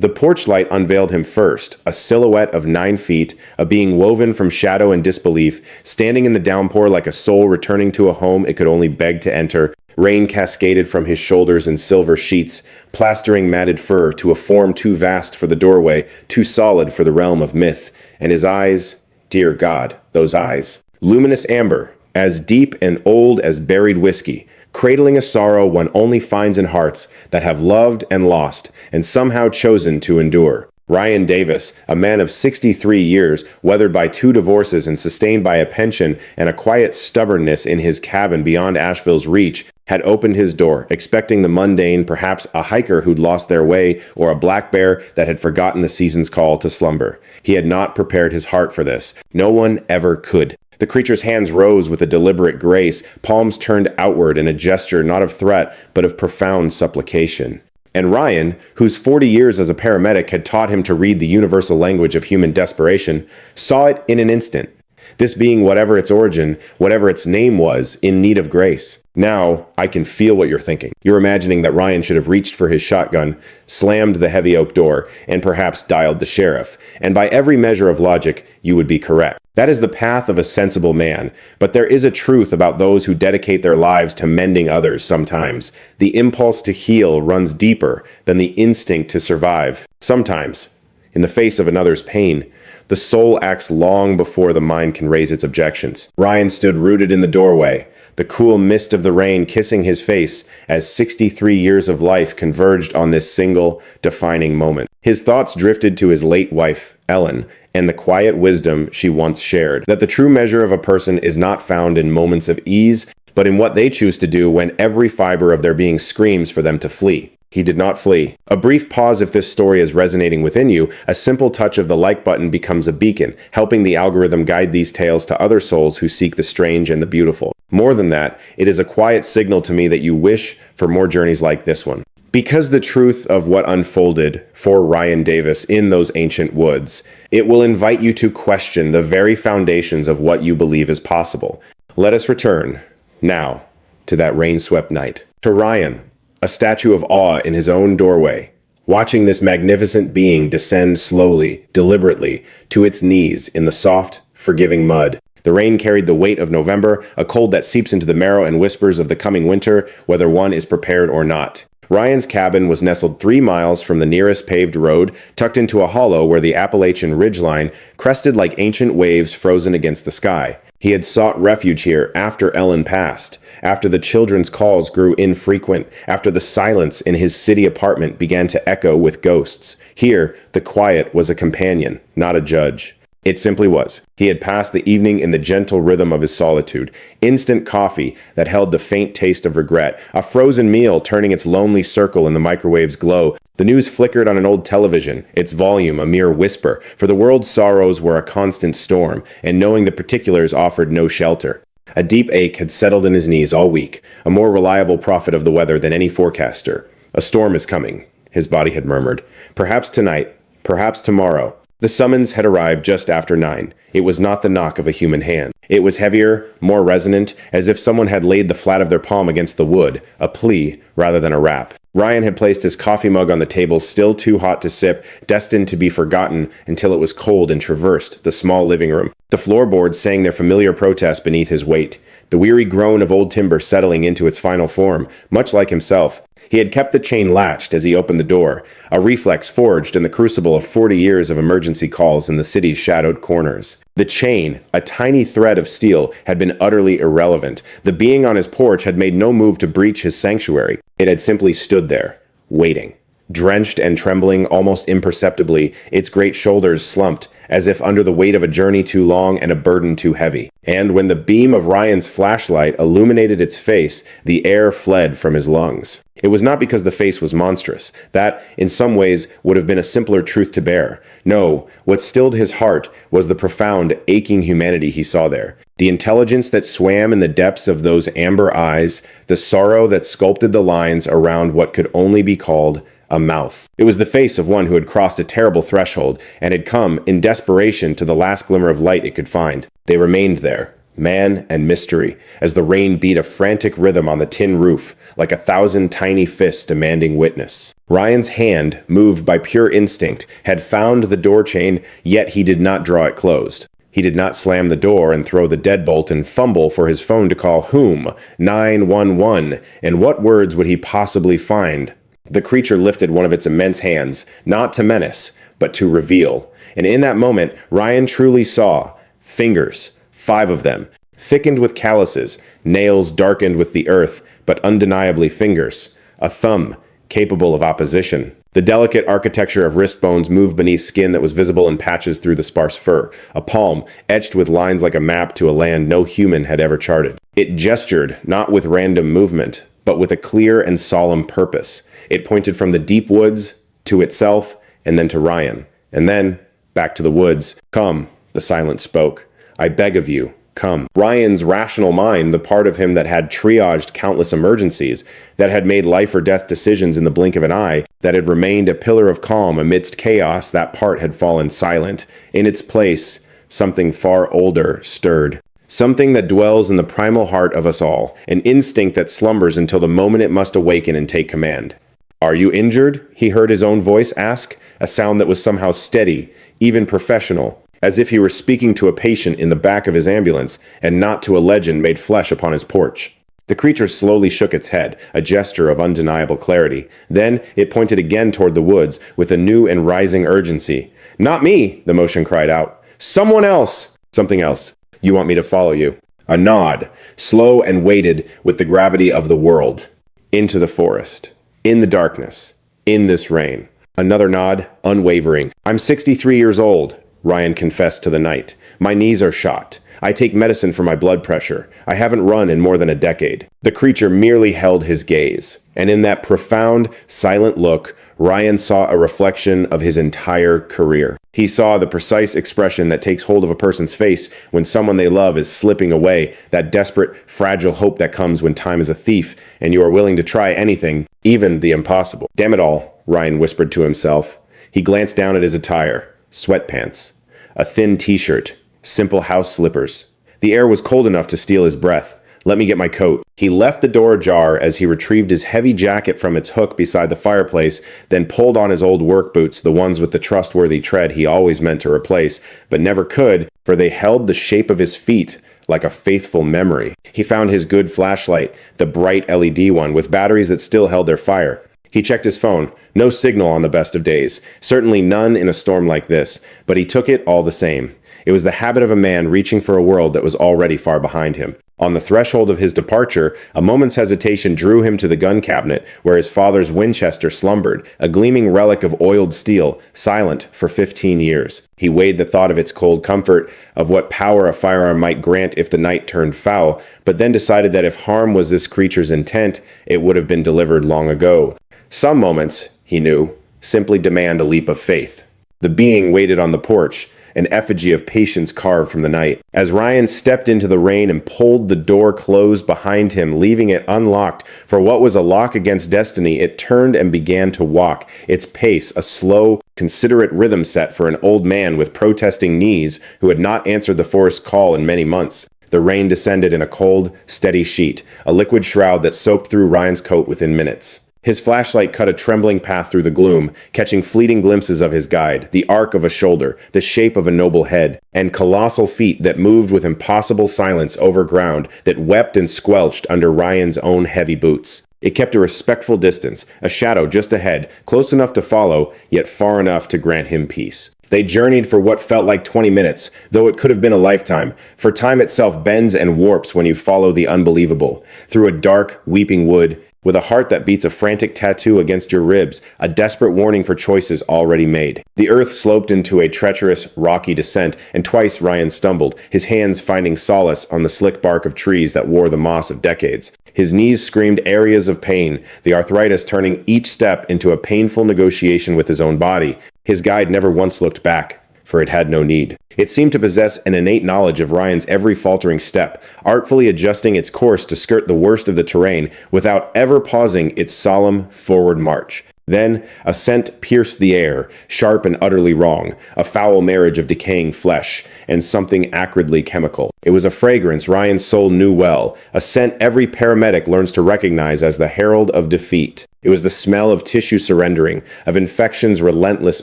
The porch light unveiled him first, a silhouette of 9 feet, a being woven from shadow and disbelief, standing in the downpour like a soul returning to a home it could only beg to enter. Rain cascaded from his shoulders in silver sheets, plastering matted fur to a form too vast for the doorway, too solid for the realm of myth. And his eyes, dear God, those eyes, luminous amber, as deep and old as buried whiskey, cradling a sorrow one only finds in hearts that have loved and lost, and somehow chosen to endure. Ryan Davis, a man of 63 years, weathered by 2 divorces and sustained by a pension and a quiet stubbornness in his cabin beyond Asheville's reach, had opened his door, expecting the mundane, perhaps a hiker who'd lost their way or a black bear that had forgotten the season's call to slumber. He had not prepared his heart for this. No one ever could. The creature's hands rose with a deliberate grace, palms turned outward in a gesture not of threat, but of profound supplication. And Ryan, whose 40 years as a paramedic had taught him to read the universal language of human desperation, saw it in an instant. This being, whatever its origin, whatever its name was, in need of grace. Now, I can feel what you're thinking. You're imagining that Ryan should have reached for his shotgun, slammed the heavy oak door, and perhaps dialed the sheriff. And by every measure of logic, you would be correct. That is the path of a sensible man, but there is a truth about those who dedicate their lives to mending others sometimes. The impulse to heal runs deeper than the instinct to survive. Sometimes, in the face of another's pain, the soul acts long before the mind can raise its objections. Ryan stood rooted in the doorway, the cool mist of the rain kissing his face as 63 years of life converged on this single, defining moment. His thoughts drifted to his late wife, Ellen, and the quiet wisdom she once shared, that the true measure of a person is not found in moments of ease, but in what they choose to do when every fiber of their being screams for them to flee. He did not flee. A brief pause if this story is resonating within you, a simple touch of the like button becomes a beacon, helping the algorithm guide these tales to other souls who seek the strange and the beautiful. More than that, it is a quiet signal to me that you wish for more journeys like this one. Because the truth of what unfolded for Ryan Davis in those ancient woods, it will invite you to question the very foundations of what you believe is possible. Let us return, now, to that rain-swept night. To Ryan, a statue of awe in his own doorway, watching this magnificent being descend slowly, deliberately, to its knees in the soft, forgiving mud. The rain carried the weight of November, a cold that seeps into the marrow and whispers of the coming winter, whether one is prepared or not. Ryan's cabin was nestled 3 miles from the nearest paved road, tucked into a hollow where the Appalachian ridgeline crested like ancient waves frozen against the sky. He had sought refuge here after Ellen passed, after the children's calls grew infrequent, after the silence in his city apartment began to echo with ghosts. Here, the quiet was a companion, not a judge. It simply was. He had passed the evening in the gentle rhythm of his solitude. Instant coffee that held the faint taste of regret. A frozen meal turning its lonely circle in the microwave's glow. The news flickered on an old television, its volume a mere whisper, for the world's sorrows were a constant storm, and knowing the particulars offered no shelter. A deep ache had settled in his knees all week, a more reliable prophet of the weather than any forecaster. A storm is coming, his body had murmured. Perhaps tonight, perhaps tomorrow. The summons had arrived just after 9. It was not the knock of a human hand. It was heavier, more resonant, as if someone had laid the flat of their palm against the wood, a plea rather than a rap. Ryan had placed his coffee mug on the table, still too hot to sip, destined to be forgotten until it was cold, and traversed the small living room. The floorboards sang their familiar protest beneath his weight, the weary groan of old timber settling into its final form, much like himself. He had kept the chain latched as he opened the door, a reflex forged in the crucible of 40 years of emergency calls in the city's shadowed corners. The chain, a tiny thread of steel, had been utterly irrelevant. The being on his porch had made no move to breach his sanctuary. It had simply stood there, waiting. Drenched and trembling almost imperceptibly, its great shoulders slumped, as if under the weight of a journey too long and a burden too heavy. And when the beam of Ryan's flashlight illuminated its face, the air fled from his lungs. It was not because the face was monstrous. That, in some ways, would have been a simpler truth to bear. No, what stilled his heart was the profound, aching humanity he saw there. The intelligence that swam in the depths of those amber eyes, the sorrow that sculpted the lines around what could only be called a mouth. It was the face of one who had crossed a terrible threshold and had come, in desperation, to the last glimmer of light it could find. They remained there, man and mystery, as the rain beat a frantic rhythm on the tin roof, like 1,000 tiny fists demanding witness. Ryan's hand, moved by pure instinct, had found the door chain, yet he did not draw it closed. He did not slam the door and throw the deadbolt and fumble for his phone to call whom, 911, and what words would he possibly find? The creature lifted one of its immense hands, not to menace, but to reveal. And in that moment, Ryan truly saw fingers, 5 of them, thickened with calluses, nails darkened with the earth, but undeniably fingers, a thumb capable of opposition. The delicate architecture of wrist bones moved beneath skin that was visible in patches through the sparse fur, a palm etched with lines like a map to a land no human had ever charted. It gestured, not with random movement, but with a clear and solemn purpose. It pointed from the deep woods to itself, and then to Ryan, and then back to the woods. "Come," the silence spoke. "I beg of you, come." Ryan's rational mind, the part of him that had triaged countless emergencies, that had made life or death decisions in the blink of an eye, that had remained a pillar of calm amidst chaos, that part had fallen silent. In its place, something far older stirred. Something that dwells in the primal heart of us all, an instinct that slumbers until the moment it must awaken and take command. "Are you injured?" he heard his own voice ask, a sound that was somehow steady, even professional, as if he were speaking to a patient in the back of his ambulance and not to a legend made flesh upon his porch. The creature slowly shook its head, a gesture of undeniable clarity. Then it pointed again toward the woods with a new and rising urgency. "Not me," the motion cried out. "Someone else." "Something else. You want me to follow you?" A nod, slow and weighted with the gravity of the world. Into the forest. In the darkness. In this rain. Another nod, unwavering. "I'm 63 years old," Ryan confessed to the night. "My knees are shot. I take medicine for my blood pressure. I haven't run in more than a decade." The creature merely held his gaze, and in that profound, silent look, Ryan saw a reflection of his entire career. He saw the precise expression that takes hold of a person's face when someone they love is slipping away, that desperate, fragile hope that comes when time is a thief and you are willing to try anything, even the impossible. "Damn it all," Ryan whispered to himself. He glanced down at his attire. Sweatpants, a thin t-shirt, simple house slippers. The air was cold enough to steal his breath. "Let me get my coat." He left the door ajar as he retrieved his heavy jacket from its hook beside the fireplace, then pulled on his old work boots, the ones with the trustworthy tread he always meant to replace, but never could, for they held the shape of his feet like a faithful memory. He found his good flashlight, the bright LED one with batteries that still held their fire. He checked his phone. No signal on the best of days. Certainly none in a storm like this, but he took it all the same. It was the habit of a man reaching for a world that was already far behind him. On the threshold of his departure, a moment's hesitation drew him to the gun cabinet where his father's Winchester slumbered, a gleaming relic of oiled steel, silent for 15 years. He weighed the thought of its cold comfort, of what power a firearm might grant if the night turned foul, but then decided that if harm was this creature's intent, it would have been delivered long ago. Some moments, he knew, simply demand a leap of faith. The being waited on the porch, an effigy of patience carved from the night. As Ryan stepped into the rain and pulled the door closed behind him, leaving it unlocked for what was a lock against destiny, it turned and began to walk, its pace a slow, considerate rhythm set for an old man with protesting knees who had not answered the forest call in many months. The rain descended in a cold, steady sheet, a liquid shroud that soaked through Ryan's coat within minutes. His flashlight cut a trembling path through the gloom, catching fleeting glimpses of his guide, the arc of a shoulder, the shape of a noble head, and colossal feet that moved with impossible silence over ground that wept and squelched under Ryan's own heavy boots. It kept a respectful distance, a shadow just ahead, close enough to follow, yet far enough to grant him peace. They journeyed for what felt like 20 minutes, though it could have been a lifetime, for time itself bends and warps when you follow the unbelievable. Through a dark, weeping wood, with a heart that beats a frantic tattoo against your ribs, a desperate warning for choices already made. The earth sloped into a treacherous, rocky descent, and twice Ryan stumbled, his hands finding solace on the slick bark of trees that wore the moss of decades. His knees screamed areas of pain, the arthritis turning each step into a painful negotiation with his own body. His guide never once looked back, for it had no need. It seemed to possess an innate knowledge of Ryan's every faltering step, artfully adjusting its course to skirt the worst of the terrain without ever pausing its solemn forward march. Then a scent pierced the air, sharp and utterly wrong, a foul marriage of decaying flesh and something acridly chemical. It was a fragrance Ryan's soul knew well, a scent every paramedic learns to recognize as the herald of defeat. It was the smell of tissue surrendering, of infection's relentless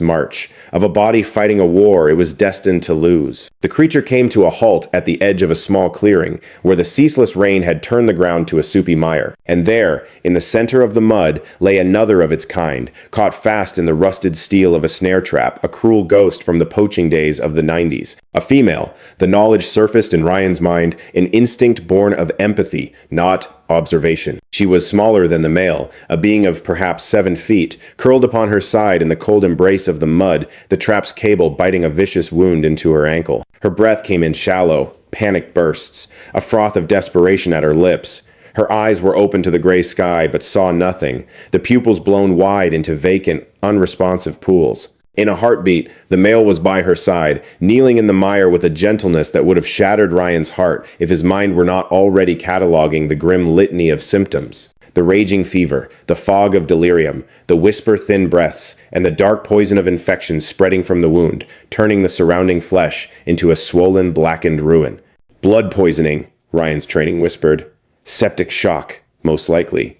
march, of a body fighting a war it was destined to lose. The creature came to a halt at the edge of a small clearing, where the ceaseless rain had turned the ground to a soupy mire. And there, in the center of the mud, lay another of its kind, caught fast in the rusted steel of a snare trap, a cruel ghost from the poaching days of the 90s. A female. The knowledge surfaced in Ryan's mind, an instinct born of empathy, not observation. She was smaller than the male, a being of perhaps 7 feet, curled upon her side in the cold embrace of the mud, the trap's cable biting a vicious wound into her ankle. Her breath came in shallow, panic bursts, a froth of desperation at her lips. Her eyes were open to the gray sky, but saw nothing, the pupils blown wide into vacant, unresponsive pools. In a heartbeat, the male was by her side, kneeling in the mire with a gentleness that would have shattered Ryan's heart if his mind were not already cataloging the grim litany of symptoms. The raging fever, the fog of delirium, the whisper-thin breaths, and the dark poison of infection spreading from the wound, turning the surrounding flesh into a swollen, blackened ruin. Blood poisoning, Ryan's training whispered. Septic shock, most likely.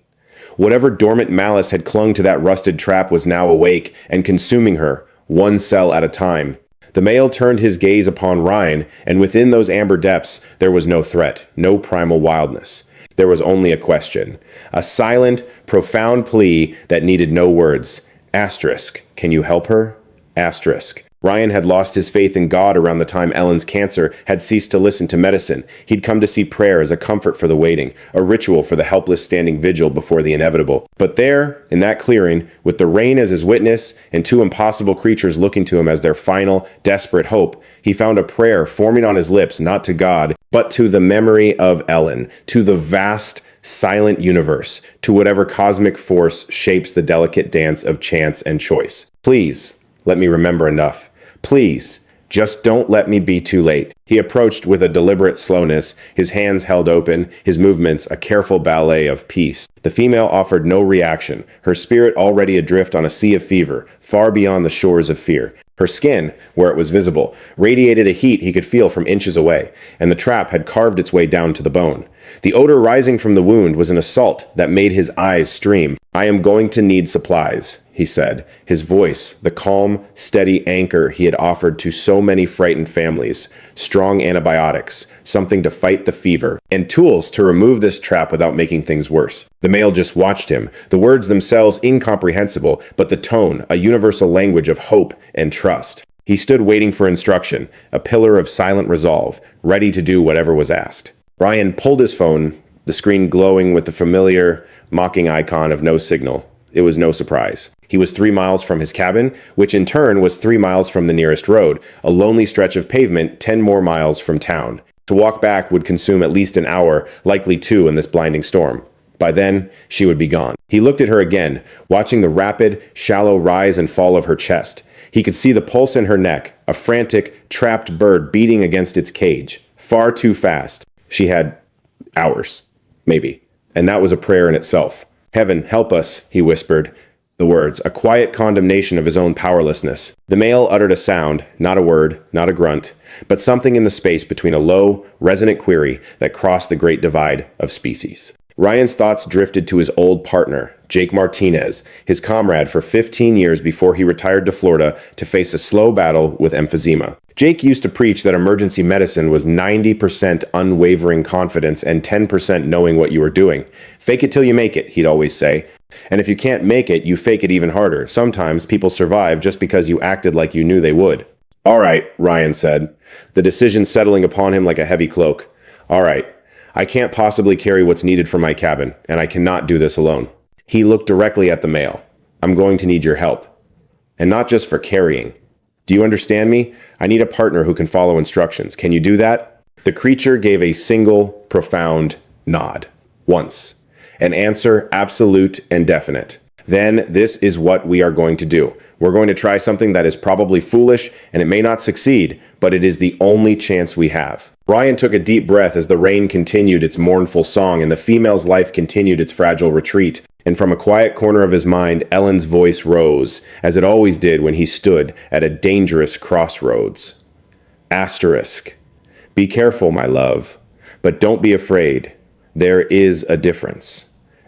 Whatever dormant malice had clung to that rusted trap was now awake and consuming her, one cell at a time. The male turned his gaze upon Ryan, and within those amber depths there was no threat, no primal wildness. There was only a question, a silent, profound plea that needed no words. Asterisk, can you help her? Asterisk. Ryan had lost his faith in God around the time Ellen's cancer had ceased to listen to medicine. He'd come to see prayer as a comfort for the waiting, a ritual for the helpless standing vigil before the inevitable. But there, in that clearing, with the rain as his witness and 2 impossible creatures looking to him as their final, desperate hope, he found a prayer forming on his lips not to God, but to the memory of Ellen, to the vast, silent universe, to whatever cosmic force shapes the delicate dance of chance and choice. Please, let me remember enough. Please, just don't let me be too late. He approached with a deliberate slowness, his hands held open, his movements a careful ballet of peace. The female offered no reaction, her spirit already adrift on a sea of fever, far beyond the shores of fear. Her skin, where it was visible, radiated a heat he could feel from inches away, and the trap had carved its way down to the bone. The odor rising from the wound was an assault that made his eyes stream. I am going to need supplies, he said, his voice, the calm, steady anchor he had offered to so many frightened families, strong antibiotics, something to fight the fever, and tools to remove this trap without making things worse. The male just watched him, the words themselves incomprehensible, but the tone, a universal language of hope and trust. He stood waiting for instruction, a pillar of silent resolve, ready to do whatever was asked. Ryan pulled his phone, the screen glowing with the familiar, mocking icon of no signal. It was no surprise. He was 3 miles from his cabin, which in turn was 3 miles from the nearest road, a lonely stretch of pavement 10 more miles from town. To walk back would consume at least an hour, likely 2 in this blinding storm. By then, she would be gone. He looked at her again, watching the rapid, shallow rise and fall of her chest. He could see the pulse in her neck, a frantic, trapped bird beating against its cage. Far too fast. She had hours, maybe. And that was a prayer in itself. Heaven, help us, he whispered. The words, a quiet condemnation of his own powerlessness. The male uttered a sound, not a word, not a grunt, but something in the space between a low, resonant query that crossed the great divide of species. Ryan's thoughts drifted to his old partner, Jake Martinez, his comrade for 15 years before he retired to Florida to face a slow battle with emphysema. Jake used to preach that emergency medicine was 90% unwavering confidence and 10% knowing what you were doing. Fake it till you make it, he'd always say. And if you can't make it, you fake it even harder. Sometimes people survive just because you acted like you knew they would. All right, Ryan said, the decision settling upon him like a heavy cloak. All right, I can't possibly carry what's needed for my cabin, and I cannot do this alone. He looked directly at the male. I'm going to need your help. And not just for carrying. Do you understand me? I need a partner who can follow instructions. Can you do that? The creature gave a single, profound nod. Once. An answer absolute and definite. Then this is what we are going to do. We're going to try something that is probably foolish and it may not succeed, but it is the only chance we have. Ryan took a deep breath as the rain continued its mournful song and the female's life continued its fragile retreat. And from a quiet corner of his mind, Ellen's voice rose, as it always did when he stood at a dangerous crossroads. Asterisk. Be careful, my love, but don't be afraid. There is a difference.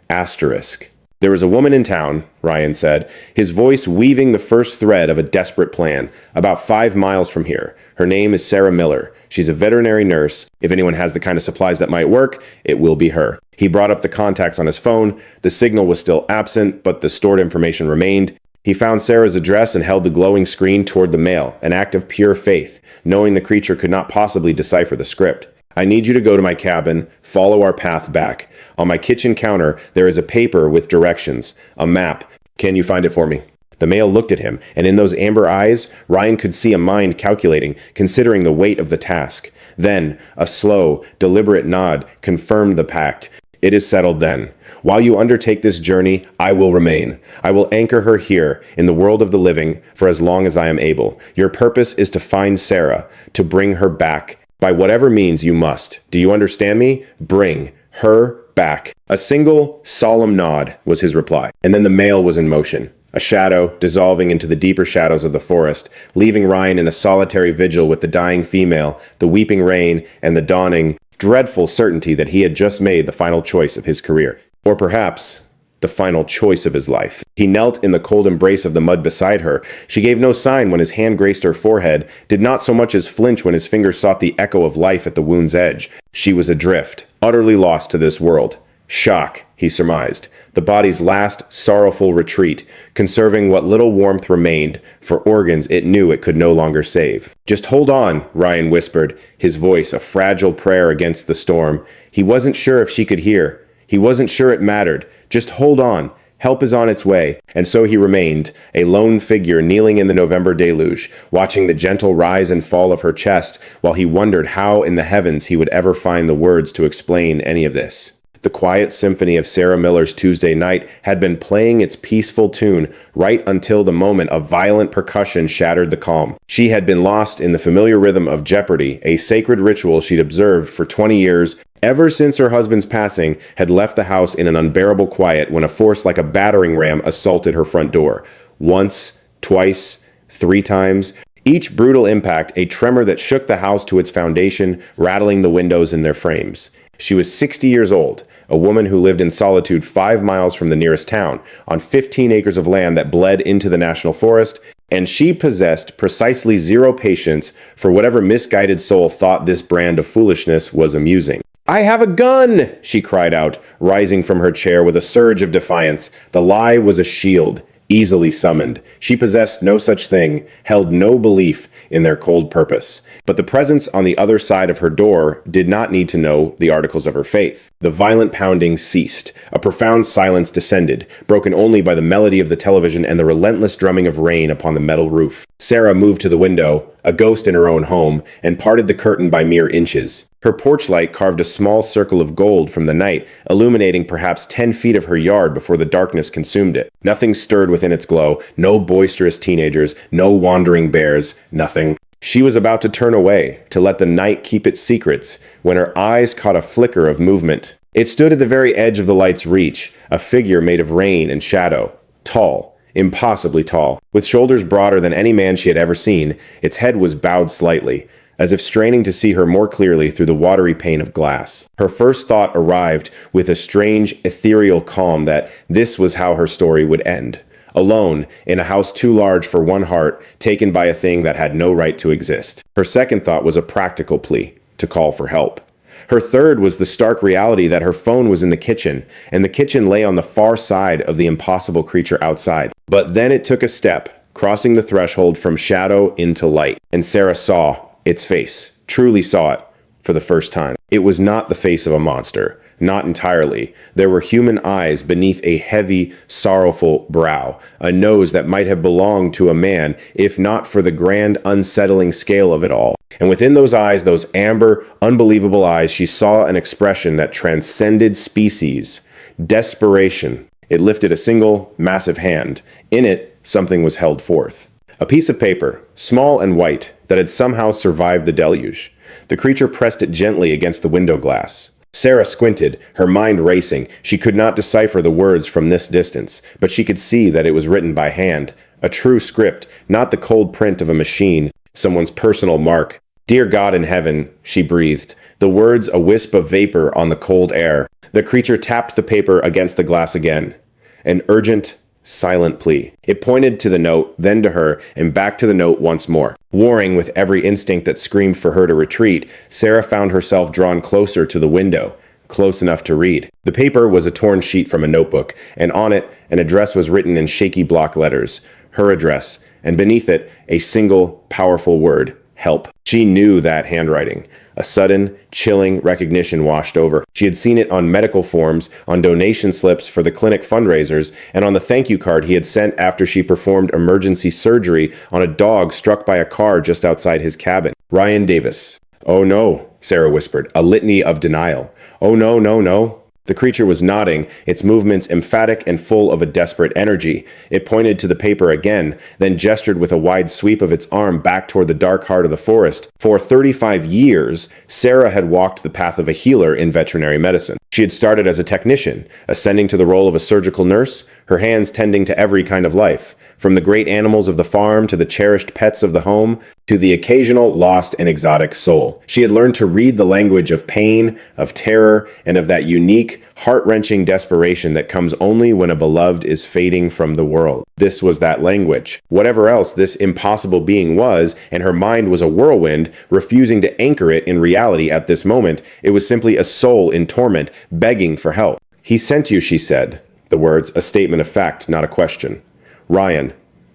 Asterisk. There was a woman in town, Ryan said, his voice weaving the first thread of a desperate plan, about 5 miles from here. Her name is Sarah Miller. She's a veterinary nurse. If anyone has the kind of supplies that might work, it will be her. He brought up the contacts on his phone. The signal was still absent, but the stored information remained. He found Sarah's address and held the glowing screen toward the mail, an act of pure faith, knowing the creature could not possibly decipher the script. I need you to go to my cabin, follow our path back. On my kitchen counter, there is a paper with directions, a map. Can you find it for me? The male looked at him, and in those amber eyes, Ryan could see a mind calculating, considering the weight of the task. Then, a slow, deliberate nod confirmed the pact. It is settled then. While you undertake this journey, I will remain. I will anchor her here, in the world of the living, for as long as I am able. Your purpose is to find Sarah, to bring her back. By whatever means you must. Do you understand me? Bring her back. A single, solemn nod was his reply, and then the male was in motion. A shadow dissolving into the deeper shadows of the forest, leaving Ryan in a solitary vigil with the dying female, the weeping rain, and the dawning, dreadful certainty that he had just made the final choice of his career. Or perhaps the final choice of his life. He knelt in the cold embrace of the mud beside her. She gave no sign when his hand graced her forehead, did not so much as flinch when his fingers sought the echo of life at the wound's edge. She was adrift, utterly lost to this world. Shock, he surmised, the body's last sorrowful retreat, conserving what little warmth remained for organs it knew it could no longer save. Just hold on, Ryan whispered, his voice a fragile prayer against the storm. He wasn't sure if she could hear. He wasn't sure it mattered. Just hold on. Help is on its way. And so he remained, a lone figure kneeling in the November deluge, watching the gentle rise and fall of her chest, while he wondered how in the heavens he would ever find the words to explain any of this. The quiet symphony of Sarah Miller's Tuesday night had been playing its peaceful tune right until the moment of violent percussion shattered the calm. She had been lost in the familiar rhythm of Jeopardy, a sacred ritual she'd observed for 20 years, ever since her husband's passing, had left the house in an unbearable quiet when a force like a battering ram assaulted her front door. Once, twice, 3 times. Each brutal impact, a tremor that shook the house to its foundation, rattling the windows in their frames. She was 60 years old, a woman who lived in solitude 5 miles from the nearest town, on 15 acres of land that bled into the national forest, and she possessed precisely 0 patience for whatever misguided soul thought this brand of foolishness was amusing. "I have a gun!" she cried out, rising from her chair with a surge of defiance. The lie was a shield, easily summoned. She possessed no such thing, held no belief in their cold purpose. But the presence on the other side of her door did not need to know the articles of her faith. The violent pounding ceased. A profound silence descended, broken only by the melody of the television and the relentless drumming of rain upon the metal roof. Sarah moved to the window, a ghost in her own home, and parted the curtain by mere inches. Her porch light carved a small circle of gold from the night, illuminating perhaps 10 feet of her yard before the darkness consumed it. Nothing stirred within its glow, no boisterous teenagers, no wandering bears, nothing. She was about to turn away, to let the night keep its secrets, when her eyes caught a flicker of movement. It stood at the very edge of the light's reach, a figure made of rain and shadow, tall, impossibly tall, with shoulders broader than any man she had ever seen. Its head was bowed slightly, as if straining to see her more clearly through the watery pane of glass. Her first thought arrived with a strange, ethereal calm that this was how her story would end. Alone, in a house too large for one heart, taken by a thing that had no right to exist. Her second thought was a practical plea, to call for help. Her third was the stark reality that her phone was in the kitchen, and the kitchen lay on the far side of the impossible creature outside. But then it took a step, crossing the threshold from shadow into light, and Sarah saw its face, truly saw it, for the first time. It was not the face of a monster. Not entirely. There were human eyes beneath a heavy, sorrowful brow, a nose that might have belonged to a man, if not for the grand, unsettling scale of it all. And within those eyes, those amber, unbelievable eyes, she saw an expression that transcended species. Desperation. It lifted a single, massive hand. In it, something was held forth. A piece of paper, small and white, that had somehow survived the deluge. The creature pressed it gently against the window glass. Sarah squinted, her mind racing. She could not decipher the words from this distance, but she could see that it was written by hand. A true script, not the cold print of a machine, someone's personal mark. "Dear God in heaven," she breathed, the words a wisp of vapor on the cold air. The creature tapped the paper against the glass again. An urgent, silent plea. It pointed to the note, then to her, and back to the note once more. Warring with every instinct that screamed for her to retreat, Sarah found herself drawn closer to the window, close enough to read. The paper was a torn sheet from a notebook, and on it, an address was written in shaky block letters. Her address, and beneath it, a single, powerful word: help. She knew that handwriting. A sudden, chilling recognition washed over. She had seen it on medical forms, on donation slips for the clinic fundraisers, and on the thank you card he had sent after she performed emergency surgery on a dog struck by a car just outside his cabin. Ryan Davis. "Oh no," Sarah whispered, a litany of denial. "Oh no, no, no." The creature was nodding, its movements emphatic and full of a desperate energy. It pointed to the paper again, then gestured with a wide sweep of its arm back toward the dark heart of the forest. For 35 years, Sarah had walked the path of a healer in veterinary medicine. She had started as a technician, ascending to the role of a surgical nurse, her hands tending to every kind of life, from the great animals of the farm to the cherished pets of the home, to the occasional lost and exotic soul. She had learned to read the language of pain, of terror, and of that unique, heart-wrenching desperation that comes only when a beloved is fading from the world. This was that language. Whatever else this impossible being was, and her mind was a whirlwind, refusing to anchor it in reality at this moment, it was simply a soul in torment, begging for help. "He sent you," she said. The words, a statement of fact, not a question. "Ryan,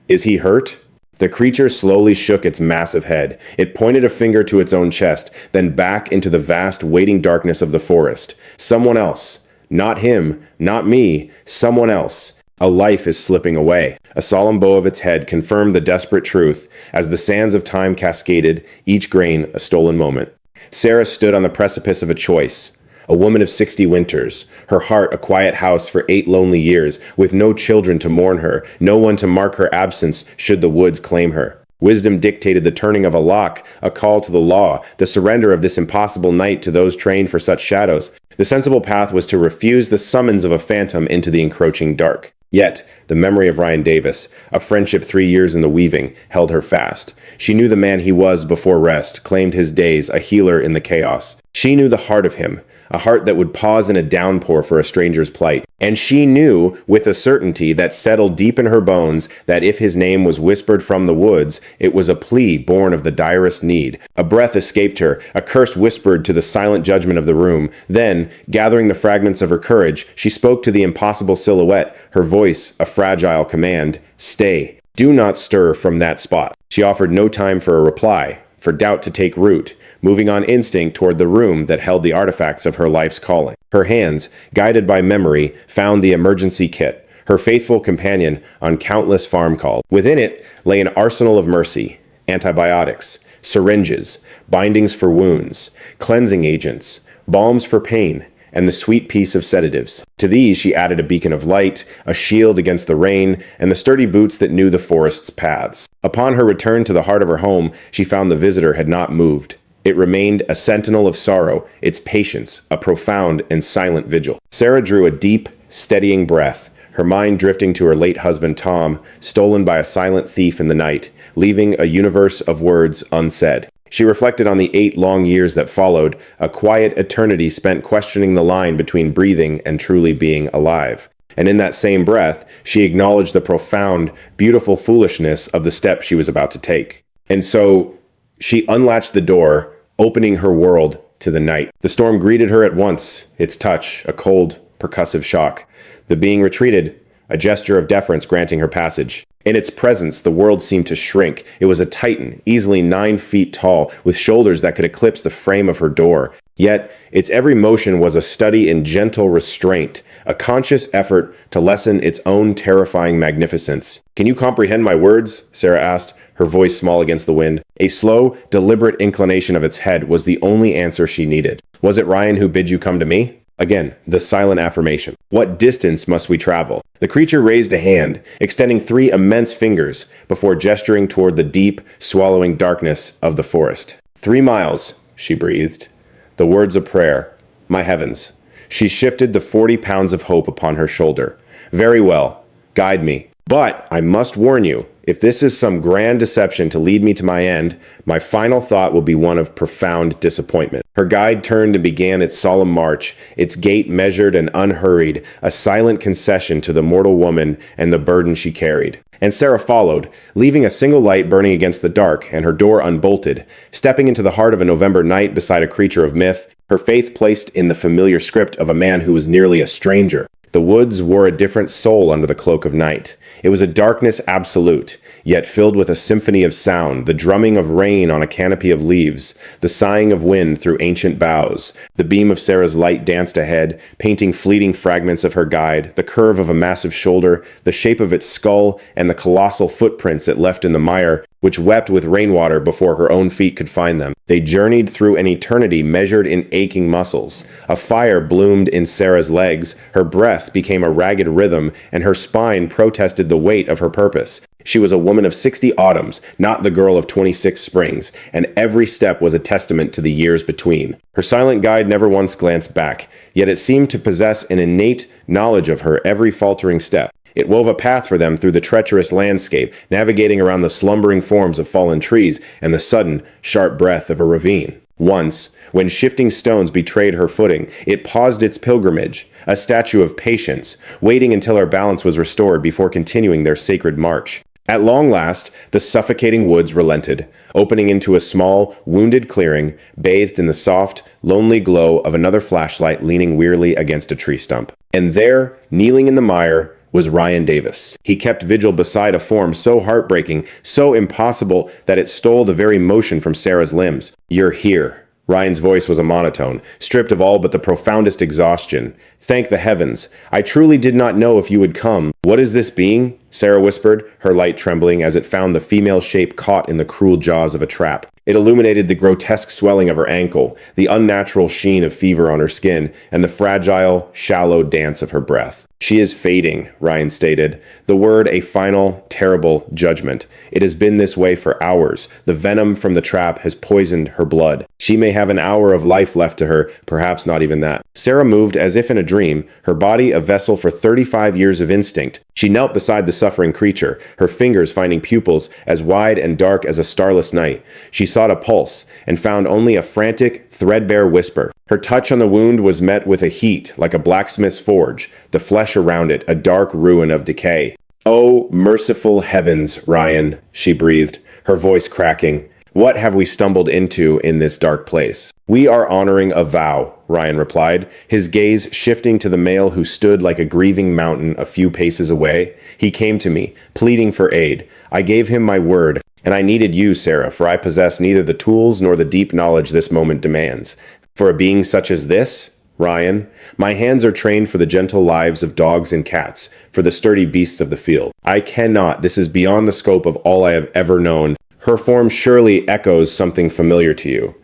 is he hurt?" The creature slowly shook its massive head. It pointed a finger to its own chest, then back into the vast, waiting darkness of the forest. Someone else. Not him, not me, someone else. A life is slipping away. A solemn bow of its head confirmed the desperate truth, as the sands of time cascaded, each grain a stolen moment. Sarah stood on the precipice of a choice. A woman of 60 winters, her heart a quiet house for 8 lonely years, with no children to mourn her, no one to mark her absence should the woods claim her. Wisdom dictated the turning of a lock, a call to the law, the surrender of this impossible night to those trained for such shadows. The sensible path was to refuse the summons of a phantom into the encroaching dark. Yet, the memory of Ryan Davis, a friendship 3 years in the weaving, held her fast. She knew the man he was before rest, claimed his days, a healer in the chaos. She knew the heart of him, a heart that would pause in a downpour for a stranger's plight. And she knew, with a certainty that settled deep in her bones, that if his name was whispered from the woods, it was a plea born of the direst need. A breath escaped her, a curse whispered to the silent judgment of the room. Then, gathering the fragments of her courage, she spoke to the impossible silhouette, her voice a fragile command. "Stay. Do not stir from that spot." She offered no time for a reply, for doubt to take root, moving on instinct toward the room that held the artifacts of her life's calling. Her hands, guided by memory, found the emergency kit, her faithful companion on countless farm calls. Within it lay an arsenal of mercy: antibiotics, syringes, bindings for wounds, cleansing agents, balms for pain, and the sweet peace of sedatives. To these she added a beacon of light, a shield against the rain, and the sturdy boots that knew the forest's paths. Upon her return to the heart of her home, she found the visitor had not moved. It remained a sentinel of sorrow, its patience, a profound and silent vigil. Sarah drew a deep, steadying breath, her mind drifting to her late husband Tom, stolen by a silent thief in the night, leaving a universe of words unsaid. She reflected on the 8 long years that followed, a quiet eternity spent questioning the line between breathing and truly being alive. And in that same breath, she acknowledged the profound, beautiful foolishness of the step she was about to take. And so she unlatched the door, opening her world to the night. The storm greeted her at once, its touch a cold, percussive shock. The being retreated, a gesture of deference granting her passage. In its presence, the world seemed to shrink. It was a titan, easily 9 feet tall, with shoulders that could eclipse the frame of her door. Yet, its every motion was a study in gentle restraint, a conscious effort to lessen its own terrifying magnificence. "Can you comprehend my words?" Sarah asked, her voice small against the wind. A slow, deliberate inclination of its head was the only answer she needed. "Was it Ryan who bid you come to me?" Again, the silent affirmation. "What distance must we travel?" The creature raised a hand, extending 3 immense fingers, before gesturing toward the deep, swallowing darkness of the forest. 3 miles, she breathed. The words of prayer. My heavens. She shifted the 40 pounds of hope upon her shoulder. "Very well. Guide me." But I must warn you, if this is some grand deception to lead me to my end, my final thought will be one of profound disappointment. Her guide turned and began its solemn march, its gait measured and unhurried, a silent concession to the mortal woman and the burden she carried. And Sarah followed, leaving a single light burning against the dark and her door unbolted, stepping into the heart of a November night beside a creature of myth, her faith placed in the familiar script of a man who was nearly a stranger. The woods wore a different soul under the cloak of night. It was a darkness absolute, yet filled with a symphony of sound, the drumming of rain on a canopy of leaves, the sighing of wind through ancient boughs. The beam of Sarah's light danced ahead, painting fleeting fragments of her guide, the curve of a massive shoulder, the shape of its skull, and the colossal footprints it left in the mire, which wept with rainwater before her own feet could find them. They journeyed through an eternity measured in aching muscles. A fire bloomed in Sarah's legs, her breath became a ragged rhythm, and her spine protested the weight of her purpose. She was a woman of 60 autumns, not the girl of 26 springs, and every step was a testament to the years between. Her silent guide never once glanced back, yet it seemed to possess an innate knowledge of her every faltering step. It wove a path for them through the treacherous landscape, navigating around the slumbering forms of fallen trees and the sudden, sharp breath of a ravine. Once, when shifting stones betrayed her footing, it paused its pilgrimage, a statue of patience, waiting until her balance was restored before continuing their sacred march. At long last, the suffocating woods relented, opening into a small, wounded clearing, bathed in the soft, lonely glow of another flashlight leaning wearily against a tree stump. And there, kneeling in the mire, was Ryan Davis. He kept vigil beside a form so heartbreaking, so impossible, that it stole the very motion from Sarah's limbs. "You're here." Ryan's voice was a monotone, stripped of all but the profoundest exhaustion. "Thank the heavens. I truly did not know if you would come." "What is this being?" Sarah whispered, her light trembling as it found the female shape caught in the cruel jaws of a trap. It illuminated the grotesque swelling of her ankle, the unnatural sheen of fever on her skin, and the fragile, shallow dance of her breath. "She is fading," Ryan stated, the word a final, terrible judgment. "It has been this way for hours. The venom from the trap has poisoned her blood. She may have an hour of life left to her, perhaps not even that." Sarah moved as if in a dream, her body a vessel for 35 years of instinct. She knelt beside the suffering creature, her fingers finding pupils as wide and dark as a starless night. She sought a pulse, and found only a frantic, threadbare whisper. Her touch on the wound was met with a heat like a blacksmith's forge, the flesh around it a dark ruin of decay. "Oh, merciful heavens, Ryan," she breathed, her voice cracking. "What have we stumbled into in this dark place?" "We are honoring a vow," Ryan replied, his gaze shifting to the male who stood like a grieving mountain a few paces away. "He came to me, pleading for aid. I gave him my word, and I needed you, Sarah, for I possess neither the tools nor the deep knowledge this moment demands. For a being such as this, Ryan, my hands are trained for the gentle lives of dogs and cats, for the sturdy beasts of the field. I cannot, this is beyond the scope of all I have ever known." Her form surely echoes something familiar to you.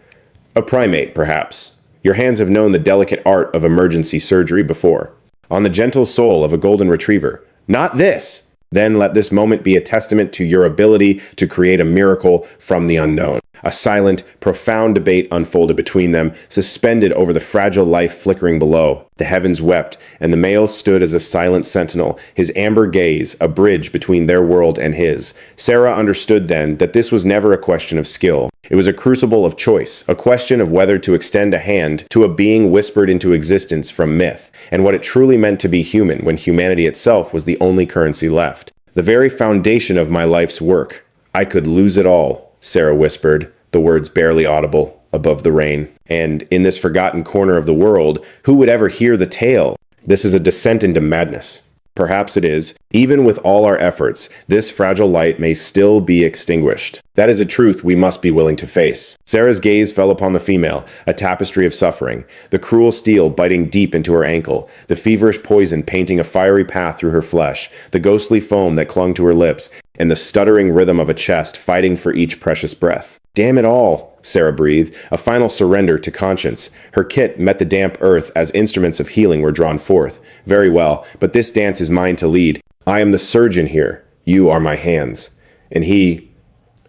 A primate, perhaps. Your hands have known the delicate art of emergency surgery before. On the gentle soul of a golden retriever. Not this! Then let this moment be a testament to your ability to create a miracle from the unknown. A silent, profound debate unfolded between them, suspended over the fragile life flickering below. The heavens wept, and the male stood as a silent sentinel, his amber gaze a bridge between their world and his. Sarah understood then that this was never a question of skill. It was a crucible of choice, a question of whether to extend a hand to a being whispered into existence from myth, and what it truly meant to be human when humanity itself was the only currency left. "The very foundation of my life's work. I could lose it all," Sarah whispered, the words barely audible above the rain. "And in this forgotten corner of the world, who would ever hear the tale? This is a descent into madness." Perhaps it is. Even with all our efforts, this fragile light may still be extinguished. That is a truth we must be willing to face. Sarah's gaze fell upon the female, a tapestry of suffering, the cruel steel biting deep into her ankle, the feverish poison painting a fiery path through her flesh, the ghostly foam that clung to her lips, and the stuttering rhythm of a chest fighting for each precious breath. "Damn it all," Sarah breathed, a final surrender to conscience. Her kit met the damp earth as instruments of healing were drawn forth. "Very well, but this dance is mine to lead. I am the surgeon here. You are my hands." And he,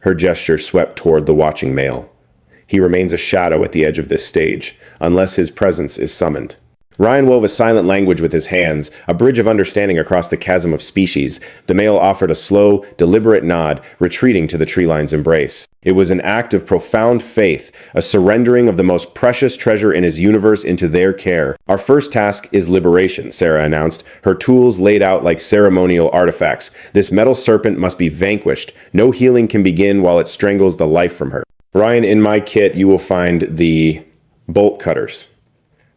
her gesture swept toward the watching male. "He remains a shadow at the edge of this stage, unless his presence is summoned." Ryan wove a silent language with his hands, a bridge of understanding across the chasm of species. The male offered a slow, deliberate nod, retreating to the tree line's embrace. It was an act of profound faith, a surrendering of the most precious treasure in his universe into their care. "Our first task is liberation," Sarah announced, her tools laid out like ceremonial artifacts. "This metal serpent must be vanquished. No healing can begin while it strangles the life from her." Ryan, in my kit, you will find the bolt cutters.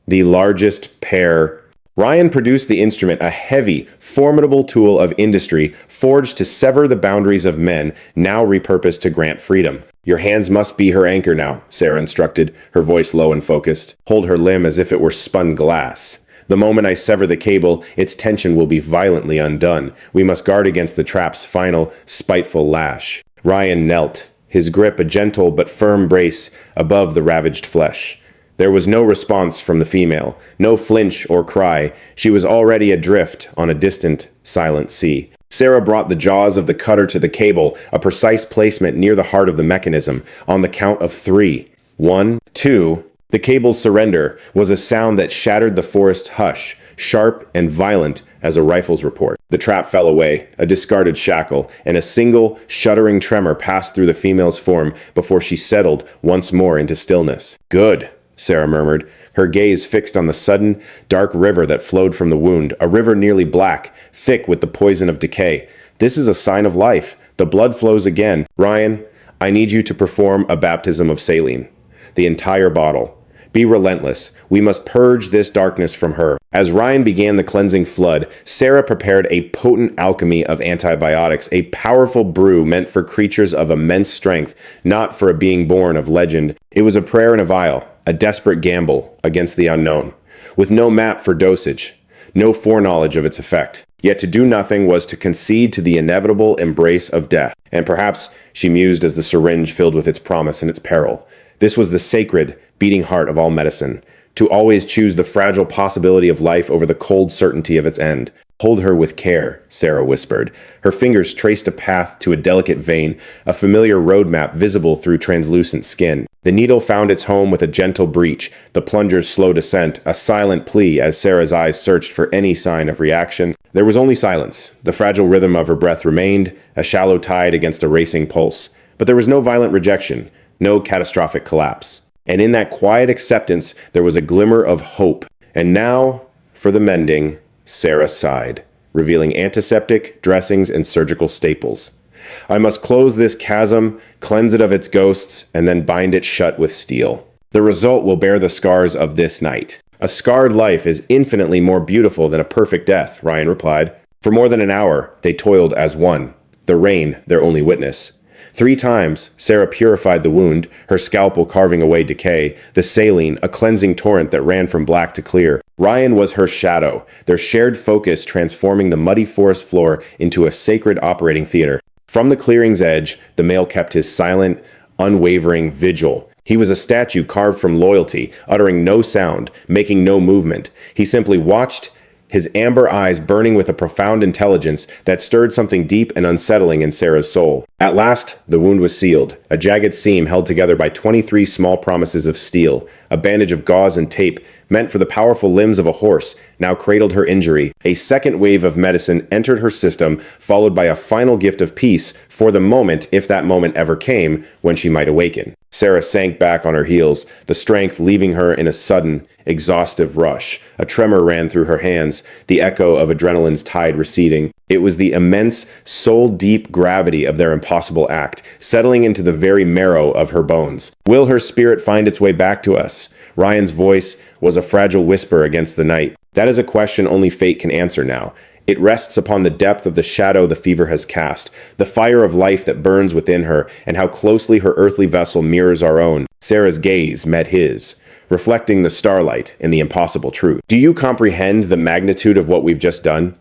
The largest pair. Ryan produced the instrument, a heavy, formidable tool of industry, forged to sever the boundaries of men, now repurposed to grant freedom. "Your hands must be her anchor now," Sarah instructed, her voice low and focused. "Hold her limb as if it were spun glass. The moment I sever the cable, its tension will be violently undone. We must guard against the trap's final, spiteful lash." Ryan knelt, his grip a gentle but firm brace above the ravaged flesh. There was no response from the female, no flinch or cry. She was already adrift on a distant, silent sea. Sarah brought the jaws of the cutter to the cable, a precise placement near the heart of the mechanism. On the count of 3. 1, 2. The cable's surrender was a sound that shattered the forest's hush, sharp and violent as a rifle's report. The trap fell away, a discarded shackle, and a single, shuddering tremor passed through the female's form before she settled once more into stillness. "Good," Sarah murmured, her gaze fixed on the sudden, dark river that flowed from the wound, a river nearly black, thick with the poison of decay. "This is a sign of life. The blood flows again. Ryan, I need you to perform a baptism of saline. The entire bottle. Be relentless. We must purge this darkness from her." As Ryan began the cleansing flood, Sarah prepared a potent alchemy of antibiotics, a powerful brew meant for creatures of immense strength, not for a being born of legend. It was a prayer in a vial, a desperate gamble against the unknown, with no map for dosage, no foreknowledge of its effect. Yet to do nothing was to concede to the inevitable embrace of death. And perhaps, she mused as the syringe filled with its promise and its peril, this was the sacred, beating heart of all medicine, to always choose the fragile possibility of life over the cold certainty of its end. "Hold her with care," Sarah whispered. Her fingers traced a path to a delicate vein, a familiar roadmap visible through translucent skin. The needle found its home with a gentle breach, the plunger's slow descent, a silent plea as Sarah's eyes searched for any sign of reaction. There was only silence. The fragile rhythm of her breath remained, a shallow tide against a racing pulse. But there was no violent rejection, no catastrophic collapse. And in that quiet acceptance, there was a glimmer of hope. "And now, for the mending," Sarah sighed, revealing antiseptic, dressings, and surgical staples. "I must close this chasm, cleanse it of its ghosts, and then bind it shut with steel. The result will bear the scars of this night." "A scarred life is infinitely more beautiful than a perfect death," Ryan replied. For more than an hour, they toiled as one, the rain their only witness. 3 times, Sarah purified the wound, her scalpel carving away decay, the saline, a cleansing torrent that ran from black to clear. Ryan was her shadow, their shared focus transforming the muddy forest floor into a sacred operating theater. From the clearing's edge, the male kept his silent, unwavering vigil. He was a statue carved from loyalty, uttering no sound, making no movement. He simply watched, his amber eyes burning with a profound intelligence that stirred something deep and unsettling in Sarah's soul. At last, the wound was sealed, a jagged seam held together by 23 small promises of steel. A bandage of gauze and tape, meant for the powerful limbs of a horse, now cradled her injury. A second wave of medicine entered her system, followed by a final gift of peace for the moment, if that moment ever came, when she might awaken. Sarah sank back on her heels, the strength leaving her in a sudden, exhaustive rush. A tremor ran through her hands, the echo of adrenaline's tide receding. It was the immense, soul-deep gravity of their impossible act, settling into the very marrow of her bones. "Will her spirit find its way back to us?" Ryan's voice was a fragile whisper against the night. "That is a question only fate can answer now. It rests upon the depth of the shadow the fever has cast, the fire of life that burns within her, and how closely her earthly vessel mirrors our own." Sarah's gaze met his, reflecting the starlight and the impossible truth. "Do you comprehend the magnitude of what we've just done?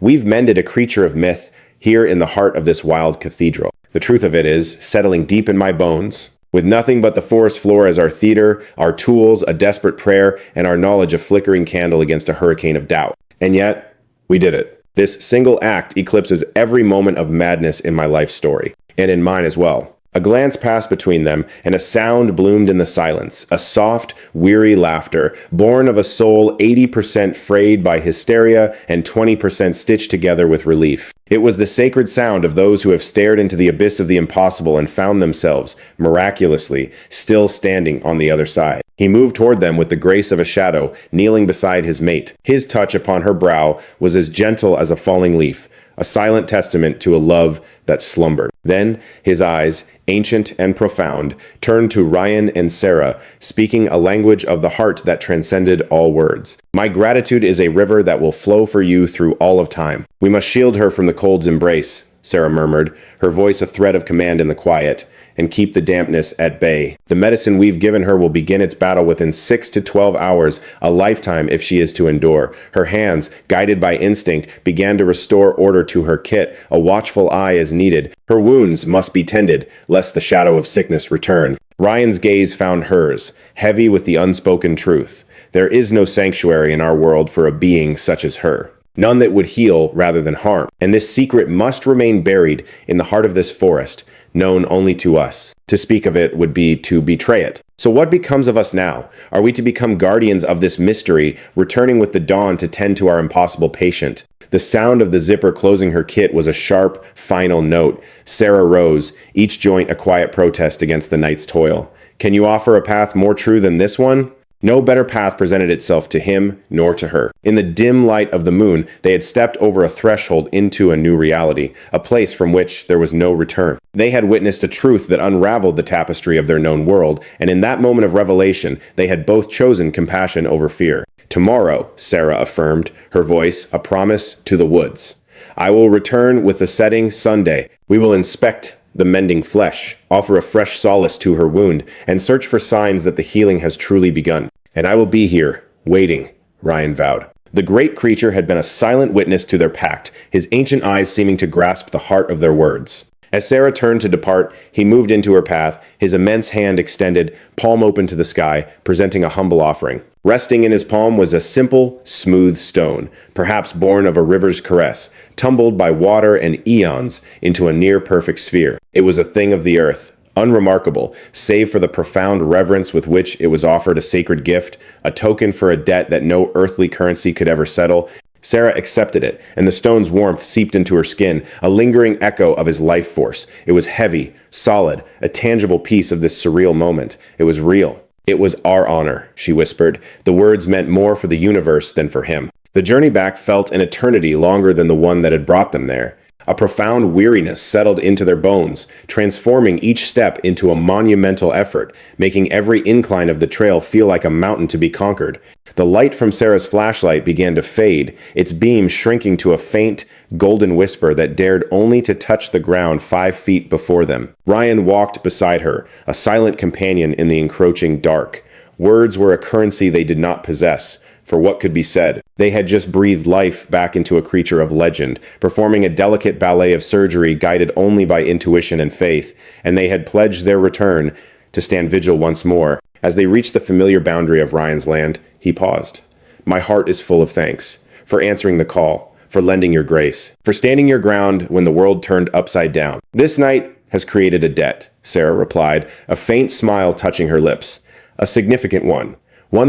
We've mended a creature of myth here in the heart of this wild cathedral. The truth of it is, settling deep in my bones, with nothing but the forest floor as our theater, our tools, a desperate prayer, and our knowledge a flickering candle against a hurricane of doubt. And yet, we did it. This single act eclipses every moment of madness in my life story, and in mine as well. A glance passed between them, and a sound bloomed in the silence, a soft, weary laughter, born of a soul 80% frayed by hysteria and 20% stitched together with relief. It was the sacred sound of those who have stared into the abyss of the impossible and found themselves, miraculously, still standing on the other side. He moved toward them with the grace of a shadow, kneeling beside his mate. His touch upon her brow was as gentle as a falling leaf, a silent testament to a love that slumbered. Then his eyes, ancient and profound, turned to Ryan and Sarah, speaking a language of the heart that transcended all words. My gratitude is a river that will flow for you through all of time. We must shield her from the cold's embrace, Sarah murmured, her voice a thread of command in the quiet, and keep the dampness at bay. The medicine we've given her will begin its battle within 6 to 12 hours, a lifetime if she is to endure. Her hands, guided by instinct, began to restore order to her kit. A watchful eye is needed. Her wounds must be tended, lest the shadow of sickness return. Ryan's gaze found hers, heavy with the unspoken truth. There is no sanctuary in our world for a being such as her. None that would heal rather than harm. And this secret must remain buried in the heart of this forest, known only to us. To speak of it would be to betray it. So what becomes of us now? Are we to become guardians of this mystery, returning with the dawn to tend to our impossible patient? The sound of the zipper closing her kit was a sharp, final note. Sarah rose, each joint a quiet protest against the night's toil. Can you offer a path more true than this one? No better path presented itself to him nor to her. In the dim light of the moon, they had stepped over a threshold into a new reality, a place from which there was no return. They had witnessed a truth that unraveled the tapestry of their known world, and in that moment of revelation, they had both chosen compassion over fear. Tomorrow, Sarah affirmed, her voice a promise to the woods. I will return with the setting Sunday. We will inspect the mending flesh, offer a fresh solace to her wound, and search for signs that the healing has truly begun. And I will be here, waiting, Ryan vowed. The great creature had been a silent witness to their pact, his ancient eyes seeming to grasp the heart of their words. As Sarah turned to depart, he moved into her path, his immense hand extended, palm open to the sky, presenting a humble offering. Resting in his palm was a simple, smooth stone, perhaps born of a river's caress, tumbled by water and eons into a near-perfect sphere. It was a thing of the earth, unremarkable, save for the profound reverence with which it was offered, a sacred gift, a token for a debt that no earthly currency could ever settle. Sarah accepted it, and the stone's warmth seeped into her skin, a lingering echo of his life force. It was heavy, solid, a tangible piece of this surreal moment. It was real. It was our honor, she whispered. The words meant more for the universe than for him. The journey back felt an eternity longer than the one that had brought them there. A profound weariness settled into their bones, transforming each step into a monumental effort, making every incline of the trail feel like a mountain to be conquered. The light from Sarah's flashlight began to fade, its beam shrinking to a faint, golden whisper that dared only to touch the ground 5 feet before them. Ryan walked beside her, a silent companion in the encroaching dark. Words were a currency they did not possess. For what could be said? They had just breathed life back into a creature of legend, performing a delicate ballet of surgery guided only by intuition and faith, and they had pledged their return to stand vigil once more. As they reached the familiar boundary of Ryan's land, he paused. My heart is full of thanks for answering the call, for lending your grace, for standing your ground when the world turned upside down. This night has created a debt, Sarah replied, a faint smile touching her lips. A significant one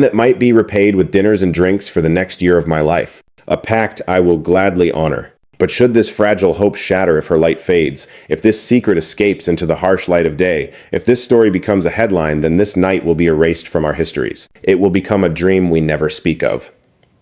that might be repaid with dinners and drinks for the next year of my life. A pact I will gladly honor. But should this fragile hope shatter if her light fades, if this secret escapes into the harsh light of day, if this story becomes a headline, then this night will be erased from our histories. It will become a dream we never speak of.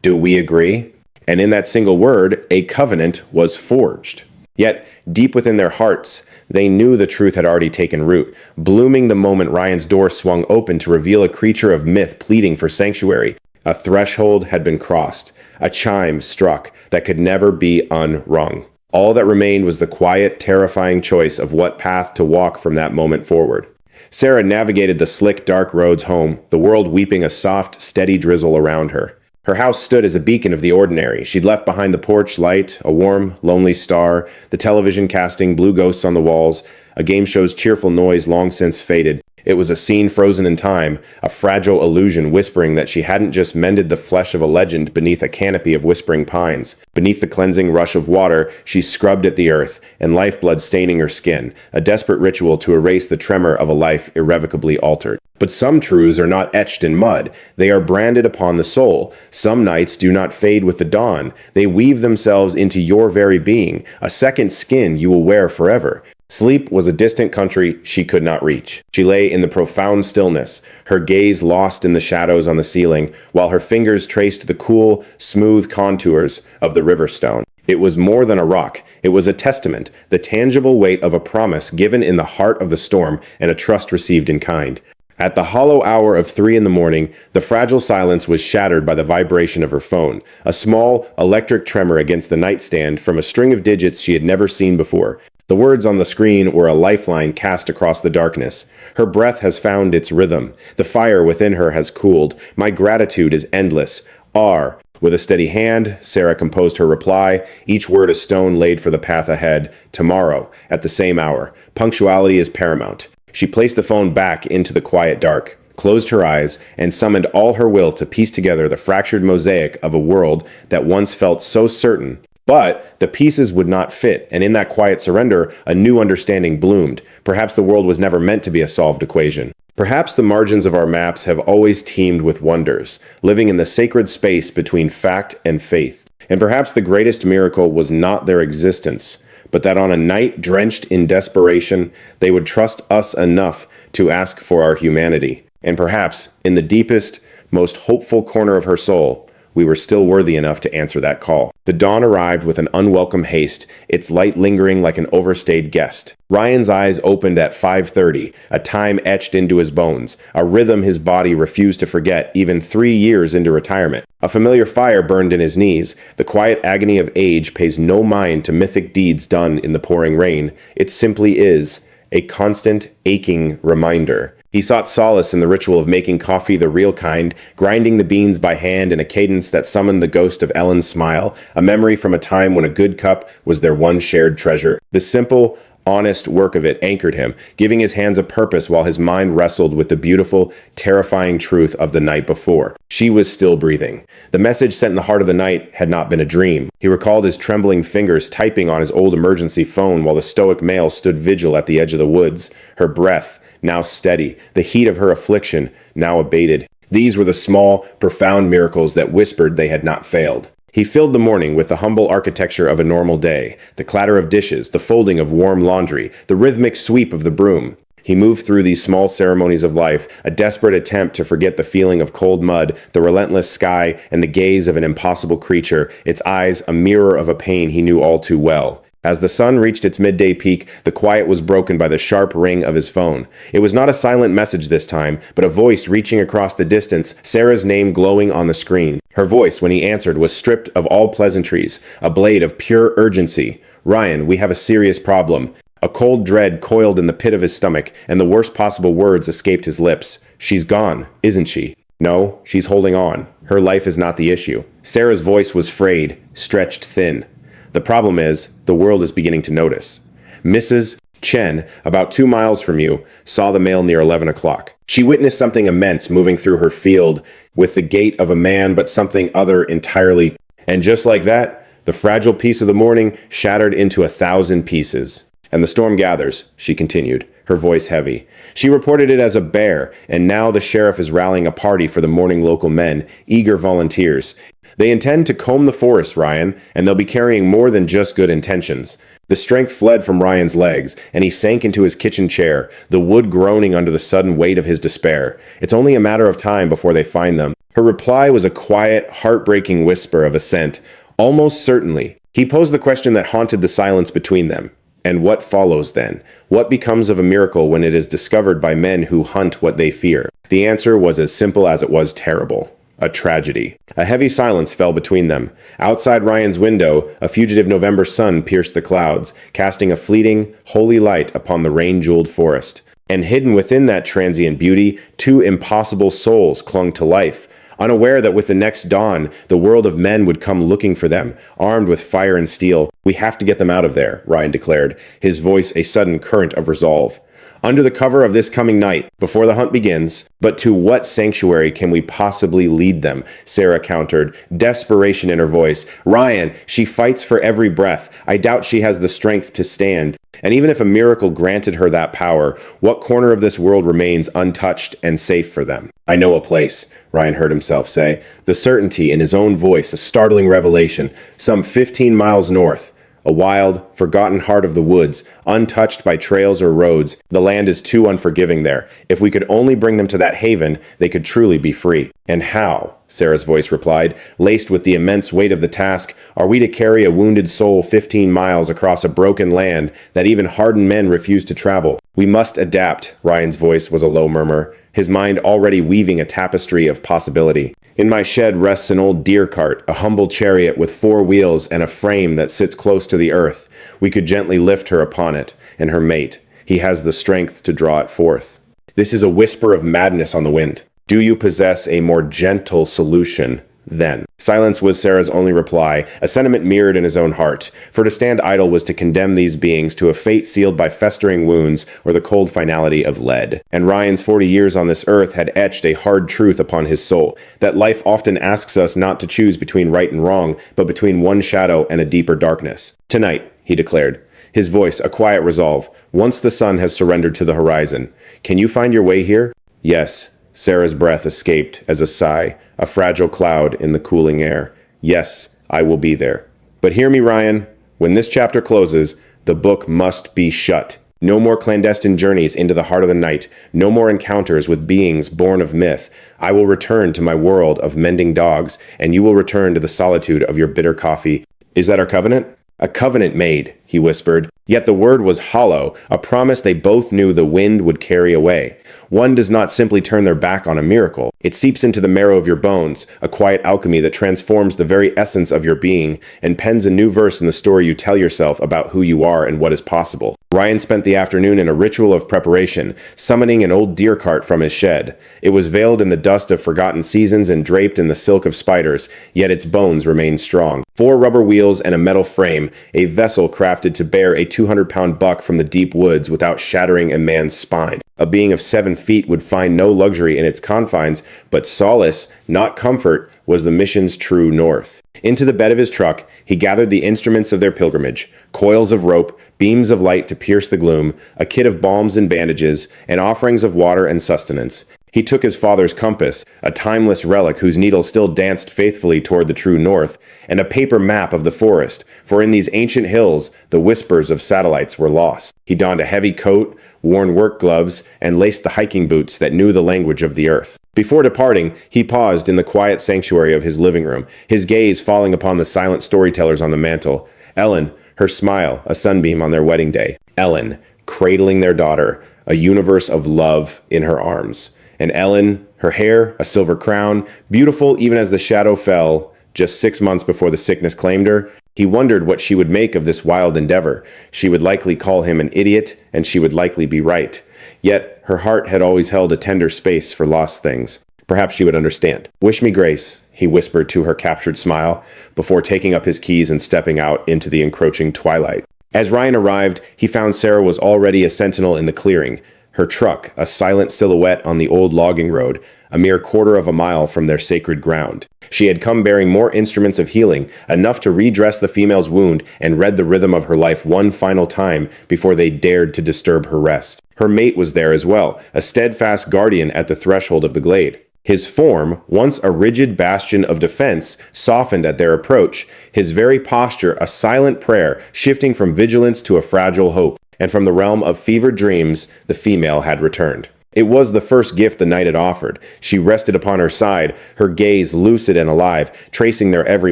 Do we agree? And in that single word, a covenant was forged. Yet, deep within their hearts, they knew the truth had already taken root, blooming the moment Ryan's door swung open to reveal a creature of myth pleading for sanctuary. A threshold had been crossed, a chime struck that could never be unrung. All that remained was the quiet, terrifying choice of what path to walk from that moment forward. Sarah navigated the slick, dark roads home, the world weeping a soft, steady drizzle around her. Her house stood as a beacon of the ordinary. She'd left behind the porch light, a warm, lonely star, the television casting blue ghosts on the walls, a game show's cheerful noise long since faded. It was a scene frozen in time, a fragile illusion whispering that she hadn't just mended the flesh of a legend beneath a canopy of whispering pines. Beneath the cleansing rush of water, she scrubbed at the earth, and lifeblood staining her skin, a desperate ritual to erase the tremor of a life irrevocably altered. But some truths are not etched in mud. They are branded upon the soul. Some nights do not fade with the dawn. They weave themselves into your very being, a second skin you will wear forever. Sleep was a distant country she could not reach. She lay in the profound stillness, her gaze lost in the shadows on the ceiling, while her fingers traced the cool, smooth contours of the river stone. It was more than a rock. It was a testament, the tangible weight of a promise given in the heart of the storm and a trust received in kind. At the hollow hour of 3 a.m, the fragile silence was shattered by the vibration of her phone, a small, electric tremor against the nightstand from a string of digits she had never seen before. The words on the screen were a lifeline cast across the darkness. Her breath has found its rhythm. The fire within her has cooled. My gratitude is endless. R. With a steady hand, Sarah composed her reply, each word a stone laid for the path ahead. Tomorrow, at the same hour. Punctuality is paramount. She placed the phone back into the quiet dark, closed her eyes, and summoned all her will to piece together the fractured mosaic of a world that once felt so certain. But the pieces would not fit, and in that quiet surrender, a new understanding bloomed. Perhaps the world was never meant to be a solved equation. Perhaps the margins of our maps have always teemed with wonders, living in the sacred space between fact and faith. And perhaps the greatest miracle was not their existence, but that on a night drenched in desperation, they would trust us enough to ask for our humanity. And perhaps, in the deepest, most hopeful corner of her soul, we were still worthy enough to answer that call. The dawn arrived with an unwelcome haste, its light lingering like an overstayed guest. Ryan's eyes opened at 5:30, a time etched into his bones, a rhythm his body refused to forget even 3 years into retirement. A familiar fire burned in his knees. The quiet agony of age pays no mind to mythic deeds done in the pouring rain. It simply is a constant, aching reminder. He sought solace in the ritual of making coffee the real kind, grinding the beans by hand in a cadence that summoned the ghost of Ellen's smile, a memory from a time when a good cup was their one shared treasure. The simple, honest work of it anchored him, giving his hands a purpose while his mind wrestled with the beautiful, terrifying truth of the night before. She was still breathing. The message sent in the heart of the night had not been a dream. He recalled his trembling fingers typing on his old emergency phone while the stoic male stood vigil at the edge of the woods, her breath now steady, the heat of her affliction now abated. These were the small, profound miracles that whispered they had not failed. He filled the morning with the humble architecture of a normal day, the clatter of dishes, the folding of warm laundry, the rhythmic sweep of the broom. He moved through these small ceremonies of life, a desperate attempt to forget the feeling of cold mud, the relentless sky, and the gaze of an impossible creature, its eyes a mirror of a pain he knew all too well. As the sun reached its midday peak, the quiet was broken by the sharp ring of his phone. It was not a silent message this time, but a voice reaching across the distance, Sarah's name glowing on the screen. Her voice, when he answered, was stripped of all pleasantries, a blade of pure urgency. "Ryan, we have a serious problem." A cold dread coiled in the pit of his stomach, and the worst possible words escaped his lips. "She's gone, isn't she?" "No, she's holding on. Her life is not the issue." Sarah's voice was frayed, stretched thin. "The problem is, the world is beginning to notice. Mrs. Chen, about 2 miles from you, saw the mail near 11 o'clock. She witnessed something immense moving through her field with the gait of a man, but something other entirely. And just like that, the fragile piece of the morning shattered into 1,000 pieces. And the storm gathers," she continued, her voice heavy. "She reported it as a bear, and now the sheriff is rallying a party for the morning local men, eager volunteers. They intend to comb the forest, Ryan, and they'll be carrying more than just good intentions." The strength fled from Ryan's legs, and he sank into his kitchen chair, the wood groaning under the sudden weight of his despair. "It's only a matter of time before they find them." Her reply was a quiet, heartbreaking whisper of assent. "Almost certainly." He posed the question that haunted the silence between them. And what follows then? What becomes of a miracle when it is discovered by men who hunt what they fear? The answer was as simple as it was terrible. A tragedy. A heavy silence fell between them. Outside Ryan's window, a fugitive November sun pierced the clouds, casting a fleeting, holy light upon the rain-jeweled forest. And hidden within that transient beauty, 2 impossible souls clung to life. unaware that with the next dawn, the world of men would come looking for them, armed with fire and steel. "We have to get them out of there," Ryan declared, his voice a sudden current of resolve. "Under the cover of this coming night, before the hunt begins." "But to what sanctuary can we possibly lead them?" Sarah countered, desperation in her voice. "Ryan, she fights for every breath. I doubt she has the strength to stand. And even if a miracle granted her that power, what corner of this world remains untouched and safe for them?" "I know a place," Ryan heard himself say, the certainty in his own voice a startling revelation, "some 15 miles north. A wild, forgotten heart of the woods, untouched by trails or roads. The land is too unforgiving there. If we could only bring them to that haven, they could truly be free." "And how?" Sarah's voice replied, laced with the immense weight of the task. "Are we to carry a wounded soul 15 miles across a broken land that even hardened men refuse to travel?" "We must adapt," Ryan's voice was a low murmur, his mind already weaving a tapestry of possibility. "In my shed rests an old deer cart, a humble chariot with 4 wheels and a frame that sits close to the earth. We could gently lift her upon it, and her mate. He has the strength to draw it forth." This is a whisper of madness on the wind. Do you possess a more gentle solution then? Silence was Sarah's only reply, a sentiment mirrored in his own heart. For to stand idle was to condemn these beings to a fate sealed by festering wounds or the cold finality of lead. And Ryan's 40 years on this earth had etched a hard truth upon his soul, that life often asks us not to choose between right and wrong, but between one shadow and a deeper darkness. "Tonight," he declared, his voice a quiet resolve, "once the sun has surrendered to the horizon. Can you find your way here?" "Yes." Sarah's breath escaped as a sigh, a fragile cloud in the cooling air. "Yes, I will be there. But hear me, Ryan. When this chapter closes, the book must be shut. No more clandestine journeys into the heart of the night. No more encounters with beings born of myth. I will return to my world of mending dogs, and you will return to the solitude of your bitter coffee. Is that our covenant?" "A covenant made," he whispered. Yet the word was hollow, a promise they both knew the wind would carry away. One does not simply turn their back on a miracle. It seeps into the marrow of your bones, a quiet alchemy that transforms the very essence of your being and pens a new verse in the story you tell yourself about who you are and what is possible. Ryan spent the afternoon in a ritual of preparation, summoning an old deer cart from his shed. It was veiled in the dust of forgotten seasons and draped in the silk of spiders, yet its bones remained strong. 4 rubber wheels and a metal frame, a vessel crafted to bear a 200-pound buck from the deep woods without shattering a man's spine. A being of 7 feet would find no luxury in its confines, but solace, not comfort, was the mission's true north. Into the bed of his truck, he gathered the instruments of their pilgrimage, coils of rope, beams of light to pierce the gloom, a kit of balms and bandages, and offerings of water and sustenance. He took his father's compass, a timeless relic whose needle still danced faithfully toward the true north, and a paper map of the forest, for in these ancient hills the whispers of satellites were lost. He donned a heavy coat, worn work gloves, and laced the hiking boots that knew the language of the earth. Before departing, he paused in the quiet sanctuary of his living room, his gaze falling upon the silent storytellers on the mantel. Ellen, her smile, a sunbeam on their wedding day. Ellen, cradling their daughter, a universe of love in her arms. And Ellen, her hair, a silver crown, beautiful even as the shadow fell, just 6 months before the sickness claimed her. He wondered what she would make of this wild endeavor. She would likely call him an idiot, and she would likely be right. Yet her heart had always held a tender space for lost things. Perhaps she would understand. "Wish me grace," he whispered to her captured smile, before taking up his keys and stepping out into the encroaching twilight. As Ryan arrived, he found Sarah was already a sentinel in the clearing. Her truck, a silent silhouette on the old logging road, a mere quarter of a mile from their sacred ground. She had come bearing more instruments of healing, enough to redress the female's wound and read the rhythm of her life one final time before they dared to disturb her rest. Her mate was there as well, a steadfast guardian at the threshold of the glade. His form, once a rigid bastion of defense, softened at their approach, his very posture a silent prayer, shifting from vigilance to a fragile hope. And from the realm of fevered dreams, the female had returned. It was the first gift the night had offered. She rested upon her side, her gaze lucid and alive, tracing their every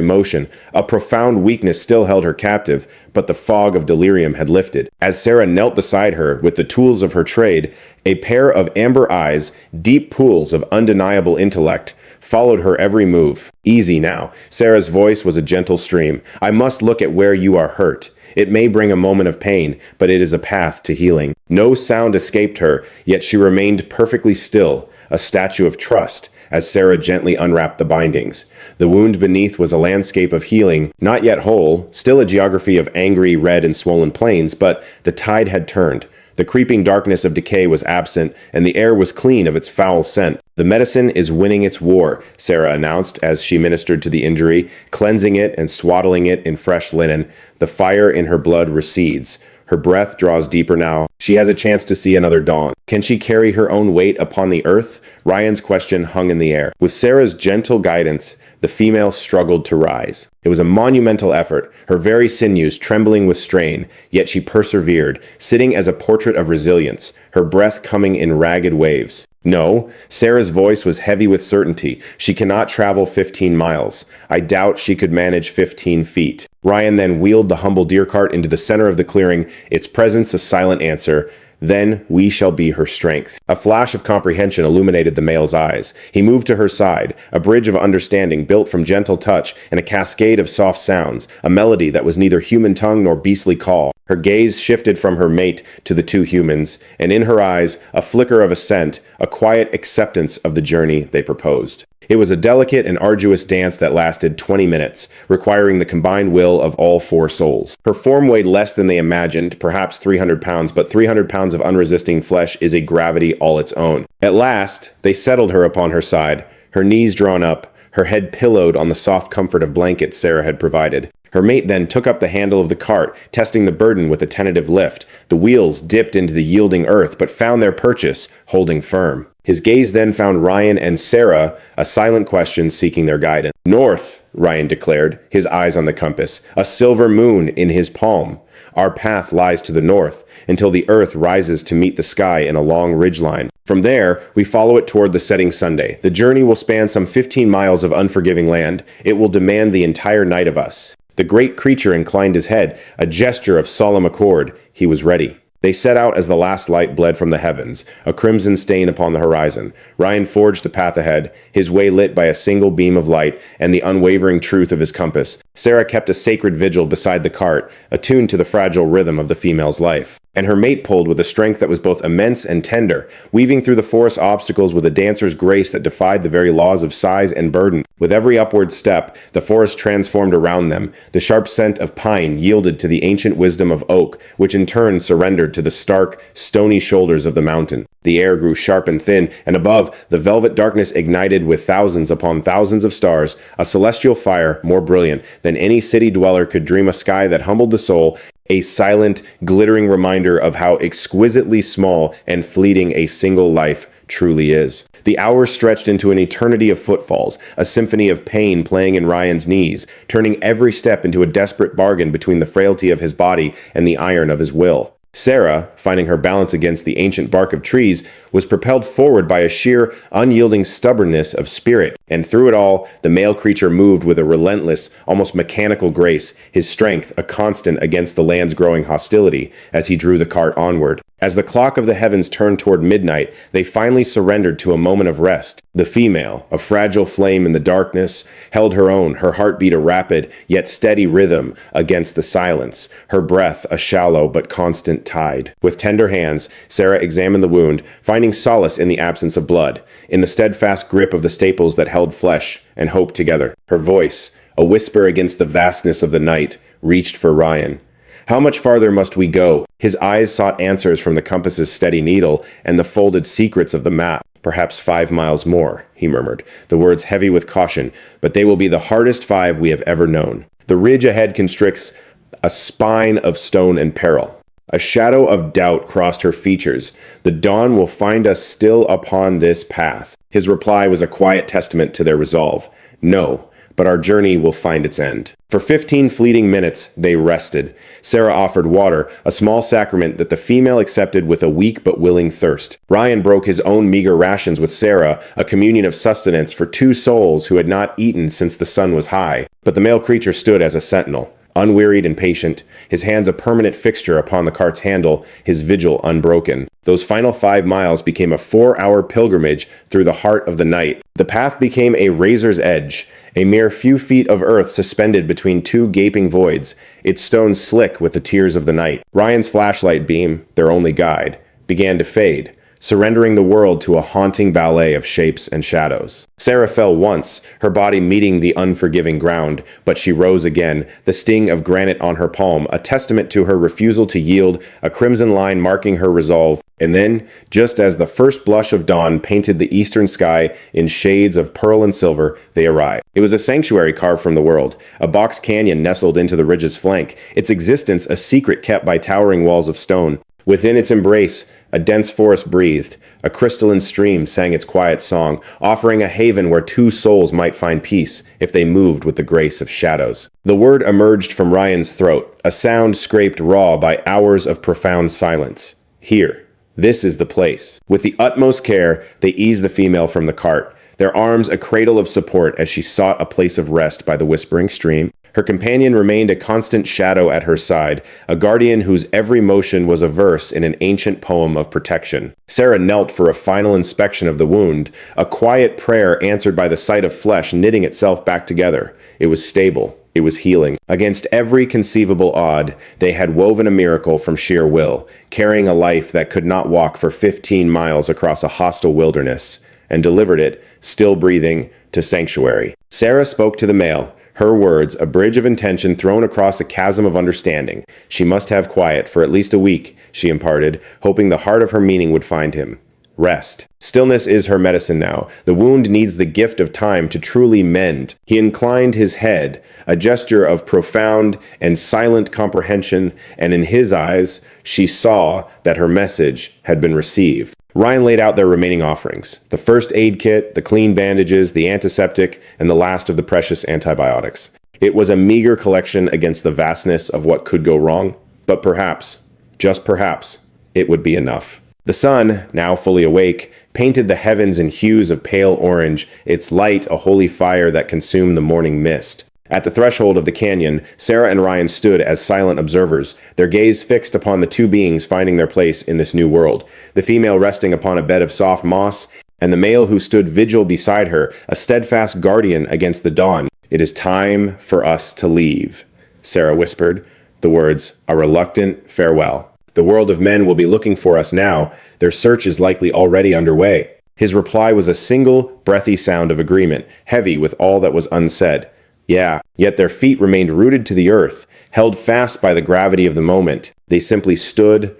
motion. A profound weakness still held her captive, but the fog of delirium had lifted. As Sarah knelt beside her with the tools of her trade, a pair of amber eyes, deep pools of undeniable intellect, followed her every move. "Easy now." Sarah's voice was a gentle stream. "I must look at where you are hurt. It may bring a moment of pain, but it is a path to healing." No sound escaped her, yet she remained perfectly still, a statue of trust, as Sarah gently unwrapped the bindings. The wound beneath was a landscape of healing, not yet whole, still a geography of angry, red, and swollen plains, but the tide had turned. The creeping darkness of decay was absent, and the air was clean of its foul scent. "The medicine is winning its war," Sarah announced as she ministered to the injury, cleansing it and swaddling it in fresh linen. The fire in her blood recedes. Her breath draws deeper now. She has a chance to see another dawn. Can she carry her own weight upon the earth? Ryan's question hung in the air. With Sarah's gentle guidance, the female struggled to rise. It was a monumental effort, her very sinews trembling with strain, yet she persevered, sitting as a portrait of resilience, her breath coming in ragged waves. No, Sarah's voice was heavy with certainty. She cannot travel 15 miles. I doubt she could manage 15 feet. Ryan then wheeled the humble deer cart into the center of the clearing, its presence a silent answer. Then we shall be her strength. A flash of comprehension illuminated the male's eyes. He moved to her side, a bridge of understanding built from gentle touch and a cascade of soft sounds, a melody that was neither human tongue nor beastly call. Her gaze shifted from her mate to the two humans, and in her eyes, a flicker of assent, a quiet acceptance of the journey they proposed. It was a delicate and arduous dance that lasted 20 minutes, requiring the combined will of all four souls. Her form weighed less than they imagined, perhaps 300 pounds, but 300 pounds of unresisting flesh is a gravity all its own. At last, they settled her upon her side, her knees drawn up, her head pillowed on the soft comfort of blankets Sarah had provided. Her mate then took up the handle of the cart, testing the burden with a tentative lift. The wheels dipped into the yielding earth, but found their purchase, holding firm. His gaze then found Ryan and Sarah, a silent question seeking their guidance. "North," Ryan declared, his eyes on the compass, a silver moon in his palm. "Our path lies to the north, until the earth rises to meet the sky in a long ridgeline. From there, we follow it toward the setting Sunday. The journey will span some 15 miles of unforgiving land. It will demand the entire night of us." The great creature inclined his head, a gesture of solemn accord. He was ready. They set out as the last light bled from the heavens, a crimson stain upon the horizon. Ryan forged the path ahead, his way lit by a single beam of light and the unwavering truth of his compass. Sarah kept a sacred vigil beside the cart, attuned to the fragile rhythm of the female's life. And her mate pulled with a strength that was both immense and tender, weaving through the forest obstacles with a dancer's grace that defied the very laws of size and burden. With every upward step, the forest transformed around them. The sharp scent of pine yielded to the ancient wisdom of oak, which in turn surrendered to the stark, stony shoulders of the mountain. The air grew sharp and thin, and above, the velvet darkness ignited with thousands upon thousands of stars, a celestial fire more brilliant than any city dweller could dream, a sky that humbled the soul, a silent, glittering reminder of how exquisitely small and fleeting a single life truly is. The hours stretched into an eternity of footfalls, a symphony of pain playing in Ryan's knees, turning every step into a desperate bargain between the frailty of his body and the iron of his will. Sarah, finding her balance against the ancient bark of trees, was propelled forward by a sheer, unyielding stubbornness of spirit, and through it all, the male creature moved with a relentless, almost mechanical grace, his strength a constant against the land's growing hostility as he drew the cart onward. As the clock of the heavens turned toward midnight, they finally surrendered to a moment of rest. The female, a fragile flame in the darkness, held her own, her heartbeat a rapid, yet steady rhythm against the silence, her breath a shallow but constant tide. With tender hands, Sarah examined the wound, finding solace in the absence of blood, in the steadfast grip of the staples that held flesh and hope together. Her voice, a whisper against the vastness of the night, reached for Ryan. "How much farther must we go?" His eyes sought answers from the compass's steady needle and the folded secrets of the map. "Perhaps 5 miles more," he murmured, the words heavy with caution, "but they will be the hardest 5 we have ever known." The ridge ahead constricts a spine of stone and peril. A shadow of doubt crossed her features. "The dawn will find us still upon this path." His reply was a quiet testament to their resolve. "No, but our journey will find its end." For 15 fleeting minutes, they rested. Sarah offered water, a small sacrament that the female accepted with a weak but willing thirst. Ryan broke his own meager rations with Sarah, a communion of sustenance for 2 souls who had not eaten since the sun was high. But the male creature stood as a sentinel, unwearied and patient, his hands a permanent fixture upon the cart's handle, his vigil unbroken. Those final 5 miles became a 4-hour pilgrimage through the heart of the night. The path became a razor's edge, a mere few feet of earth suspended between 2 gaping voids, its stones slick with the tears of the night. Ryan's flashlight beam, their only guide, began to fade. surrendering the world to a haunting ballet of shapes and shadows. Sarah fell once, her body meeting the unforgiving ground, but she rose again, the sting of granite on her palm, a testament to her refusal to yield, a crimson line marking her resolve. And then, just as the first blush of dawn painted the eastern sky in shades of pearl and silver, they arrived. It was a sanctuary carved from the world, a box canyon nestled into the ridge's flank, its existence a secret kept by towering walls of stone. Within its embrace, a dense forest breathed. A crystalline stream sang its quiet song, offering a haven where two souls might find peace if they moved with the grace of shadows. The word emerged from Ryan's throat, a sound scraped raw by hours of profound silence. Here. This is the place. With the utmost care, they eased the female from the cart, their arms a cradle of support as she sought a place of rest by the whispering stream. Her companion remained a constant shadow at her side, a guardian whose every motion was a verse in an ancient poem of protection. Sarah knelt for a final inspection of the wound, a quiet prayer answered by the sight of flesh knitting itself back together. It was stable. It was healing. Against every conceivable odd, they had woven a miracle from sheer will, carrying a life that could not walk for 15 miles across a hostile wilderness, and delivered it, still breathing, to sanctuary. Sarah spoke to the male. Her words, a bridge of intention thrown across a chasm of understanding. She must have quiet for at least a week, she imparted, hoping the heart of her meaning would find him. Rest. Stillness is her medicine now. The wound needs the gift of time to truly mend. He inclined his head, a gesture of profound and silent comprehension, and in his eyes, she saw that her message had been received. Ryan laid out their remaining offerings, the first aid kit, the clean bandages, the antiseptic, and the last of the precious antibiotics. It was a meager collection against the vastness of what could go wrong, but perhaps, just perhaps, it would be enough. The sun, now fully awake, painted the heavens in hues of pale orange, its light a holy fire that consumed the morning mist. At the threshold of the canyon, Sarah and Ryan stood as silent observers, their gaze fixed upon the two beings finding their place in this new world, the female resting upon a bed of soft moss, and the male who stood vigil beside her, a steadfast guardian against the dawn. "It is time for us to leave," Sarah whispered, the words, a reluctant farewell. "The world of men will be looking for us now. Their search is likely already underway." His reply was a single, breathy sound of agreement, heavy with all that was unsaid. Yeah, yet their feet remained rooted to the earth, held fast by the gravity of the moment. They simply stood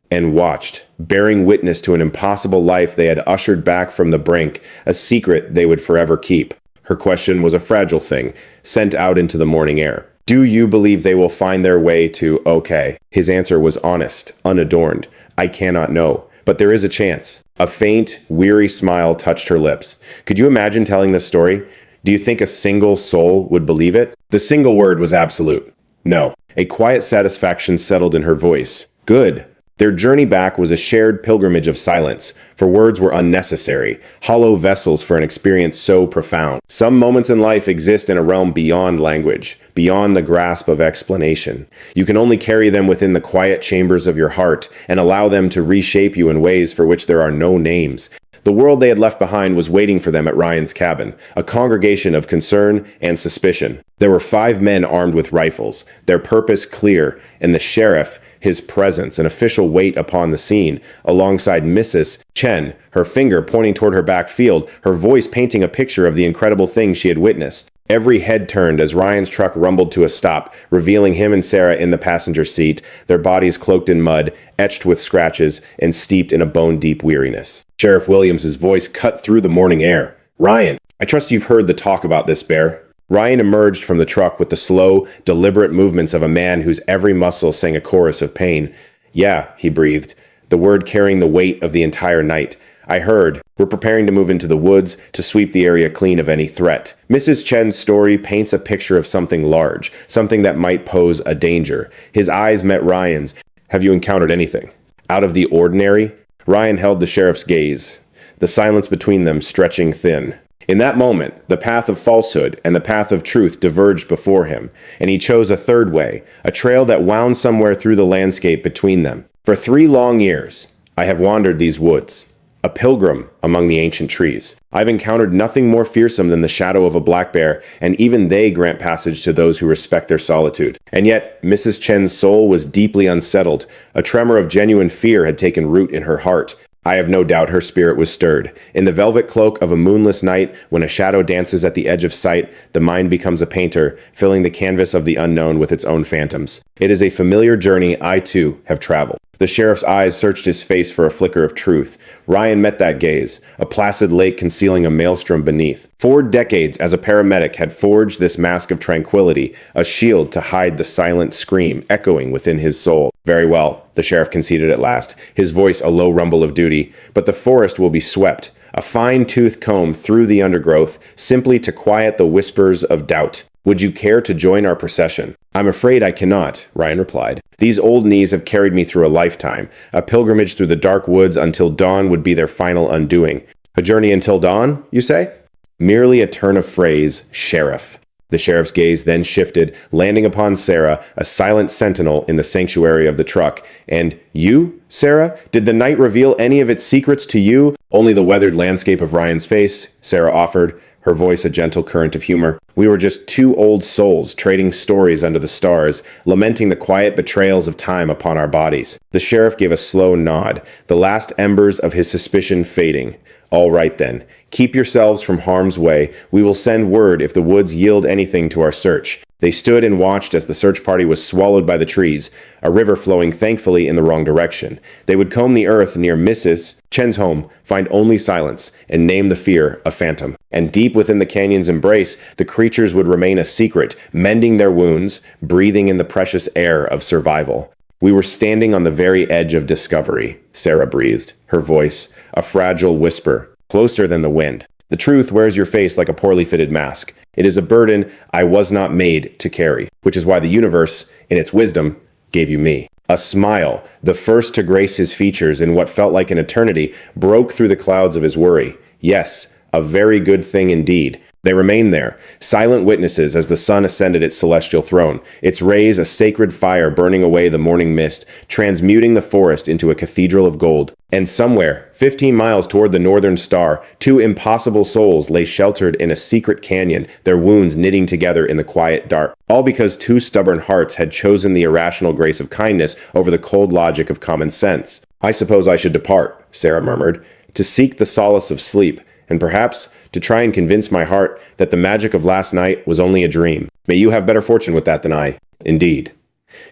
and watched, bearing witness to an impossible life they had ushered back from the brink, a secret they would forever keep. Her question was a fragile thing, sent out into the morning air. "Do you believe they will find their way to okay?" His answer was honest, unadorned. "I cannot know, but there is a chance." A faint, weary smile touched her lips. "Could you imagine telling this story? Do you think a single soul would believe it?" The single word was absolute. No. A quiet satisfaction settled in her voice. Good. Their journey back was a shared pilgrimage of silence, for words were unnecessary, hollow vessels for an experience so profound. Some moments in life exist in a realm beyond language, beyond the grasp of explanation. You can only carry them within the quiet chambers of your heart and allow them to reshape you in ways for which there are no names. The world they had left behind was waiting for them at Ryan's cabin, a congregation of concern and suspicion. There were 5 men armed with rifles, their purpose clear, and the sheriff, his presence, an official weight upon the scene, alongside Mrs. Chen, her finger pointing toward her back field, her voice painting a picture of the incredible thing she had witnessed. Every head turned as Ryan's truck rumbled to a stop, revealing him and Sarah in the passenger seat, their bodies cloaked in mud, etched with scratches, and steeped in a bone-deep weariness. Sheriff Williams's voice cut through the morning air. "Ryan, I trust you've heard the talk about this, Bear." Ryan emerged from the truck with the slow, deliberate movements of a man whose every muscle sang a chorus of pain. "Yeah," he breathed, the word carrying the weight of the entire night. "I heard. We're preparing to move into the woods to sweep the area clean of any threat." Mrs. Chen's story paints a picture of something large, something that might pose a danger. His eyes met Ryan's. "Have you encountered anything out of the ordinary?" Ryan held the sheriff's gaze, the silence between them stretching thin. In that moment, the path of falsehood and the path of truth diverged before him, and he chose a third way, a trail that wound somewhere through the landscape between them. "For 3 long years, I have wandered these woods, a pilgrim among the ancient trees. I've encountered nothing more fearsome than the shadow of a black bear, and even they grant passage to those who respect their solitude." And yet, Mrs. Chen's soul was deeply unsettled. A tremor of genuine fear had taken root in her heart. I have no doubt her spirit was stirred. In the velvet cloak of a moonless night, when a shadow dances at the edge of sight, the mind becomes a painter, filling the canvas of the unknown with its own phantoms. It is a familiar journey I, too, have traveled. The sheriff's eyes searched his face for a flicker of truth. Ryan met that gaze, a placid lake concealing a maelstrom beneath. 4 decades as a paramedic had forged this mask of tranquility, a shield to hide the silent scream echoing within his soul. Very well, the sheriff conceded at last, his voice a low rumble of duty. But the forest will be swept, a fine-toothed comb through the undergrowth, simply to quiet the whispers of doubt. Would you care to join our procession? I'm afraid I cannot, Ryan replied. These old knees have carried me through a lifetime, a pilgrimage through the dark woods until dawn would be their final undoing. A journey until dawn, you say? Merely a turn of phrase, sheriff. The sheriff's gaze then shifted, landing upon Sarah, a silent sentinel in the sanctuary of the truck. And you, Sarah? Did the night reveal any of its secrets to you? Only the weathered landscape of Ryan's face, Sarah offered, her voice a gentle current of humor. We were just 2 old souls trading stories under the stars, lamenting the quiet betrayals of time upon our bodies. The sheriff gave a slow nod, the last embers of his suspicion fading. All right then, keep yourselves from harm's way. We will send word if the woods yield anything to our search. They stood and watched as the search party was swallowed by the trees, a river flowing thankfully in the wrong direction. They would comb the earth near Mrs. Chen's home, find only silence, and name the fear a phantom. And deep within the canyon's embrace, the creatures would remain a secret, mending their wounds, breathing in the precious air of survival. We were standing on the very edge of discovery, Sarah breathed, her voice a fragile whisper, closer than the wind. The truth wears your face like a poorly fitted mask. It is a burden I was not made to carry, which is why the universe, in its wisdom, gave you me. A smile, the first to grace his features in what felt like an eternity, broke through the clouds of his worry. Yes, a very good thing indeed. They remained there, silent witnesses as the sun ascended its celestial throne, its rays a sacred fire burning away the morning mist, transmuting the forest into a cathedral of gold. And somewhere, 15 miles toward the northern star, 2 impossible souls lay sheltered in a secret canyon, their wounds knitting together in the quiet dark. All because 2 stubborn hearts had chosen the irrational grace of kindness over the cold logic of common sense. I suppose I should depart, Sarah murmured, to seek the solace of sleep, and perhaps to try and convince my heart that the magic of last night was only a dream. May you have better fortune with that than I. Indeed.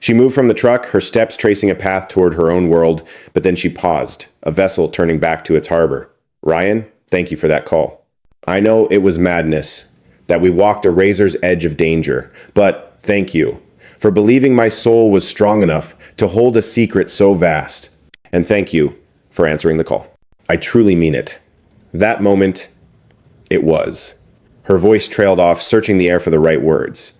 She moved from the truck, her steps tracing a path toward her own world, but then she paused, a vessel turning back to its harbor. Ryan, thank you for that call. I know it was madness, that we walked a razor's edge of danger, but thank you for believing my soul was strong enough to hold a secret so vast. And thank you for answering the call. I truly mean it. That moment, it was. Her voice trailed off, searching the air for the right words.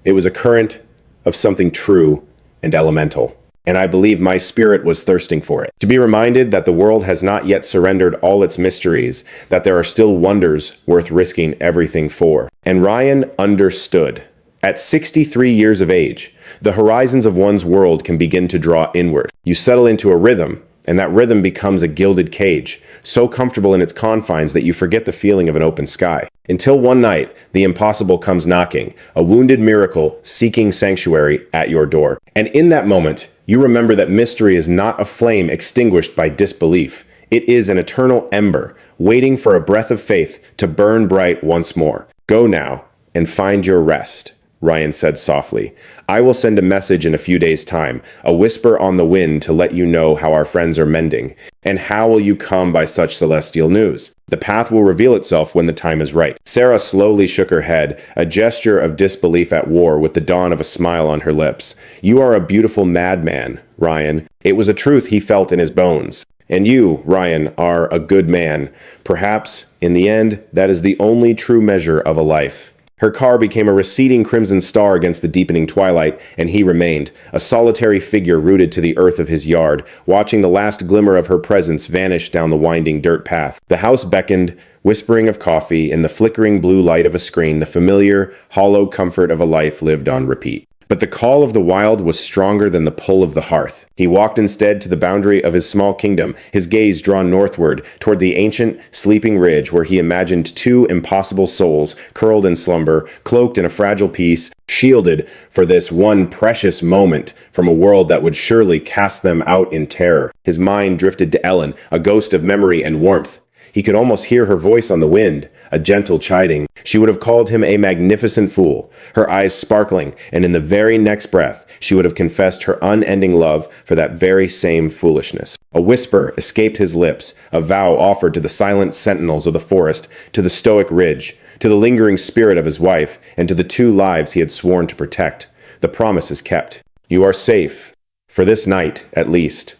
It was a current of something true and elemental, and I believe my spirit was thirsting for it. To be reminded that the world has not yet surrendered all its mysteries, that there are still wonders worth risking everything for. And Ryan understood. At 63 years of age, the horizons of one's world can begin to draw inward. You settle into a rhythm, and that rhythm becomes a gilded cage, so comfortable in its confines that you forget the feeling of an open sky. Until one night, the impossible comes knocking, a wounded miracle seeking sanctuary at your door. And in that moment, you remember that mystery is not a flame extinguished by disbelief. It is an eternal ember, waiting for a breath of faith to burn bright once more. Go now and find your rest, Ryan said softly. I will send a message in a few days' time, a whisper on the wind to let you know how our friends are mending. And how will you come by such celestial news? The path will reveal itself when the time is right. Sarah slowly shook her head, a gesture of disbelief at war with the dawn of a smile on her lips. You are a beautiful madman, Ryan. It was a truth he felt in his bones. And you, Ryan, are a good man. Perhaps, in the end, that is the only true measure of a life. Her car became a receding crimson star against the deepening twilight, and he remained, a solitary figure rooted to the earth of his yard, watching the last glimmer of her presence vanish down the winding dirt path. The house beckoned, whispering of coffee, in the flickering blue light of a screen, the familiar, hollow comfort of a life lived on repeat. But the call of the wild was stronger than the pull of the hearth. He walked instead to the boundary of his small kingdom, his gaze drawn northward toward the ancient, sleeping ridge where he imagined two impossible souls curled in slumber, cloaked in a fragile peace, shielded for this one precious moment from a world that would surely cast them out in terror. His mind drifted to Ellen, a ghost of memory and warmth. He could almost hear her voice on the wind, a gentle chiding. She would have called him a magnificent fool, her eyes sparkling, and in the very next breath, she would have confessed her unending love for that very same foolishness. A whisper escaped his lips, a vow offered to the silent sentinels of the forest, to the stoic ridge, to the lingering spirit of his wife, and to the two lives he had sworn to protect. The promise is kept. You are safe, for this night, at least.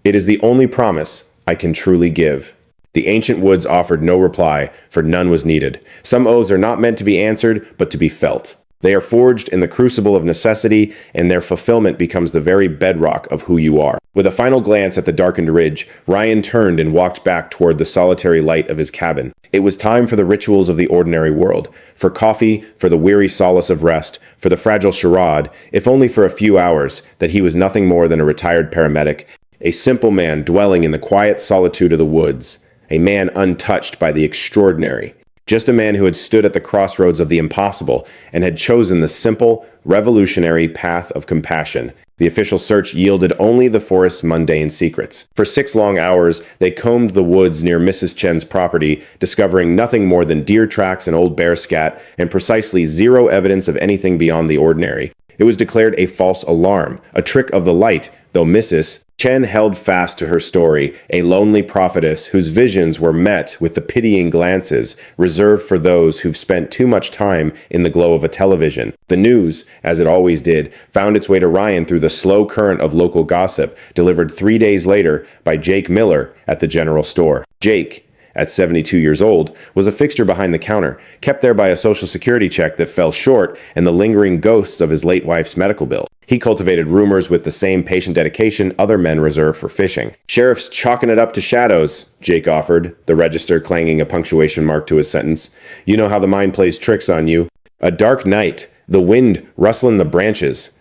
It is the only promise I can truly give. The ancient woods offered no reply, for none was needed. Some oaths are not meant to be answered, but to be felt. They are forged in the crucible of necessity, and their fulfillment becomes the very bedrock of who you are. With a final glance at the darkened ridge, Ryan turned and walked back toward the solitary light of his cabin. It was time for the rituals of the ordinary world, for coffee, for the weary solace of rest, for the fragile charade, if only for a few hours, that he was nothing more than a retired paramedic, a simple man dwelling in the quiet solitude of the woods. A man untouched by the extraordinary. Just a man who had stood at the crossroads of the impossible and had chosen the simple, revolutionary path of compassion. The official search yielded only the forest's mundane secrets. For 6 long hours, they combed the woods near Mrs. Chen's property, discovering nothing more than deer tracks and old bear scat, and precisely zero evidence of anything beyond the ordinary. It was declared a false alarm, a trick of the light, though Mrs. Chen held fast to her story, a lonely prophetess whose visions were met with the pitying glances reserved for those who've spent too much time in the glow of a television. The news, as it always did, found its way to Ryan through the slow current of local gossip, delivered 3 days later by Jake Miller at the general store. Jake, at 72 years old, was a fixture behind the counter, kept there by a social security check that fell short and the lingering ghosts of his late wife's medical bill. He cultivated rumors with the same patient dedication other men reserve for fishing. "Sheriff's chalking it up to shadows," Jake offered, the register clanging a punctuation mark to his sentence. "You know how the mind plays tricks on you. A dark night, the wind rustling the branches.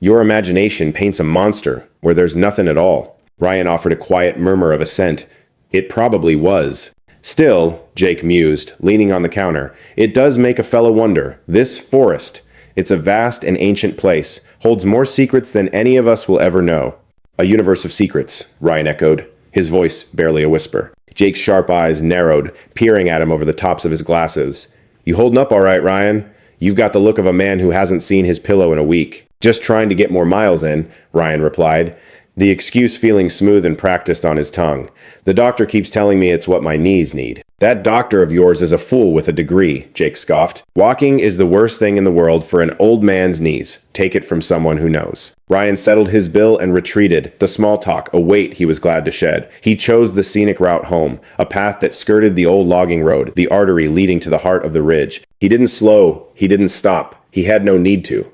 Your imagination paints a monster where there's nothing at all." Ryan offered a quiet murmur of assent. "It probably was." "Still," Jake mused, leaning on the counter, "it does make a fellow wonder. This forest, it's a vast and ancient place, holds more secrets than any of us will ever know." "A universe of secrets," Ryan echoed, his voice barely a whisper. Jake's sharp eyes narrowed, peering at him over the tops of his glasses. "You holding up all right, Ryan? You've got the look of a man who hasn't seen his pillow in a week." "Just trying to get more miles in," Ryan replied, the excuse feeling smooth and practiced on his tongue. "The doctor keeps telling me it's what my knees need." "That doctor of yours is a fool with a degree," Jake scoffed. "Walking is the worst thing in the world for an old man's knees. Take it from someone who knows." Ryan settled his bill and retreated, the small talk a weight he was glad to shed. He chose the scenic route home, a path that skirted the old logging road, the artery leading to the heart of the ridge. He didn't slow, he didn't stop. He had no need to.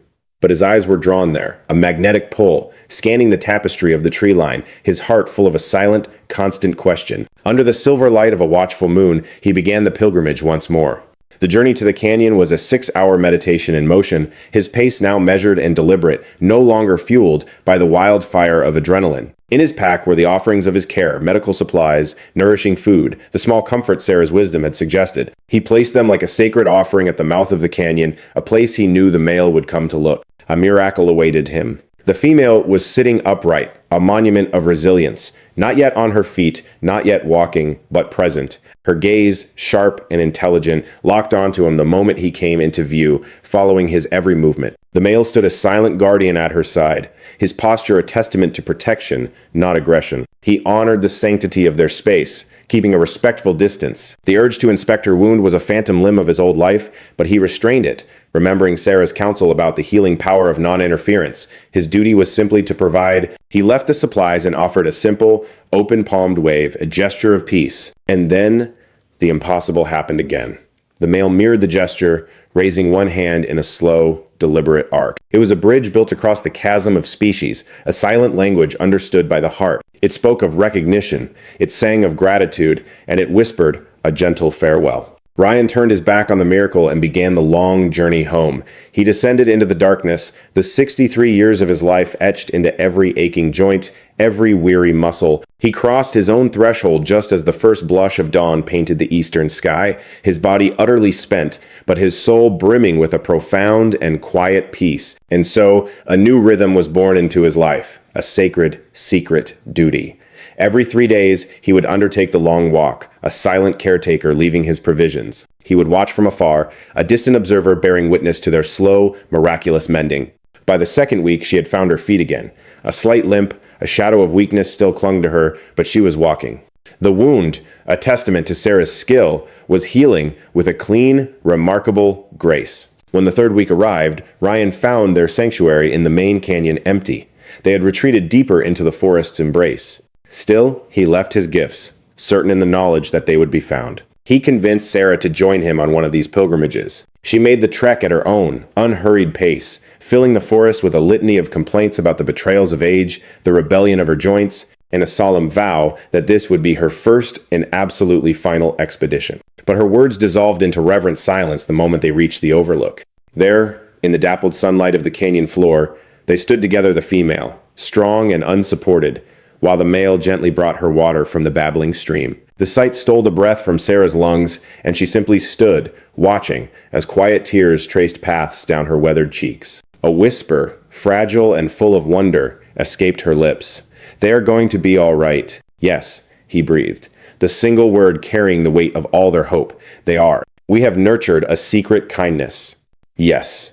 But his eyes were drawn there, a magnetic pull, scanning the tapestry of the tree line, his heart full of a silent, constant question. Under the silver light of a watchful moon, he began the pilgrimage once more. The journey to the canyon was a 6-hour meditation in motion, his pace now measured and deliberate, no longer fueled by the wildfire of adrenaline. In his pack were the offerings of his care, medical supplies, nourishing food, the small comforts Sarah's wisdom had suggested. He placed them like a sacred offering at the mouth of the canyon, a place he knew the male would come to look. A miracle awaited him. The female was sitting upright, a monument of resilience, not yet on her feet, not yet walking, but present. Her gaze, sharp and intelligent, locked onto him the moment he came into view, following his every movement. The male stood a silent guardian at her side, his posture a testament to protection, not aggression. He honored the sanctity of their space, keeping a respectful distance. The urge to inspect her wound was a phantom limb of his old life, but he restrained it, remembering Sarah's counsel about the healing power of non-interference. His duty was simply to provide. He left the supplies and offered a simple, open-palmed wave, a gesture of peace. And then, the impossible happened again. The male mirrored the gesture, raising one hand in a slow, deliberate arc. It was a bridge built across the chasm of species, a silent language understood by the heart. It spoke of recognition, it sang of gratitude, and it whispered a gentle farewell. Ryan turned his back on the miracle and began the long journey home. He descended into the darkness, the 63 years of his life etched into every aching joint, every weary muscle. He crossed his own threshold just as the first blush of dawn painted the eastern sky, his body utterly spent, but his soul brimming with a profound and quiet peace. And so, a new rhythm was born into his life, a sacred, secret duty. Every 3 days, he would undertake the long walk, a silent caretaker leaving his provisions. He would watch from afar, a distant observer bearing witness to their slow, miraculous mending. By the second week, she had found her feet again. A slight limp, a shadow of weakness still clung to her, but she was walking. The wound, a testament to Sarah's skill, was healing with a clean, remarkable grace. When the third week arrived, Ryan found their sanctuary in the main canyon empty. They had retreated deeper into the forest's embrace. Still, he left his gifts, certain in the knowledge that they would be found. He convinced Sarah to join him on one of these pilgrimages. She made the trek at her own, unhurried pace, filling the forest with a litany of complaints about the betrayals of age, the rebellion of her joints, and a solemn vow that this would be her first and absolutely final expedition. But her words dissolved into reverent silence the moment they reached the overlook. There, in the dappled sunlight of the canyon floor, they stood together, the female, strong and unsupported, while the male gently brought her water from the babbling stream. The sight stole the breath from Sarah's lungs, and she simply stood, watching, as quiet tears traced paths down her weathered cheeks. A whisper, fragile and full of wonder, escaped her lips. "They are going to be all right." "Yes," he breathed, the single word carrying the weight of all their hope. "They are. We have nurtured a secret kindness." "Yes,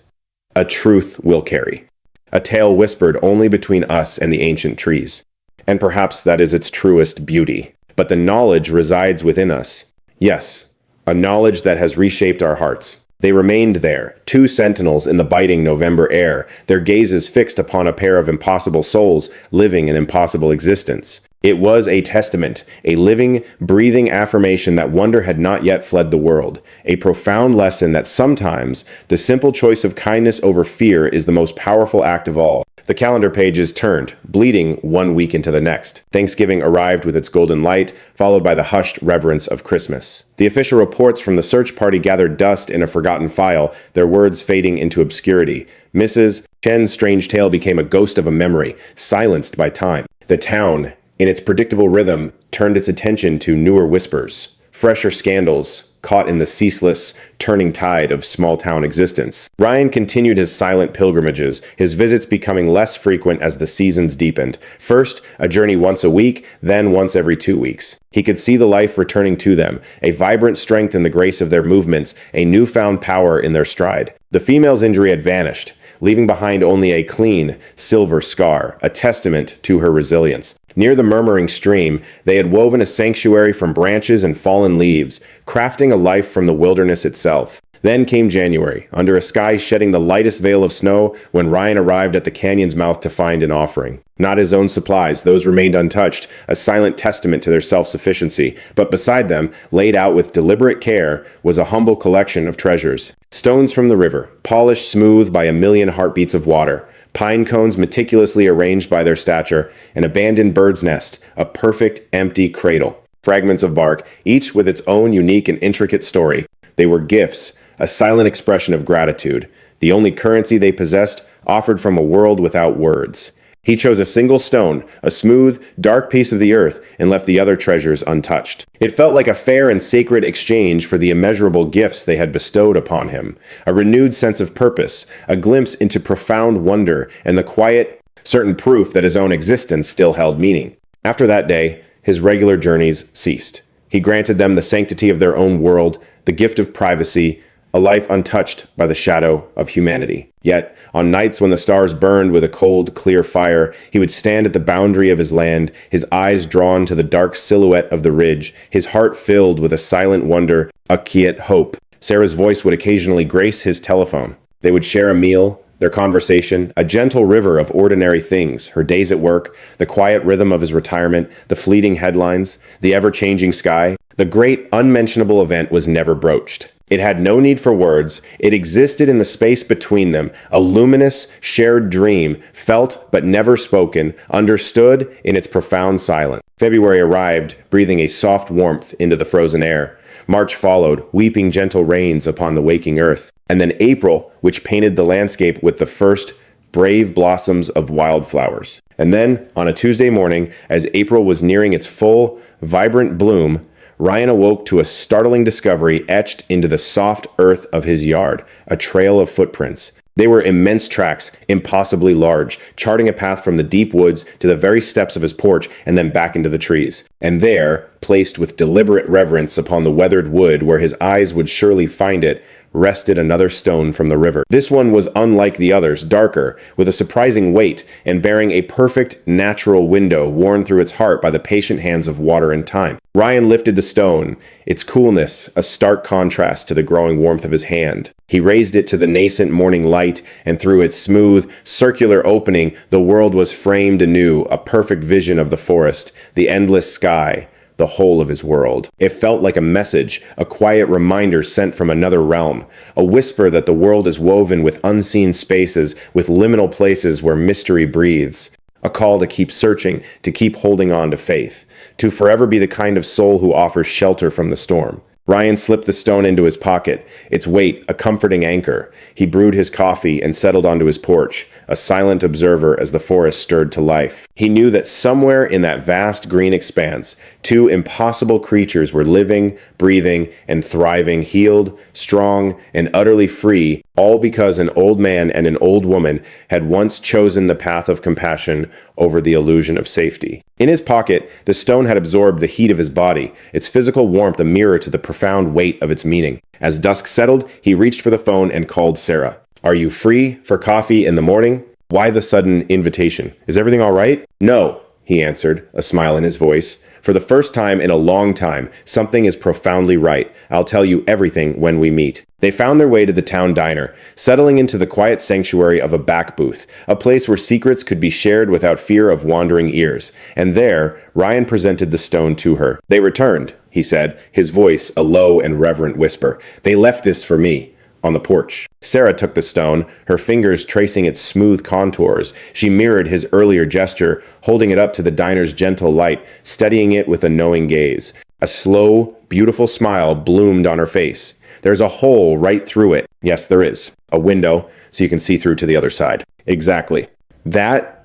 a truth we'll carry. A tale whispered only between us and the ancient trees. And perhaps that is its truest beauty. But the knowledge resides within us. Yes, a knowledge that has reshaped our hearts." They remained there, two sentinels in the biting November air, their gazes fixed upon a pair of impossible souls living an impossible existence. It was a testament, a living, breathing affirmation that wonder had not yet fled the world, a profound lesson that sometimes the simple choice of kindness over fear is the most powerful act of all. The calendar pages turned, bleeding 1 week into the next. Thanksgiving arrived with its golden light, followed by the hushed reverence of Christmas. The official reports from the search party gathered dust in a forgotten file, their words fading into obscurity. Mrs. Chen's strange tale became a ghost of a memory, silenced by time. The town, in its predictable rhythm, turned its attention to newer whispers, fresher scandals, caught in the ceaseless, turning tide of small-town existence. Ryan continued his silent pilgrimages, his visits becoming less frequent as the seasons deepened. First, a journey once a week, then once every 2 weeks. He could see the life returning to them, a vibrant strength in the grace of their movements, a newfound power in their stride. The female's injury had vanished, leaving behind only a clean, silver scar, a testament to her resilience. Near the murmuring stream, they had woven a sanctuary from branches and fallen leaves, crafting a life from the wilderness itself. Then came January, under a sky shedding the lightest veil of snow, when Ryan arrived at the canyon's mouth to find an offering. Not his own supplies, those remained untouched, a silent testament to their self-sufficiency. But beside them, laid out with deliberate care, was a humble collection of treasures. Stones from the river, polished smooth by a million heartbeats of water. Pine cones meticulously arranged by their stature, an abandoned bird's nest, a perfect empty cradle. Fragments of bark, each with its own unique and intricate story. They were gifts, a silent expression of gratitude, the only currency they possessed, offered from a world without words. He chose a single stone, a smooth, dark piece of the earth, and left the other treasures untouched. It felt like a fair and sacred exchange for the immeasurable gifts they had bestowed upon him. A renewed sense of purpose, a glimpse into profound wonder, and the quiet, certain proof that his own existence still held meaning. After that day, his regular journeys ceased. He granted them the sanctity of their own world, the gift of privacy, a life untouched by the shadow of humanity. Yet, on nights when the stars burned with a cold, clear fire, he would stand at the boundary of his land, his eyes drawn to the dark silhouette of the ridge, his heart filled with a silent wonder, a quiet hope. Sarah's voice would occasionally grace his telephone. They would share a meal, their conversation, a gentle river of ordinary things, her days at work, the quiet rhythm of his retirement, the fleeting headlines, the ever-changing sky. The great, unmentionable event was never broached. It had no need for words. It existed in the space between them, a luminous, shared dream, felt but never spoken, understood in its profound silence. February arrived, breathing a soft warmth into the frozen air. March followed, weeping gentle rains upon the waking earth. And then April, which painted the landscape with the first brave blossoms of wildflowers. And then, on a Tuesday morning, as April was nearing its full, vibrant bloom, Ryan awoke to a startling discovery etched into the soft earth of his yard, a trail of footprints. They were immense tracks, impossibly large, charting a path from the deep woods to the very steps of his porch and then back into the trees. And there, placed with deliberate reverence upon the weathered wood where his eyes would surely find it, rested another stone from the river. This one was unlike the others, darker, with a surprising weight, and bearing a perfect, natural window worn through its heart by the patient hands of water and time. Ryan lifted the stone, its coolness a stark contrast to the growing warmth of his hand. He raised it to the nascent morning light, and through its smooth, circular opening, the world was framed anew, a perfect vision of the forest, the endless sky, the whole of his world. It felt like a message, a quiet reminder sent from another realm, a whisper that the world is woven with unseen spaces, with liminal places where mystery breathes, a call to keep searching, to keep holding on to faith, to forever be the kind of soul who offers shelter from the storm. Ryan slipped the stone into his pocket, its weight a comforting anchor. He brewed his coffee and settled onto his porch, a silent observer as the forest stirred to life. He knew that somewhere in that vast green expanse, two impossible creatures were living, breathing, and thriving, healed, strong, and utterly free, all because an old man and an old woman had once chosen the path of compassion over the illusion of safety. In his pocket, the stone had absorbed the heat of his body, its physical warmth a mirror to the profound weight of its meaning. As dusk settled, he reached for the phone and called Sarah. "Are you free for coffee in the morning?" "Why the sudden invitation? Is everything all right?" "No," he answered, a smile in his voice. "For the first time in a long time, something is profoundly right. I'll tell you everything when we meet." They found their way to the town diner, settling into the quiet sanctuary of a back booth, a place where secrets could be shared without fear of wandering ears. And there, Ryan presented the stone to her. "They returned," he said, his voice a low and reverent whisper. "They left this for me." On the porch, Sarah took the stone, her fingers tracing its smooth contours. She mirrored his earlier gesture, holding it up to the diner's gentle light, studying it with a knowing gaze. A slow, beautiful smile bloomed on her face. "There's a hole right through it." "Yes, there is. A window, so you can see through to the other side." "Exactly." That,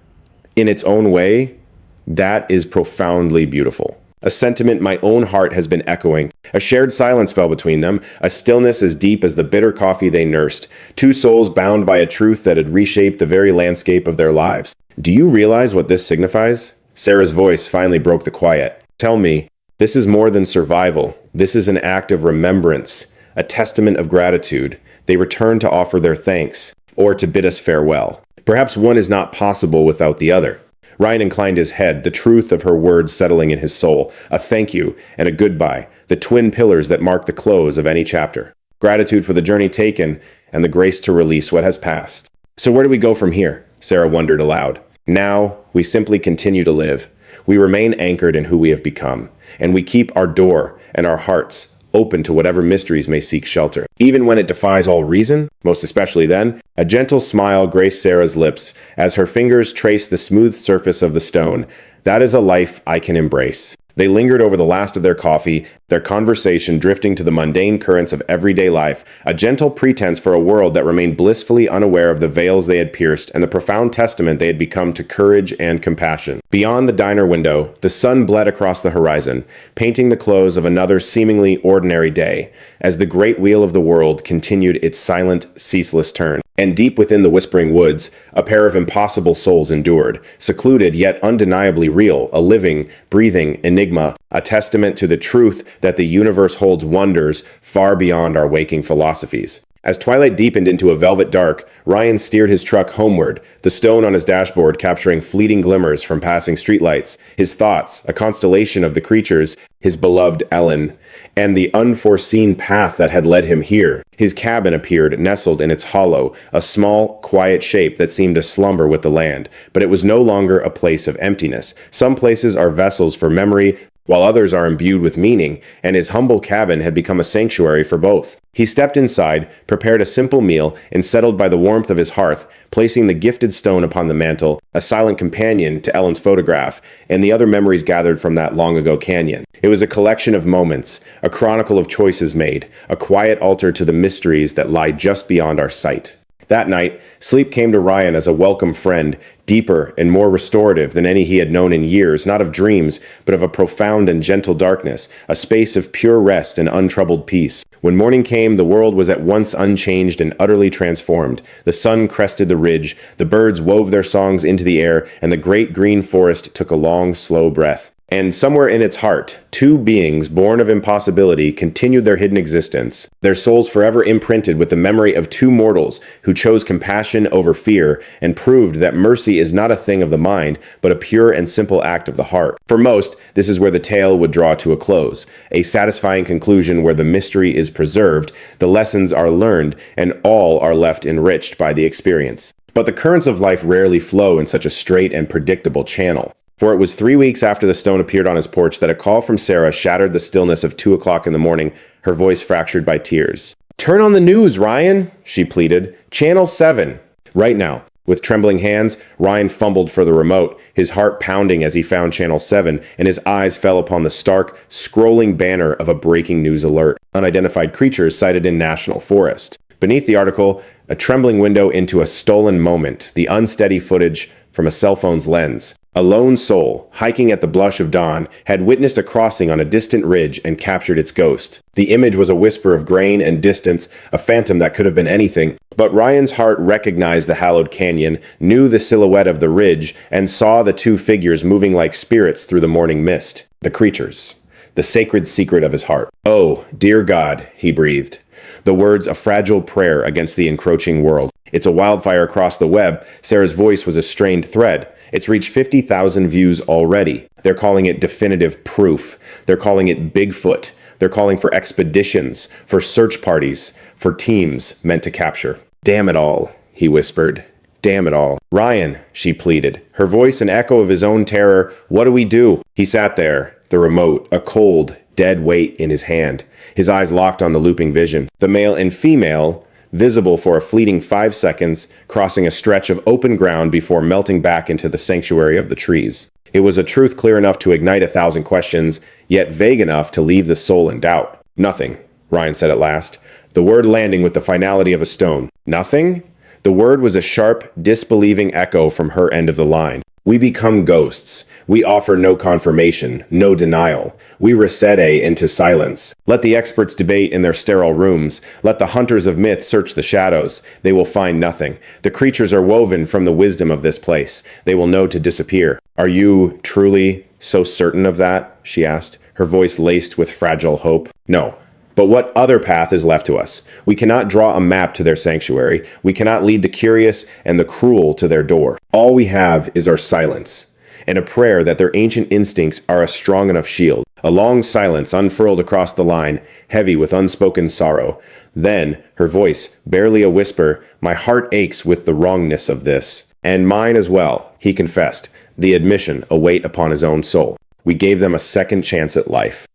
in its own way, that is profoundly beautiful. A sentiment my own heart has been echoing. A shared silence fell between them, a stillness as deep as the bitter coffee they nursed. Two souls bound by a truth that had reshaped the very landscape of their lives. "Do you realize what this signifies?" Sarah's voice finally broke the quiet. "Tell me, this is more than survival. This is an act of remembrance, a testament of gratitude. They return to offer their thanks, or to bid us farewell. Perhaps one is not possible without the other." Ryan inclined his head, the truth of her words settling in his soul. A thank you and a goodbye, the twin pillars that mark the close of any chapter. Gratitude for the journey taken, and the grace to release what has passed. "So where do we go from here?" Sarah wondered aloud. "Now, we simply continue to live. We remain anchored in who we have become, and we keep our door and our hearts open to whatever mysteries may seek shelter. Even when it defies all reason, most especially then." A gentle smile graced Sarah's lips as her fingers traced the smooth surface of the stone. "That is a life I can embrace." They lingered over the last of their coffee, their conversation drifting to the mundane currents of everyday life, a gentle pretense for a world that remained blissfully unaware of the veils they had pierced and the profound testament they had become to courage and compassion. Beyond the diner window, the sun bled across the horizon, painting the close of another seemingly ordinary day, as the great wheel of the world continued its silent, ceaseless turn. And deep within the whispering woods, a pair of impossible souls endured, secluded yet undeniably real, a living, breathing enigma, a testament to the truth that the universe holds wonders far beyond our waking philosophies. As twilight deepened into a velvet dark, Ryan steered his truck homeward, the stone on his dashboard capturing fleeting glimmers from passing streetlights, his thoughts, a constellation of the creatures, his beloved Ellen, and the unforeseen path that had led him here. His cabin appeared nestled in its hollow, a small, quiet shape that seemed to slumber with the land, but it was no longer a place of emptiness. Some places are vessels for memory, while others are imbued with meaning, and his humble cabin had become a sanctuary for both. He stepped inside, prepared a simple meal, and settled by the warmth of his hearth, placing the gifted stone upon the mantel, a silent companion to Ellen's photograph, and the other memories gathered from that long-ago canyon. It was a collection of moments, a chronicle of choices made, a quiet altar to the mysteries that lie just beyond our sight. That night, sleep came to Ryan as a welcome friend, deeper and more restorative than any he had known in years, not of dreams, but of a profound and gentle darkness, a space of pure rest and untroubled peace. When morning came, the world was at once unchanged and utterly transformed. The sun crested the ridge, the birds wove their songs into the air, and the great green forest took a long, slow breath. And somewhere in its heart, two beings born of impossibility continued their hidden existence, their souls forever imprinted with the memory of two mortals who chose compassion over fear and proved that mercy is not a thing of the mind, but a pure and simple act of the heart. For most, this is where the tale would draw to a close, a satisfying conclusion where the mystery is preserved, the lessons are learned, and all are left enriched by the experience. But the currents of life rarely flow in such a straight and predictable channel. For it was 3 weeks after the stone appeared on his porch that a call from Sarah shattered the stillness of 2 o'clock in the morning, her voice fractured by tears. "Turn on the news, Ryan," she pleaded. "Channel 7. Right now." With trembling hands, Ryan fumbled for the remote, his heart pounding as he found Channel 7, and his eyes fell upon the stark, scrolling banner of a breaking news alert. Unidentified creatures sighted in National Forest. Beneath the article, a trembling window into a stolen moment, the unsteady footage from a cell phone's lens. A lone soul, hiking at the blush of dawn, had witnessed a crossing on a distant ridge and captured its ghost. The image was a whisper of grain and distance, a phantom that could have been anything. But Ryan's heart recognized the hallowed canyon, knew the silhouette of the ridge, and saw the two figures moving like spirits through the morning mist. The creatures. The sacred secret of his heart. "Oh, dear God," he breathed. The words a fragile prayer against the encroaching world. It's a wildfire across the web. Sarah's voice was a strained thread. It's reached 50,000 views already. They're calling it definitive proof. They're calling it Bigfoot. They're calling for expeditions, for search parties, for teams meant to capture. "Damn it all," he whispered. "Damn it all." "Ryan," she pleaded, her voice an echo of his own terror. "What do we do?" He sat there, the remote, a cold, dead weight in his hand, his eyes locked on the looping vision. The male and female, visible for a fleeting 5 seconds, crossing a stretch of open ground before melting back into the sanctuary of the trees. It was a truth clear enough to ignite 1,000 questions, yet vague enough to leave the soul in doubt. "Nothing," Ryan said at last, the word landing with the finality of a stone. "Nothing?" The word was a sharp, disbelieving echo from her end of the line. "We become ghosts. We offer no confirmation, no denial. We recede into silence. Let the experts debate in their sterile rooms. Let the hunters of myth search the shadows. They will find nothing. The creatures are woven from the wisdom of this place. They will know to disappear." "Are you truly so certain of that?" she asked, her voice laced with fragile hope. "No. But what other path is left to us? We cannot draw a map to their sanctuary. We cannot lead the curious and the cruel to their door. All we have is our silence, and a prayer that their ancient instincts are a strong enough shield." A long silence unfurled across the line, heavy with unspoken sorrow. Then, her voice, barely a whisper, "My heart aches with the wrongness of this." "And mine as well," he confessed, the admission a weight upon his own soul. "We gave them a second chance at life.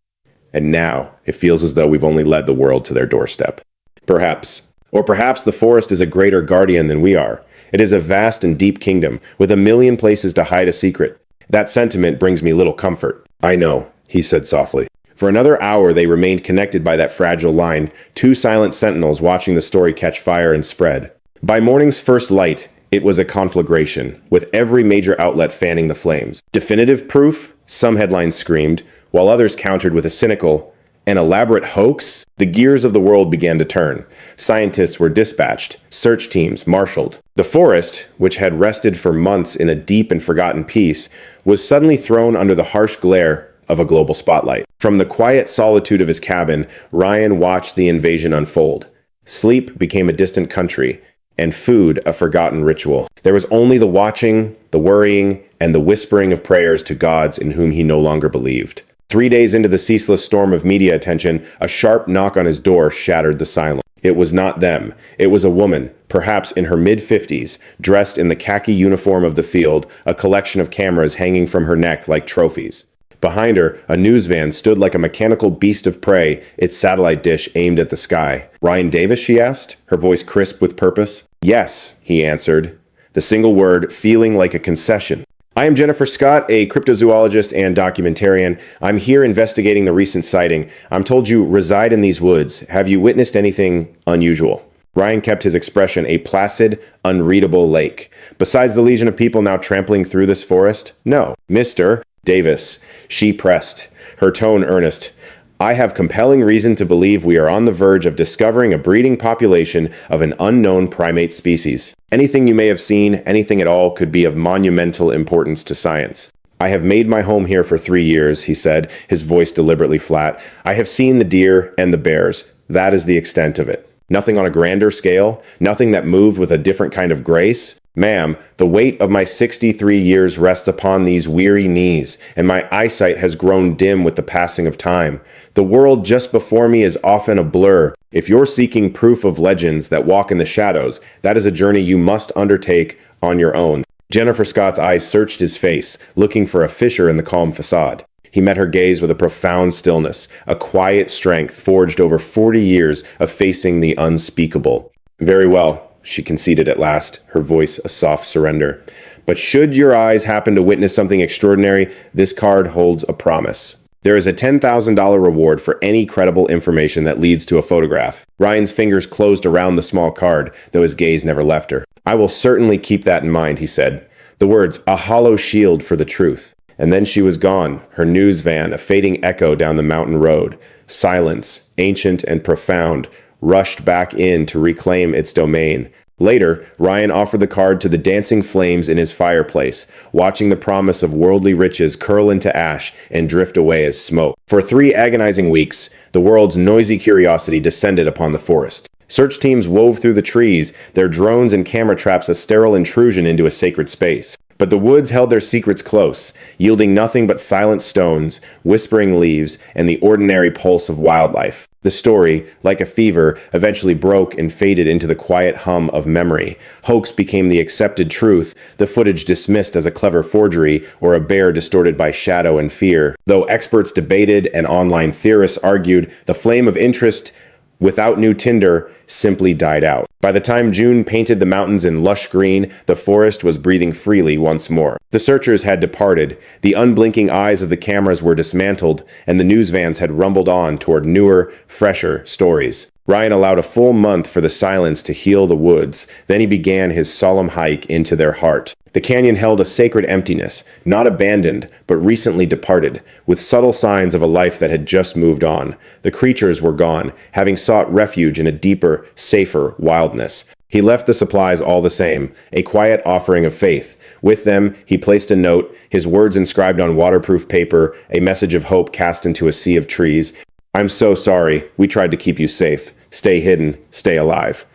And now, it feels as though we've only led the world to their doorstep." Perhaps. Or perhaps the forest is a greater guardian than we are. It is a vast and deep kingdom, with a million places to hide a secret. That sentiment brings me little comfort. "I know," he said softly. For another hour they remained connected by that fragile line, two silent sentinels watching the story catch fire and spread. By morning's first light, it was a conflagration, with every major outlet fanning the flames. Definitive proof? Some headlines screamed, while others countered with a cynical, "An elaborate hoax?" The gears of the world began to turn. Scientists were dispatched, search teams marshaled. The forest, which had rested for months in a deep and forgotten peace, was suddenly thrown under the harsh glare of a global spotlight. From the quiet solitude of his cabin, Ryan watched the invasion unfold. Sleep became a distant country, and food a forgotten ritual. There was only the watching, the worrying, and the whispering of prayers to gods in whom he no longer believed. 3 days into the ceaseless storm of media attention, a sharp knock on his door shattered the silence. It was not them. It was a woman, perhaps in her mid-50s, dressed in the khaki uniform of the field, a collection of cameras hanging from her neck like trophies. Behind her, a news van stood like a mechanical beast of prey, its satellite dish aimed at the sky. "Ryan Davis?" she asked, her voice crisp with purpose. "Yes," he answered, the single word feeling like a concession. "I am Jennifer Scott, a cryptozoologist and documentarian. I'm here investigating the recent sighting. I'm told you reside in these woods. Have you witnessed anything unusual?" Ryan kept his expression a placid, unreadable lake. "Besides the legion of people now trampling through this forest? No. Mr. Davis," she pressed, her tone earnest. "I have compelling reason to believe we are on the verge of discovering a breeding population of an unknown primate species. Anything you may have seen, anything at all, could be of monumental importance to science." "I have made my home here for 3 years," he said, his voice deliberately flat. "I have seen the deer and the bears. That is the extent of it. Nothing on a grander scale? Nothing that moved with a different kind of grace? Ma'am, the weight of my 63 years rests upon these weary knees, and my eyesight has grown dim with the passing of time. The world just before me is often a blur. If you're seeking proof of legends that walk in the shadows, that is a journey you must undertake on your own." Jennifer Scott's eyes searched his face, looking for a fissure in the calm facade. He met her gaze with a profound stillness, a quiet strength forged over 40 years of facing the unspeakable. "Very well," she conceded at last, her voice a soft surrender. "But should your eyes happen to witness something extraordinary, this card holds a promise. There is a $10,000 reward for any credible information that leads to a photograph." Ryan's fingers closed around the small card, though his gaze never left her. "I will certainly keep that in mind," he said. The words, "a hollow shield for the truth." And then she was gone, her news van a fading echo down the mountain road. Silence, ancient and profound, rushed back in to reclaim its domain. Later, Ryan offered the card to the dancing flames in his fireplace, watching the promise of worldly riches curl into ash and drift away as smoke. For 3 agonizing weeks, the world's noisy curiosity descended upon the forest. Search teams wove through the trees, their drones and camera traps a sterile intrusion into a sacred space. But the woods held their secrets close, yielding nothing but silent stones, whispering leaves, and the ordinary pulse of wildlife. The story, like a fever, eventually broke and faded into the quiet hum of memory. Hoax became the accepted truth, the footage dismissed as a clever forgery or a bear distorted by shadow and fear. Though experts debated and online theorists argued, the flame of interest without new tinder simply died out. By the time June painted the mountains in lush green, the forest was breathing freely once more. The searchers had departed, the unblinking eyes of the cameras were dismantled, and the news vans had rumbled on toward newer, fresher stories. Ryan allowed a full month for the silence to heal the woods. Then he began his solemn hike into their heart. The canyon held a sacred emptiness, not abandoned, but recently departed, with subtle signs of a life that had just moved on. The creatures were gone, having sought refuge in a deeper, safer wildness. He left the supplies all the same, a quiet offering of faith. With them, he placed a note, his words inscribed on waterproof paper, a message of hope cast into a sea of trees. "I'm so sorry. We tried to keep you safe. Stay hidden. Stay alive."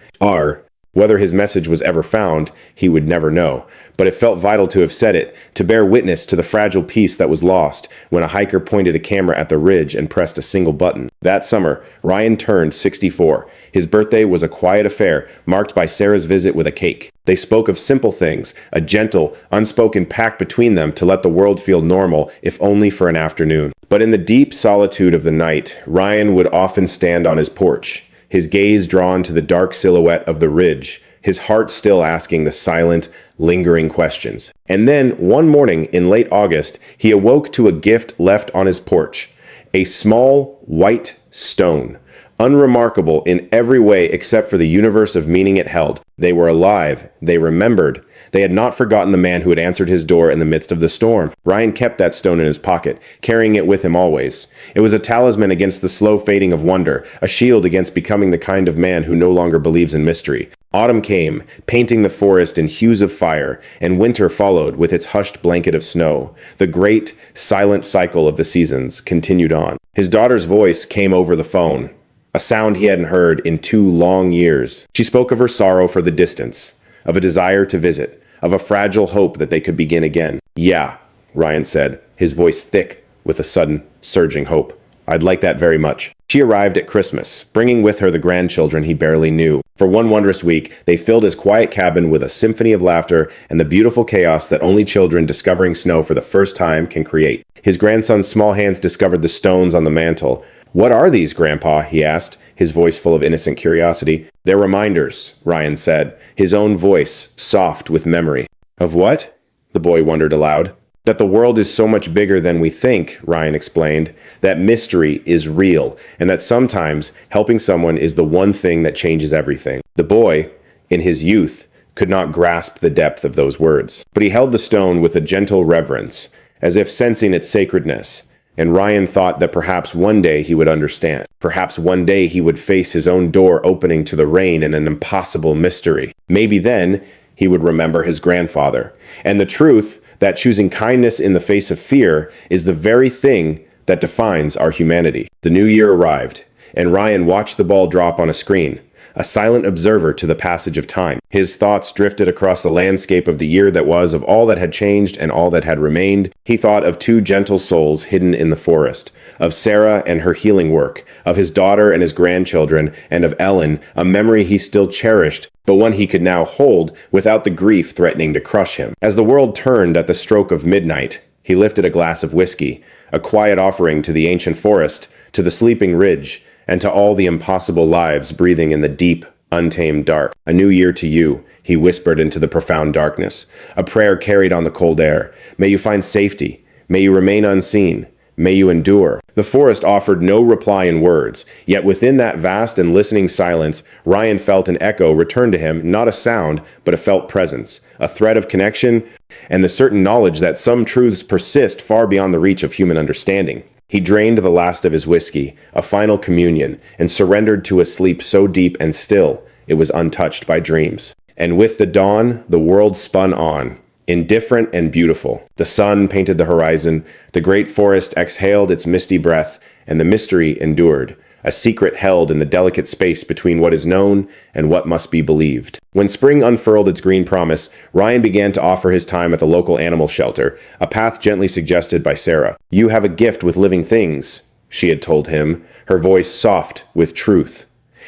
Whether his message was ever found, he would never know. But it felt vital to have said it, to bear witness to the fragile peace that was lost when a hiker pointed a camera at the ridge and pressed a single button. That summer, Ryan turned 64. His birthday was a quiet affair, marked by Sarah's visit with a cake. They spoke of simple things, a gentle, unspoken pact between them to let the world feel normal, if only for an afternoon. But in the deep solitude of the night, Ryan would often stand on his porch, his gaze drawn to the dark silhouette of the ridge, his heart still asking the silent, lingering questions. And then, one morning in late August, he awoke to a gift left on his porch, a small, white stone, unremarkable in every way except for the universe of meaning it held. They were alive. They remembered. They had not forgotten the man who had answered his door in the midst of the storm. Ryan kept that stone in his pocket, carrying it with him always. It was a talisman against the slow fading of wonder, a shield against becoming the kind of man who no longer believes in mystery. Autumn came, painting the forest in hues of fire, and winter followed with its hushed blanket of snow. The great, silent cycle of the seasons continued on. His daughter's voice came over the phone, a sound he hadn't heard in 2 long years. She spoke of her sorrow for the distance, of a desire to visit, of a fragile hope that they could begin again. "Yeah," Ryan said, his voice thick with a sudden, surging hope. "I'd like that very much." She arrived at Christmas, bringing with her the grandchildren he barely knew. For one wondrous week, they filled his quiet cabin with a symphony of laughter and the beautiful chaos that only children discovering snow for the first time can create. His grandson's small hands discovered the stones on the mantel. "What are these, Grandpa?" he asked, his voice full of innocent curiosity. "They're reminders," Ryan said, his own voice soft with memory. "Of what?" the boy wondered aloud. "That the world is so much bigger than we think," Ryan explained. "That mystery is real, and that sometimes helping someone is the one thing that changes everything." The boy, in his youth, could not grasp the depth of those words, but he held the stone with a gentle reverence, as if sensing its sacredness. And Ryan thought that perhaps one day he would understand. Perhaps one day he would face his own door opening to the rain in an impossible mystery. Maybe then he would remember his grandfather. And the truth that choosing kindness in the face of fear is the very thing that defines our humanity. The new year arrived, and Ryan watched the ball drop on a screen, a silent observer to the passage of time. His thoughts drifted across the landscape of the year that was, of all that had changed and all that had remained. He thought of two gentle souls hidden in the forest, of Sarah and her healing work, of his daughter and his grandchildren, and of Ellen, a memory he still cherished, but one he could now hold without the grief threatening to crush him. As the world turned at the stroke of midnight, he lifted a glass of whiskey, a quiet offering to the ancient forest, to the sleeping ridge, and to all the impossible lives breathing in the deep, untamed dark. "A new year to you," he whispered into the profound darkness. A prayer carried on the cold air. "May you find safety. May you remain unseen. May you endure." The forest offered no reply in words, yet within that vast and listening silence, Ryan felt an echo return to him, not a sound, but a felt presence, a thread of connection, and the certain knowledge that some truths persist far beyond the reach of human understanding. He drained the last of his whiskey, a final communion, and surrendered to a sleep so deep and still it was untouched by dreams. And with the dawn, the world spun on, indifferent and beautiful. The sun painted the horizon, the great forest exhaled its misty breath, and the mystery endured, a secret held in the delicate space between what is known and what must be believed. When spring unfurled its green promise, Ryan began to offer his time at the local animal shelter, a path gently suggested by Sarah. "You have a gift with living things," she had told him, her voice soft with truth.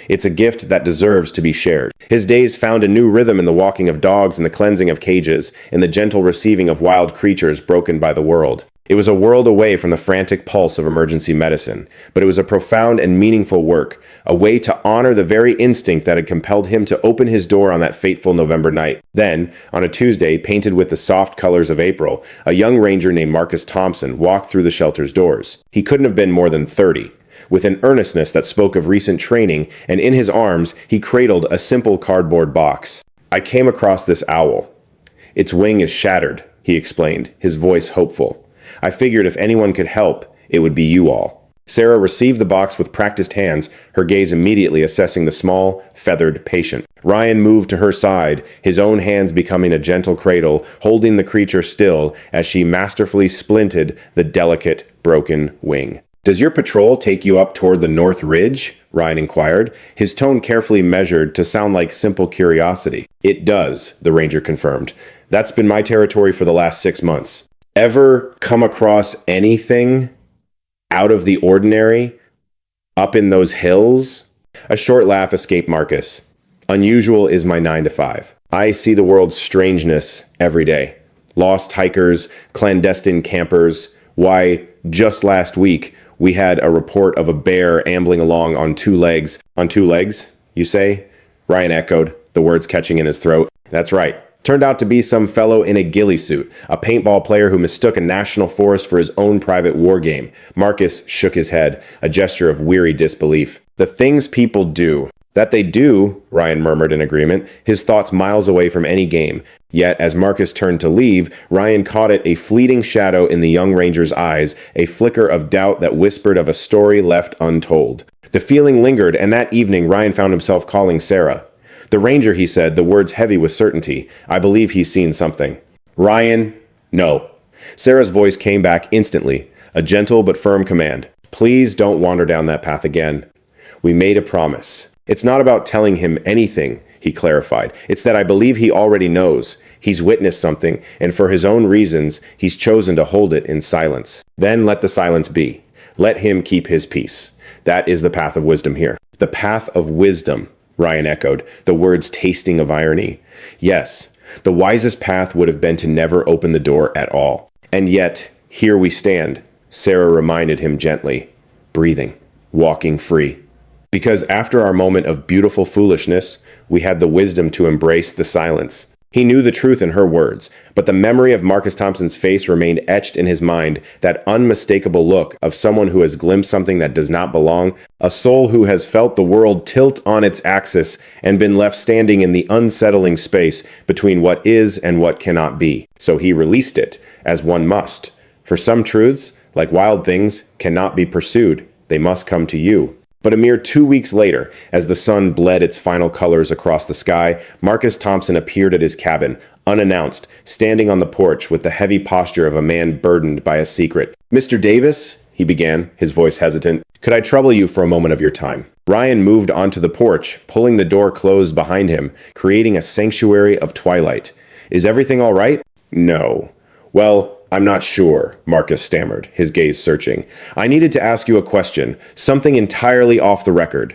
"It's a gift that deserves to be shared." His days found a new rhythm in the walking of dogs and the cleansing of cages, in the gentle receiving of wild creatures broken by the world. It was a world away from the frantic pulse of emergency medicine, but it was a profound and meaningful work, a way to honor the very instinct that had compelled him to open his door on that fateful November night. Then, on a Tuesday, painted with the soft colors of April, a young ranger named Marcus Thompson walked through the shelter's doors. He couldn't have been more than 30. With an earnestness that spoke of recent training, and in his arms, he cradled a simple cardboard box. "I came across this owl. Its wing is shattered," he explained, his voice hopeful. "I figured if anyone could help, it would be you all." Sarah received the box with practiced hands, her gaze immediately assessing the small, feathered patient. Ryan moved to her side, his own hands becoming a gentle cradle, holding the creature still as she masterfully splinted the delicate, broken wing. "Does your patrol take you up toward the North Ridge?" Ryan inquired, his tone carefully measured to sound like simple curiosity. "It does," the ranger confirmed. "That's been my territory for the last 6 months." "Ever come across anything out of the ordinary up in those hills?" A short laugh escaped Marcus. "Unusual is my 9 to 5. I see the world's strangeness every day. Lost hikers, clandestine campers. Why, just last week, we had a report of a bear ambling along on 2 legs. On 2 legs, you say? Ryan echoed, the words catching in his throat. That's right. Turned out to be some fellow in a ghillie suit, a paintball player who mistook a national forest for his own private war game. Marcus shook his head, a gesture of weary disbelief. The things people do. That they do, Ryan murmured in agreement, his thoughts miles away from any game. Yet, as Marcus turned to leave, Ryan caught it a fleeting shadow in the young ranger's eyes, a flicker of doubt that whispered of a story left untold. The feeling lingered, and that evening Ryan found himself calling Sarah. "The ranger," he said, the words heavy with certainty. "I believe he's seen something." "Ryan, no." Sarah's voice came back instantly, a gentle but firm command. "Please don't wander down that path again. We made a promise." "It's not about telling him anything," he clarified. "It's that I believe he already knows. He's witnessed something, and for his own reasons, he's chosen to hold it in silence. Then let the silence be. Let him keep his peace." That is the path of wisdom here. The path of wisdom, Ryan echoed, the words tasting of irony. Yes, the wisest path would have been to never open the door at all. And yet, here we stand, Sarah reminded him gently, breathing, walking free. Because after our moment of beautiful foolishness, we had the wisdom to embrace the silence. He knew the truth in her words, but the memory of Marcus Thompson's face remained etched in his mind, that unmistakable look of someone who has glimpsed something that does not belong, a soul who has felt the world tilt on its axis and been left standing in the unsettling space between what is and what cannot be. So he released it, as one must. For some truths, like wild things, cannot be pursued. They must come to you. But a mere 2 weeks later, as the sun bled its final colors across the sky, Marcus Thompson appeared at his cabin, unannounced, standing on the porch with the heavy posture of a man burdened by a secret. "Mr. Davis," he began, his voice hesitant, "could I trouble you for a moment of your time?" Ryan moved onto the porch, pulling the door closed behind him, creating a sanctuary of twilight. "Is everything all right?" "No." "Well, I'm not sure," Marcus stammered, his gaze searching. "I needed to ask you a question, something entirely off the record."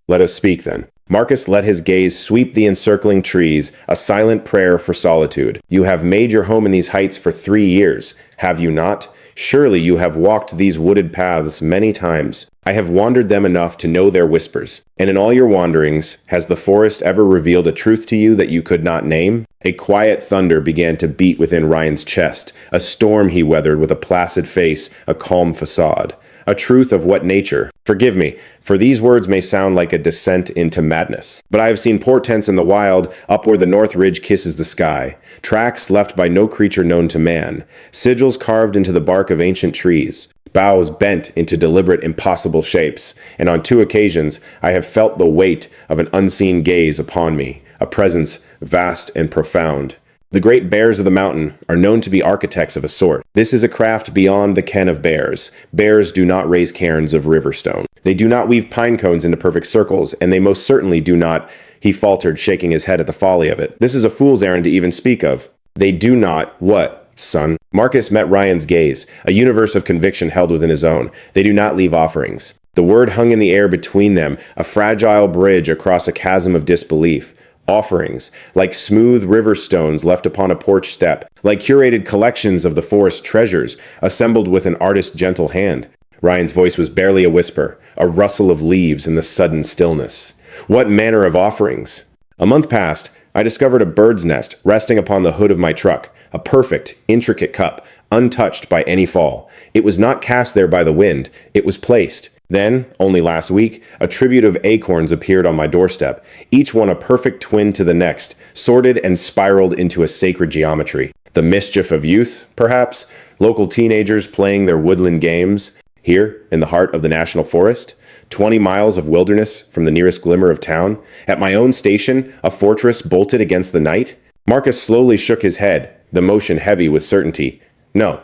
"Let us speak, then." Marcus let his gaze sweep the encircling trees, a silent prayer for solitude. "You have made your home in these heights for 3 years, have you not? Surely you have walked these wooded paths many times. I have wandered them enough to know their whispers. And in all your wanderings, has the forest ever revealed a truth to you that you could not name?" A quiet thunder began to beat within Ryan's chest, a storm he weathered with a placid face, a calm facade. A truth of what nature? Forgive me, for these words may sound like a descent into madness. But I have seen portents in the wild, up where the North Ridge kisses the sky. Tracks left by no creature known to man. Sigils carved into the bark of ancient trees. Boughs bent into deliberate, impossible shapes. And on 2 occasions, I have felt the weight of an unseen gaze upon me, a presence vast and profound. The great bears of the mountain are known to be architects of a sort. This is a craft beyond the ken of bears. Bears do not raise cairns of river stone. They do not weave pine cones into perfect circles, and they most certainly do not, he faltered, shaking his head at the folly of it. This is a fool's errand to even speak of. They do not, what, son? Marcus met Ryan's gaze, a universe of conviction held within his own. They do not leave offerings. The word hung in the air between them, a fragile bridge across a chasm of disbelief. Offerings, like smooth river stones left upon a porch step, like curated collections of the forest treasures, assembled with an artist's gentle hand. Ryan's voice was barely a whisper, a rustle of leaves in the sudden stillness. What manner of offerings? A month passed. I discovered a bird's nest resting upon the hood of my truck, a perfect, intricate cup, untouched by any fall. It was not cast there by the wind, it was placed. Then, only last week, a tribute of acorns appeared on my doorstep, each one a perfect twin to the next, sorted and spiraled into a sacred geometry. The mischief of youth, perhaps? Local teenagers playing their woodland games? Here, in the heart of the national forest? 20 miles of wilderness from the nearest glimmer of town? At my own station, a fortress bolted against the night? Marcus slowly shook his head, the motion heavy with certainty. No,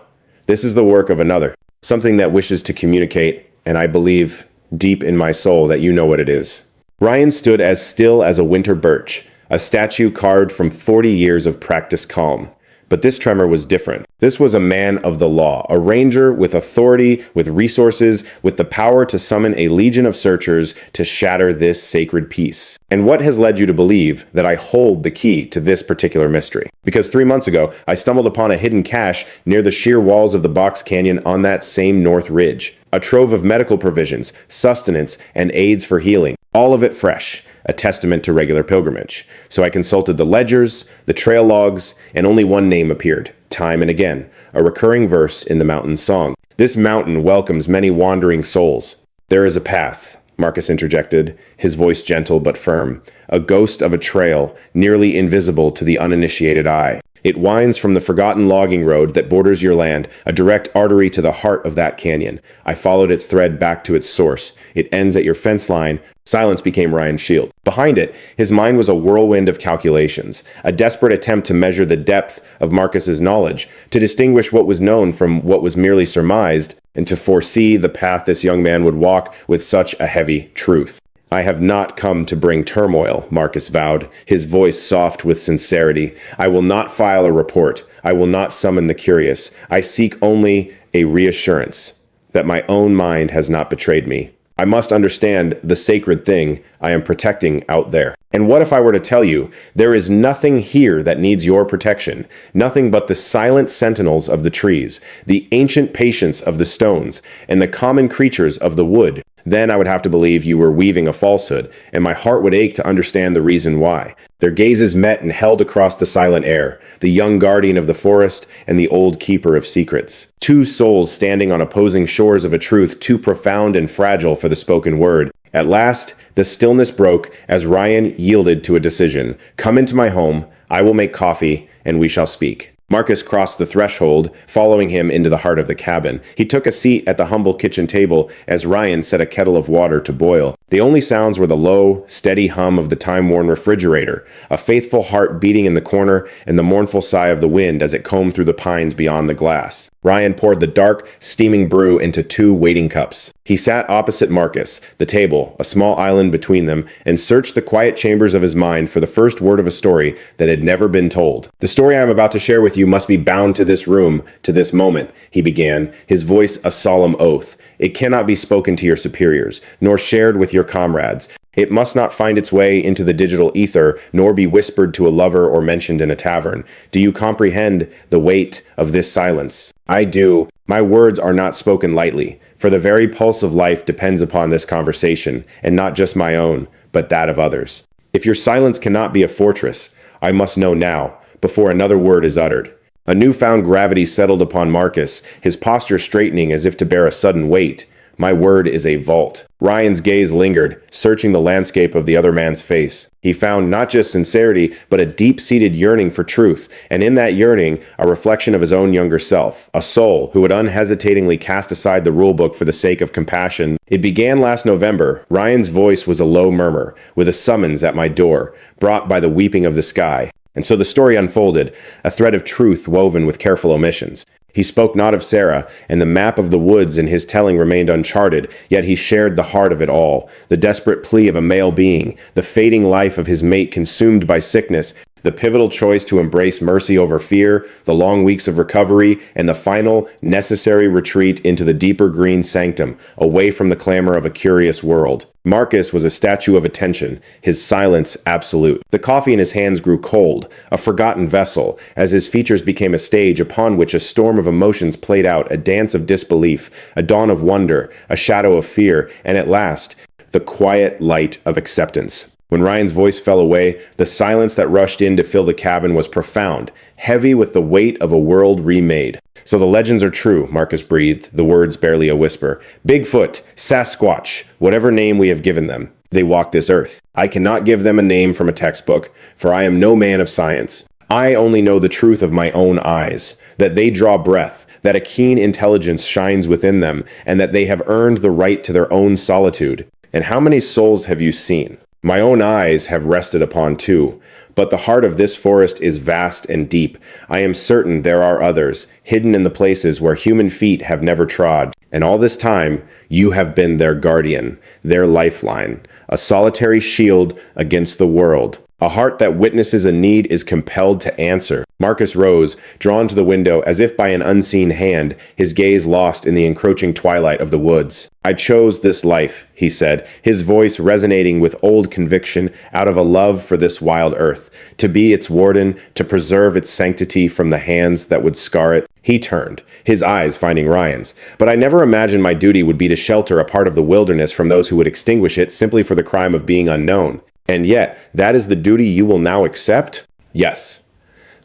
this is the work of another, something that wishes to communicate, and I believe, deep in my soul, that you know what it is. Ryan stood as still as a winter birch, a statue carved from 40 years of practiced calm. But this tremor was different. This was a man of the law, a ranger with authority, with resources, with the power to summon a legion of searchers to shatter this sacred peace. And what has led you to believe that I hold the key to this particular mystery? Because 3 months ago, I stumbled upon a hidden cache near the sheer walls of the Box Canyon on that same North Ridge. A trove of medical provisions, sustenance, and aids for healing. All of it fresh, a testament to regular pilgrimage. So I consulted the ledgers, the trail logs, and only one name appeared, time and again, a recurring verse in the mountain's song. This mountain welcomes many wandering souls. There is a path, Marcus interjected, his voice gentle but firm, a ghost of a trail, nearly invisible to the uninitiated eye. It winds from the forgotten logging road that borders your land, a direct artery to the heart of that canyon. I followed its thread back to its source. It ends at your fence line. Silence became Ryan's shield. Behind it, his mind was a whirlwind of calculations, a desperate attempt to measure the depth of Marcus's knowledge, to distinguish what was known from what was merely surmised, and to foresee the path this young man would walk with such a heavy truth. I have not come to bring turmoil, Marcus vowed, his voice soft with sincerity. I will not file a report. I will not summon the curious. I seek only a reassurance that my own mind has not betrayed me. I must understand the sacred thing I am protecting out there. And what if I were to tell you, there is nothing here that needs your protection, nothing but the silent sentinels of the trees, the ancient patience of the stones, and the common creatures of the wood? Then I would have to believe you were weaving a falsehood, and my heart would ache to understand the reason why. Their gazes met and held across the silent air, the young guardian of the forest and the old keeper of secrets. Two souls standing on opposing shores of a truth too profound and fragile for the spoken word. At last, the stillness broke as Ryan yielded to a decision. Come into my home, I will make coffee, and we shall speak. Marcus crossed the threshold, following him into the heart of the cabin. He took a seat at the humble kitchen table as Ryan set a kettle of water to boil. The only sounds were the low, steady hum of the time-worn refrigerator, a faithful heart beating in the corner, and the mournful sigh of the wind as it combed through the pines beyond the glass. Ryan poured the dark, steaming brew into 2 waiting cups. He sat opposite Marcus, the table, a small island between them, and searched the quiet chambers of his mind for the first word of a story that had never been told. The story I am about to share with you must be bound to this room, to this moment, he began, his voice a solemn oath. It cannot be spoken to your superiors, nor shared with your comrades. It must not find its way into the digital ether, nor be whispered to a lover or mentioned in a tavern. Do you comprehend the weight of this silence? I do. My words are not spoken lightly, for the very pulse of life depends upon this conversation, and not just my own, but that of others. If your silence cannot be a fortress, I must know now, before another word is uttered. A newfound gravity settled upon Marcus, his posture straightening as if to bear a sudden weight. My word is a vault. Ryan's gaze lingered, searching the landscape of the other man's face. He found not just sincerity, but a deep-seated yearning for truth, and in that yearning, a reflection of his own younger self, a soul who would unhesitatingly cast aside the rulebook for the sake of compassion. It began last November. Ryan's voice was a low murmur, with a summons at my door, brought by the weeping of the sky. And so the story unfolded, a thread of truth woven with careful omissions. He spoke not of Sarah, and the map of the woods in his telling remained uncharted, yet he shared the heart of it all, the desperate plea of a male being, the fading life of his mate consumed by sickness, the pivotal choice to embrace mercy over fear, the long weeks of recovery, and the final, necessary retreat into the deeper green sanctum, away from the clamor of a curious world. Marcus was a statue of attention, his silence absolute. The coffee in his hands grew cold, a forgotten vessel, as his features became a stage upon which a storm of emotions played out, a dance of disbelief, a dawn of wonder, a shadow of fear, and at last, the quiet light of acceptance. When Ryan's voice fell away, the silence that rushed in to fill the cabin was profound, heavy with the weight of a world remade. So the legends are true, Marcus breathed, the words barely a whisper. Bigfoot, Sasquatch, whatever name we have given them, they walk this earth. I cannot give them a name from a textbook, for I am no man of science. I only know the truth of my own eyes, that they draw breath, that a keen intelligence shines within them, and that they have earned the right to their own solitude. And how many souls have you seen? My own eyes have rested upon 2, but the heart of this forest is vast and deep. I am certain there are others, hidden in the places where human feet have never trod. And all this time, you have been their guardian, their lifeline, a solitary shield against the world. A heart that witnesses a need is compelled to answer. Marcus rose, drawn to the window as if by an unseen hand, his gaze lost in the encroaching twilight of the woods. I chose this life, he said, his voice resonating with old conviction out of a love for this wild earth, to be its warden, to preserve its sanctity from the hands that would scar it. He turned, his eyes finding Ryan's. But I never imagined my duty would be to shelter a part of the wilderness from those who would extinguish it simply for the crime of being unknown. And yet, that is the duty you will now accept? Yes,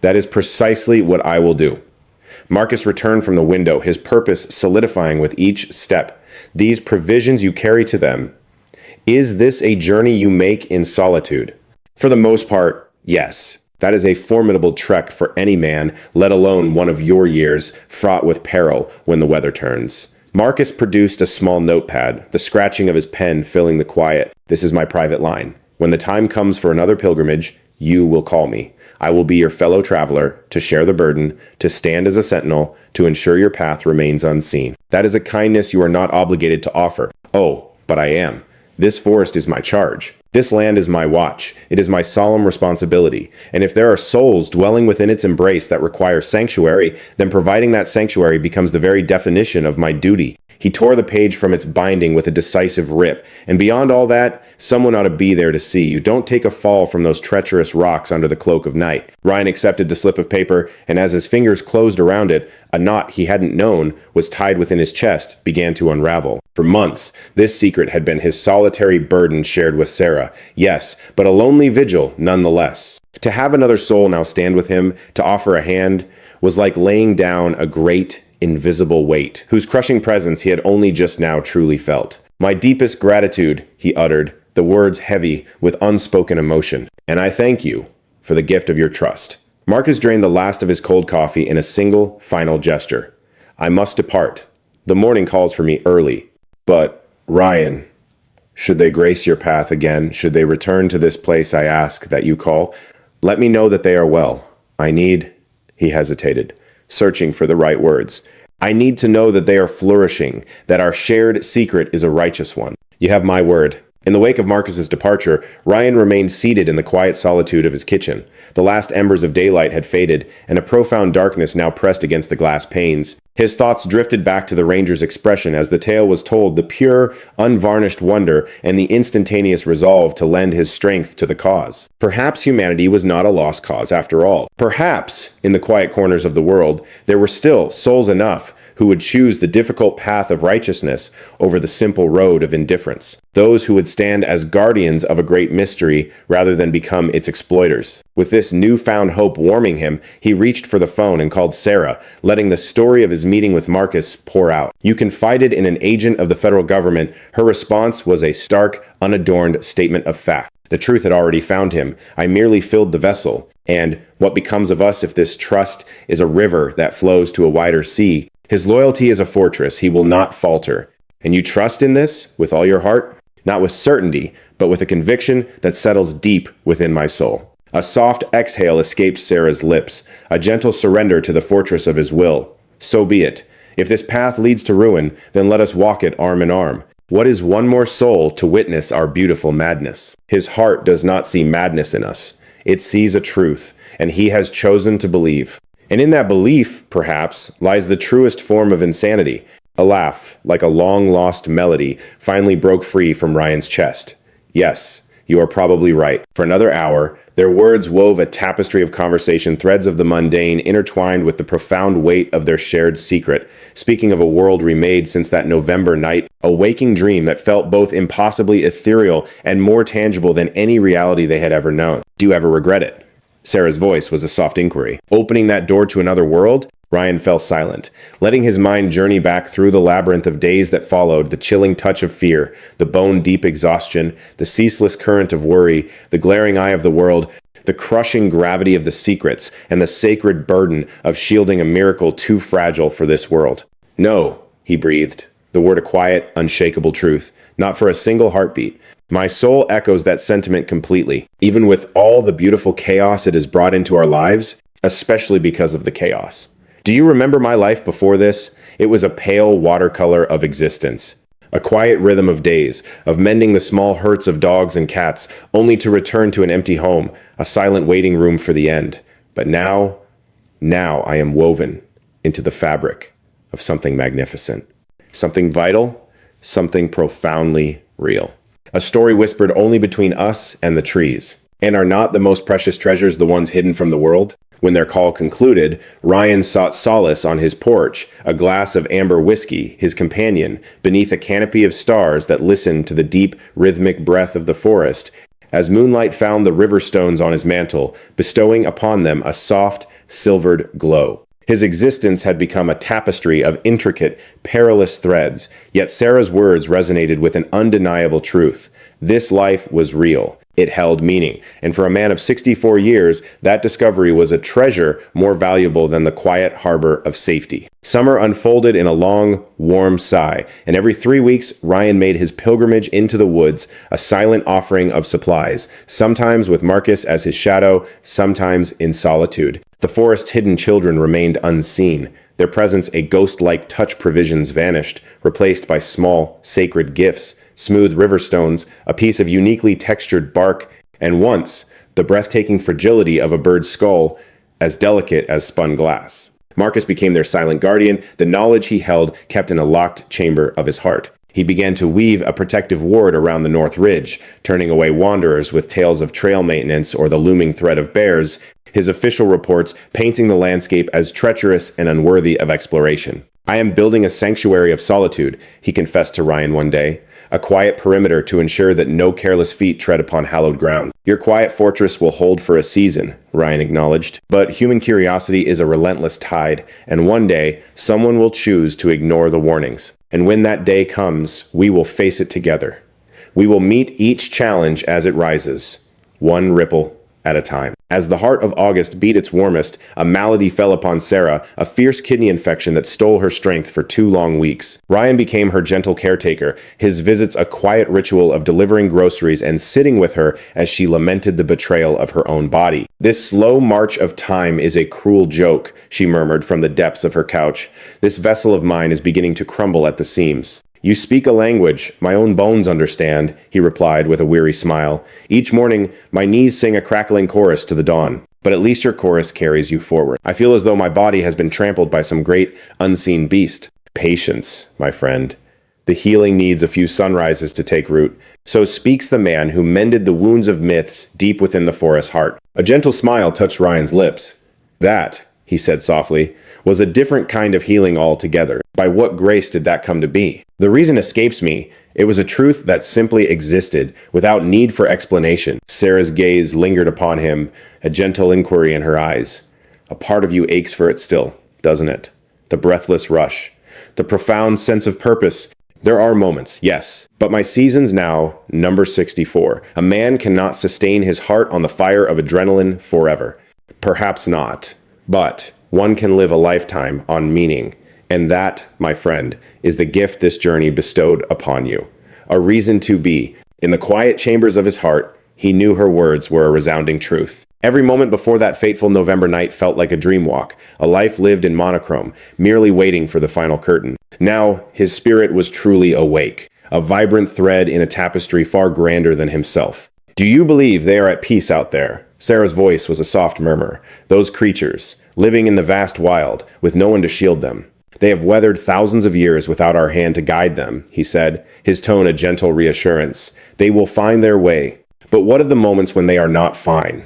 that is precisely what I will do. Marcus returned from the window, his purpose solidifying with each step. These provisions you carry to them. Is this a journey you make in solitude? For the most part, yes. That is a formidable trek for any man, let alone one of your years, fraught with peril when the weather turns. Marcus produced a small notepad, the scratching of his pen filling the quiet. This is my private line. When the time comes for another pilgrimage, you will call me. I will be your fellow traveler, to share the burden, to stand as a sentinel, to ensure your path remains unseen. That is a kindness you are not obligated to offer. Oh, but I am. This forest is my charge. This land is my watch. It is my solemn responsibility. And if there are souls dwelling within its embrace that require sanctuary, then providing that sanctuary becomes the very definition of my duty. He tore the page from its binding with a decisive rip. And beyond all that, someone ought to be there to see you. Don't take a fall from those treacherous rocks under the cloak of night. Ryan accepted the slip of paper, and as his fingers closed around it, a knot he hadn't known was tied within his chest began to unravel. For months, this secret had been his solitary burden shared with Sarah. Yes, but a lonely vigil nonetheless. To have another soul now stand with him, to offer a hand, was like laying down a great, invisible weight, whose crushing presence he had only just now truly felt. "My deepest gratitude," he uttered, the words heavy with unspoken emotion, "and I thank you for the gift of your trust." Marcus drained the last of his cold coffee in a single, final gesture. "I must depart. The morning calls for me early. But, Ryan, should they grace your path again, should they return to this place I ask that you call, let me know that they are well. I need," he hesitated, searching for the right words. "I need to know that they are flourishing, that our shared secret is a righteous one. You have my word." In the wake of Marcus's departure, Ryan remained seated in the quiet solitude of his kitchen. The last embers of daylight had faded, and a profound darkness now pressed against the glass panes. His thoughts drifted back to the ranger's expression as the tale was told, the pure, unvarnished wonder and the instantaneous resolve to lend his strength to the cause. Perhaps humanity was not a lost cause after all. Perhaps, in the quiet corners of the world, there were still souls enough who would choose the difficult path of righteousness over the simple road of indifference. Those who would stand as guardians of a great mystery rather than become its exploiters. With this newfound hope warming him, he reached for the phone and called Sarah, letting the story of his meeting with Marcus pour out. You confided in an agent of the federal government. Her response was a stark, unadorned statement of fact. The truth had already found him. I merely filled the vessel. And what becomes of us if this trust is a river that flows to a wider sea? His loyalty is a fortress. He will not falter. And you trust in this with all your heart? Not with certainty, but with a conviction that settles deep within my soul. A soft exhale escaped Sarah's lips, a gentle surrender to the fortress of his will. So be it. If this path leads to ruin, then let us walk it arm in arm. What is one more soul to witness our beautiful madness? His heart does not see madness in us. It sees a truth, and he has chosen to believe. And in that belief, perhaps, lies the truest form of insanity. A laugh, like a long-lost melody, finally broke free from Ryan's chest. Yes, you are probably right. For another hour, their words wove a tapestry of conversation, threads of the mundane intertwined with the profound weight of their shared secret, speaking of a world remade since that November night, a waking dream that felt both impossibly ethereal and more tangible than any reality they had ever known. Do you ever regret it? Sarah's voice was a soft inquiry. Opening that door to another world? Ryan fell silent, letting his mind journey back through the labyrinth of days that followed, the chilling touch of fear, the bone-deep exhaustion, the ceaseless current of worry, the glaring eye of the world, the crushing gravity of the secrets, and the sacred burden of shielding a miracle too fragile for this world. "No," he breathed, the word a quiet, unshakable truth, not for a single heartbeat. My soul echoes that sentiment completely, even with all the beautiful chaos it has brought into our lives, especially because of the chaos. Do you remember my life before this? It was a pale watercolor of existence. A quiet rhythm of days, of mending the small hurts of dogs and cats, only to return to an empty home, a silent waiting room for the end. But now I am woven into the fabric of something magnificent. Something vital, something profoundly real. A story whispered only between us and the trees. And are not the most precious treasures the ones hidden from the world? When their call concluded, Ryan sought solace on his porch, a glass of amber whiskey, his companion, beneath a canopy of stars that listened to the deep, rhythmic breath of the forest, as moonlight found the river stones on his mantle, bestowing upon them a soft, silvered glow. His existence had become a tapestry of intricate, perilous threads, yet Sarah's words resonated with an undeniable truth. This life was real. It held meaning, and for a man of 64 years, that discovery was a treasure more valuable than the quiet harbor of safety. Summer unfolded in a long, warm sigh, and every 3 weeks, Ryan made his pilgrimage into the woods, a silent offering of supplies, sometimes with Marcus as his shadow, sometimes in solitude. The forest's hidden children remained unseen. Their presence, a ghost-like touch, provisions vanished, replaced by small, sacred gifts, smooth river stones, a piece of uniquely textured bark, and once, the breathtaking fragility of a bird's skull, as delicate as spun glass. Marcus became their silent guardian, the knowledge he held kept in a locked chamber of his heart. He began to weave a protective ward around the North Ridge, turning away wanderers with tales of trail maintenance or the looming threat of bears, his official reports painting the landscape as treacherous and unworthy of exploration. "I am building a sanctuary of solitude," he confessed to Ryan one day, "a quiet perimeter to ensure that no careless feet tread upon hallowed ground." "Your quiet fortress will hold for a season," Ryan acknowledged. "But human curiosity is a relentless tide, and one day, someone will choose to ignore the warnings. And when that day comes, we will face it together. We will meet each challenge as it rises, one ripple at a time." As the heart of August beat its warmest, a malady fell upon Sarah, a fierce kidney infection that stole her strength for 2 long weeks. Ryan became her gentle caretaker, his visits a quiet ritual of delivering groceries and sitting with her as she lamented the betrayal of her own body. "This slow march of time is a cruel joke," she murmured from the depths of her couch. "This vessel of mine is beginning to crumble at the seams." "You speak a language my own bones understand," he replied with a weary smile. "Each morning, my knees sing a crackling chorus to the dawn. But at least your chorus carries you forward. I feel as though my body has been trampled by some great, unseen beast." "Patience, my friend. The healing needs a few sunrises to take root. So speaks the man who mended the wounds of myths deep within the forest heart." A gentle smile touched Ryan's lips. "That," he said softly, "was a different kind of healing altogether. By what grace did that come to be?" "The reason escapes me. It was a truth that simply existed, without need for explanation." Sarah's gaze lingered upon him, a gentle inquiry in her eyes. "A part of you aches for it still, doesn't it? The breathless rush, the profound sense of purpose. There are moments, yes. But my season's now number 64. A man cannot sustain his heart on the fire of adrenaline forever. Perhaps not. But one can live a lifetime on meaning. And that, my friend, is the gift this journey bestowed upon you. A reason to be." In the quiet chambers of his heart, he knew her words were a resounding truth. Every moment before that fateful November night felt like a dream walk, a life lived in monochrome, merely waiting for the final curtain. Now, his spirit was truly awake, a vibrant thread in a tapestry far grander than himself. "Do you believe they are at peace out there?" Sarah's voice was a soft murmur. "Those creatures, living in the vast wild, with no one to shield them. They have weathered thousands of years without our hand to guide them," he said, his tone a gentle reassurance. "They will find their way. But what of the moments when they are not fine?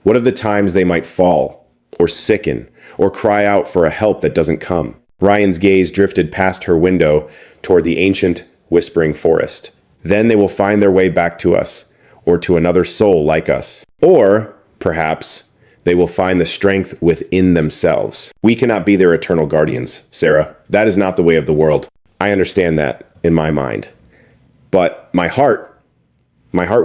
What of the times they might fall, or sicken, or cry out for a help that doesn't come?" Ryan's gaze drifted past her window toward the ancient, whispering forest. "Then they will find their way back to us, or to another soul like us. Or, perhaps, they will find the strength within themselves. We cannot be their eternal guardians, Sarah. That is not the way of the world. I understand that, in my mind. But my heart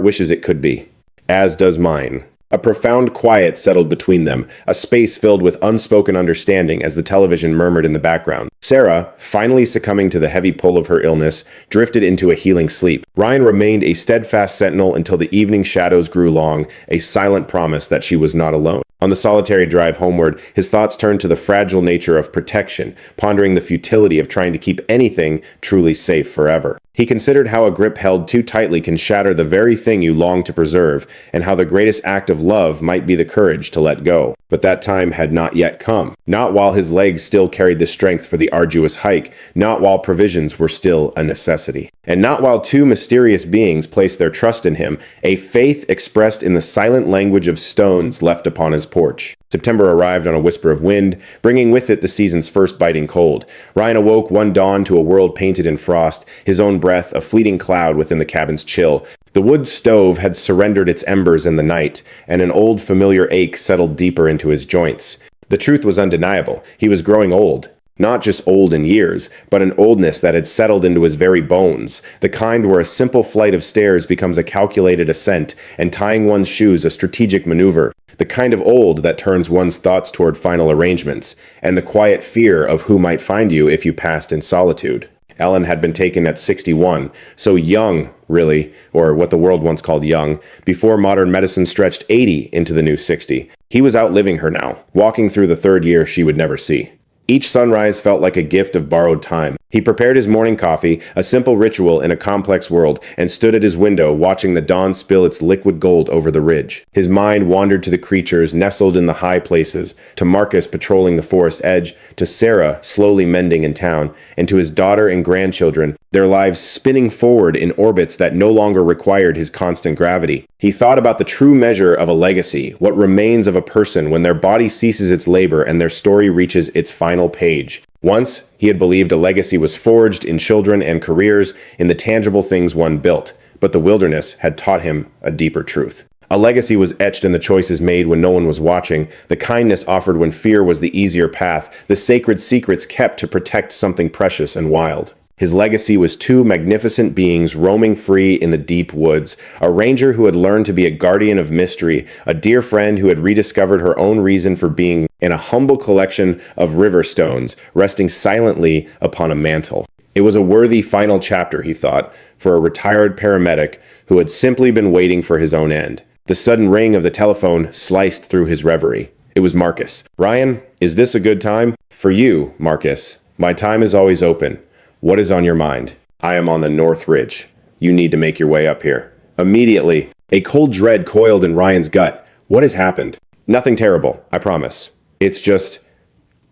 wishes it could be. As does mine." A profound quiet settled between them, a space filled with unspoken understanding as the television murmured in the background. Sarah, finally succumbing to the heavy pull of her illness, drifted into a healing sleep. Ryan remained a steadfast sentinel until the evening shadows grew long, a silent promise that she was not alone. On the solitary drive homeward, his thoughts turned to the fragile nature of protection, pondering the futility of trying to keep anything truly safe forever. He considered how a grip held too tightly can shatter the very thing you long to preserve, and how the greatest act of love might be the courage to let go. But that time had not yet come. Not while his legs still carried the strength for the arduous hike, not while provisions were still a necessity. And not while two mysterious beings placed their trust in him, a faith expressed in the silent language of stones left upon his porch. September arrived on a whisper of wind, bringing with it the season's first biting cold. Ryan awoke one dawn to a world painted in frost, his own breath a fleeting cloud within the cabin's chill. The wood stove had surrendered its embers in the night, and an old familiar ache settled deeper into his joints. The truth was undeniable. He was growing old. Not just old in years, but an oldness that had settled into his very bones, the kind where a simple flight of stairs becomes a calculated ascent, and tying one's shoes a strategic maneuver, the kind of old that turns one's thoughts toward final arrangements, and the quiet fear of who might find you if you passed in solitude. Ellen had been taken at 61, so young, really, or what the world once called young, before modern medicine stretched 80 into the new 60. He was outliving her now, walking through the third year she would never see. Each sunrise felt like a gift of borrowed time. He prepared his morning coffee, a simple ritual in a complex world, and stood at his window watching the dawn spill its liquid gold over the ridge. His mind wandered to the creatures nestled in the high places, to Marcus patrolling the forest edge, to Sarah slowly mending in town, and to his daughter and grandchildren, their lives spinning forward in orbits that no longer required his constant gravity. He thought about the true measure of a legacy, what remains of a person when their body ceases its labor and their story reaches its final page. Once, he had believed a legacy was forged in children and careers, in the tangible things one built, but the wilderness had taught him a deeper truth. A legacy was etched in the choices made when no one was watching, the kindness offered when fear was the easier path, the sacred secrets kept to protect something precious and wild. His legacy was two magnificent beings roaming free in the deep woods, a ranger who had learned to be a guardian of mystery, a dear friend who had rediscovered her own reason for being, and a humble collection of river stones resting silently upon a mantle. It was a worthy final chapter, he thought, for a retired paramedic who had simply been waiting for his own end. The sudden ring of the telephone sliced through his reverie. It was Marcus. "Ryan, is this a good time?" "For you, Marcus. My time is always open. What is on your mind?" "I am on the North Ridge. You need to make your way up here." Immediately, a cold dread coiled in Ryan's gut. What has happened? "Nothing terrible, I promise. It's just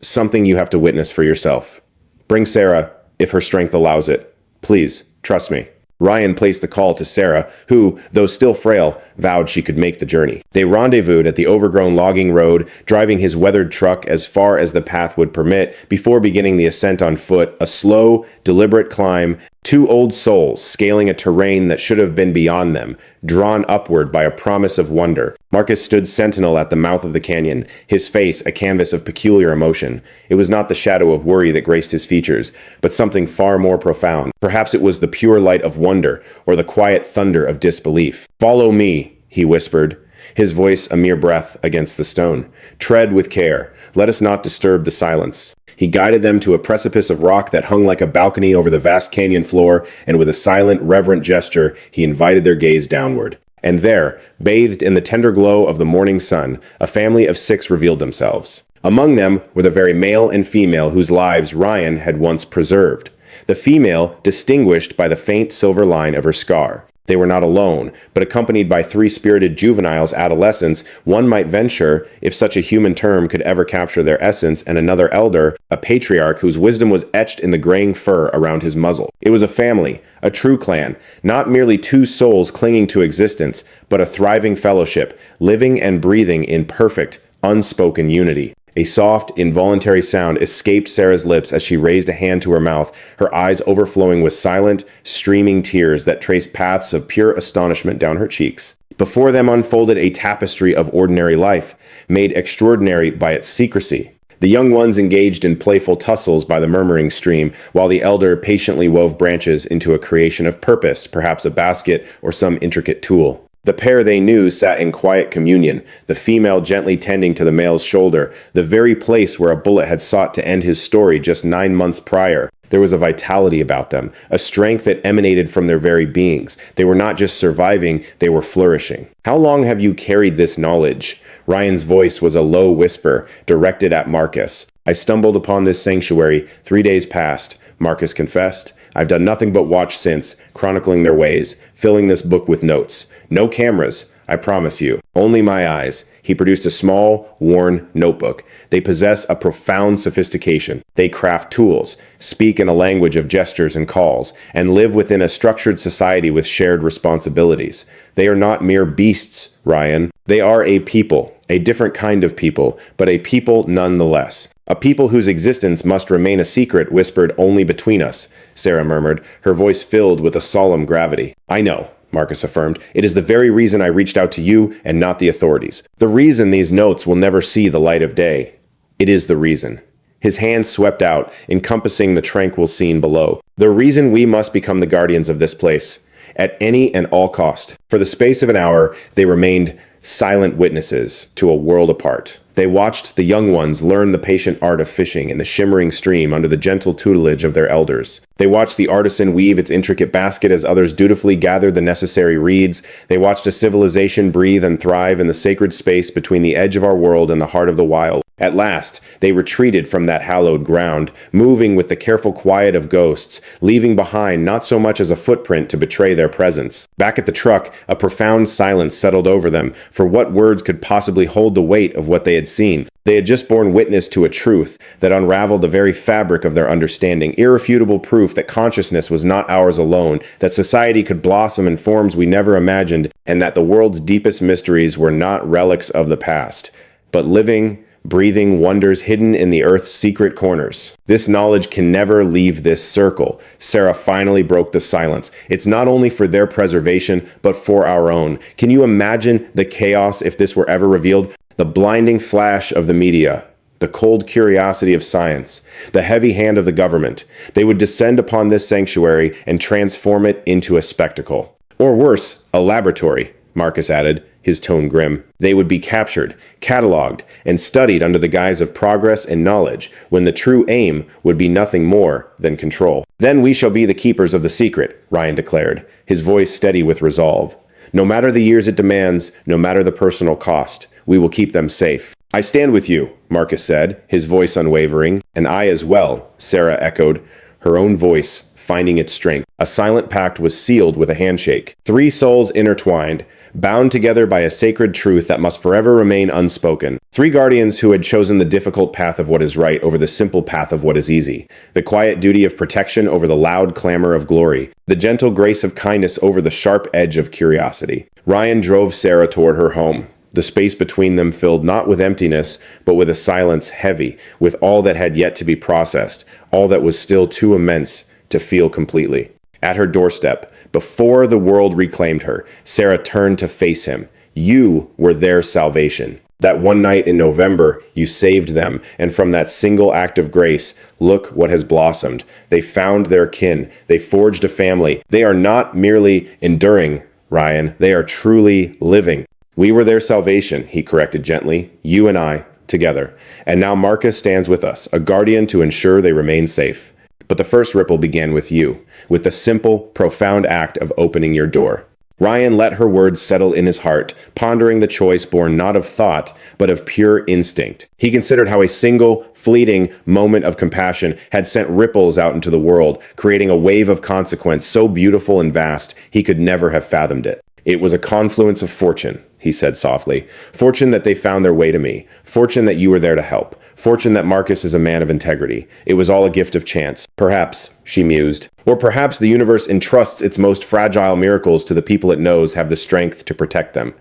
something you have to witness for yourself. Bring Sarah, if her strength allows it. Please, trust me." Ryan placed the call to Sarah, who, though still frail, vowed she could make the journey. They rendezvoused at the overgrown logging road, driving his weathered truck as far as the path would permit before beginning the ascent on foot, a slow, deliberate climb, two old souls scaling a terrain that should have been beyond them, drawn upward by a promise of wonder. Marcus stood sentinel at the mouth of the canyon, his face a canvas of peculiar emotion. It was not the shadow of worry that graced his features, but something far more profound. Perhaps it was the pure light of wonder, or the quiet thunder of disbelief. "Follow me," he whispered, his voice a mere breath against the stone. "Tread with care. Let us not disturb the silence." He guided them to a precipice of rock that hung like a balcony over the vast canyon floor, and with a silent, reverent gesture, he invited their gaze downward. And there, bathed in the tender glow of the morning sun, a family of 6 revealed themselves. Among them were the very male and female whose lives Ryan had once preserved. The female distinguished by the faint silver line of her scar. They were not alone, but accompanied by 3 spirited juveniles adolescents, one might venture, if such a human term could ever capture their essence, and another elder, a patriarch whose wisdom was etched in the graying fur around his muzzle. It was a family, a true clan, not merely 2 souls clinging to existence, but a thriving fellowship, living and breathing in perfect, unspoken unity. A soft, involuntary sound escaped Sarah's lips as she raised a hand to her mouth, her eyes overflowing with silent, streaming tears that traced paths of pure astonishment down her cheeks. Before them unfolded a tapestry of ordinary life, made extraordinary by its secrecy. The young ones engaged in playful tussles by the murmuring stream, while the elder patiently wove branches into a creation of purpose, perhaps a basket or some intricate tool. The pair they knew sat in quiet communion, the female gently tending to the male's shoulder, the very place where a bullet had sought to end his story just 9 months prior. There was a vitality about them, a strength that emanated from their very beings. They were not just surviving, they were flourishing. "How long have you carried this knowledge?" Ryan's voice was a low whisper, directed at Marcus. "I stumbled upon this sanctuary 3 days past," Marcus confessed. "I've done nothing but watch since, chronicling their ways, filling this book with notes. No cameras, I promise you. Only my eyes." He produced a small, worn notebook. "They possess a profound sophistication. They craft tools, speak in a language of gestures and calls, and live within a structured society with shared responsibilities. They are not mere beasts, Ryan. They are a people, a different kind of people, but a people nonetheless. A people whose existence must remain a secret whispered only between us," Sarah murmured, her voice filled with a solemn gravity. "I know," Marcus affirmed. "It is the very reason I reached out to you and not the authorities. The reason these notes will never see the light of day. It is the reason." His hand swept out, encompassing the tranquil scene below. "The reason we must become the guardians of this place, at any and all cost." For the space of an hour, they remained silent witnesses to a world apart. They watched the young ones learn the patient art of fishing in the shimmering stream under the gentle tutelage of their elders. They watched the artisan weave its intricate basket as others dutifully gathered the necessary reeds. They watched a civilization breathe and thrive in the sacred space between the edge of our world and the heart of the wild. At last, they retreated from that hallowed ground, moving with the careful quiet of ghosts, leaving behind not so much as a footprint to betray their presence. Back at the truck, a profound silence settled over them, for what words could possibly hold the weight of what they had seen? They had just borne witness to a truth that unraveled the very fabric of their understanding, irrefutable proof that consciousness was not ours alone, that society could blossom in forms we never imagined, and that the world's deepest mysteries were not relics of the past, but living, breathing wonders hidden in the earth's secret corners. This knowledge can never leave this circle. Sarah finally broke the silence. It's not only for their preservation, but for our own. Can you imagine the chaos if this were ever revealed? The blinding flash of the media, the cold curiosity of science, the heavy hand of the government. They would descend upon this sanctuary and transform it into a spectacle. Or worse, a laboratory, Marcus added, his tone grim. They would be captured, cataloged, and studied under the guise of progress and knowledge, when the true aim would be nothing more than control. Then we shall be the keepers of the secret, Ryan declared, his voice steady with resolve. No matter the years it demands, no matter the personal cost, we will keep them safe. I stand with you, Marcus said, his voice unwavering. And I as well, Sarah echoed, her own voice finding its strength. A silent pact was sealed with a handshake. Three souls intertwined, bound together by a sacred truth that must forever remain unspoken. Three guardians who had chosen the difficult path of what is right over the simple path of what is easy. The quiet duty of protection over the loud clamor of glory. The gentle grace of kindness over the sharp edge of curiosity. Ryan drove Sarah toward her home. The space between them filled not with emptiness, but with a silence heavy, with all that had yet to be processed, all that was still too immense to feel completely. At her doorstep, before the world reclaimed her, Sarah turned to face him. You were their salvation. That one night in November, you saved them, and from that single act of grace, look what has blossomed. They found their kin. They forged a family. They are not merely enduring, Ryan. They are truly living. We were their salvation, he corrected gently. You and I, together. And now Marcus stands with us, a guardian to ensure they remain safe. But the first ripple began with you, with the simple, profound act of opening your door. Ryan let her words settle in his heart, pondering the choice born not of thought, but of pure instinct. He considered how a single, fleeting moment of compassion had sent ripples out into the world, creating a wave of consequence so beautiful and vast he could never have fathomed it. It was a confluence of fortune, he said softly. Fortune that they found their way to me. Fortune that you were there to help. Fortune that Marcus is a man of integrity. It was all a gift of chance. Perhaps, she mused. Or perhaps the universe entrusts its most fragile miracles to the people it knows have the strength to protect them.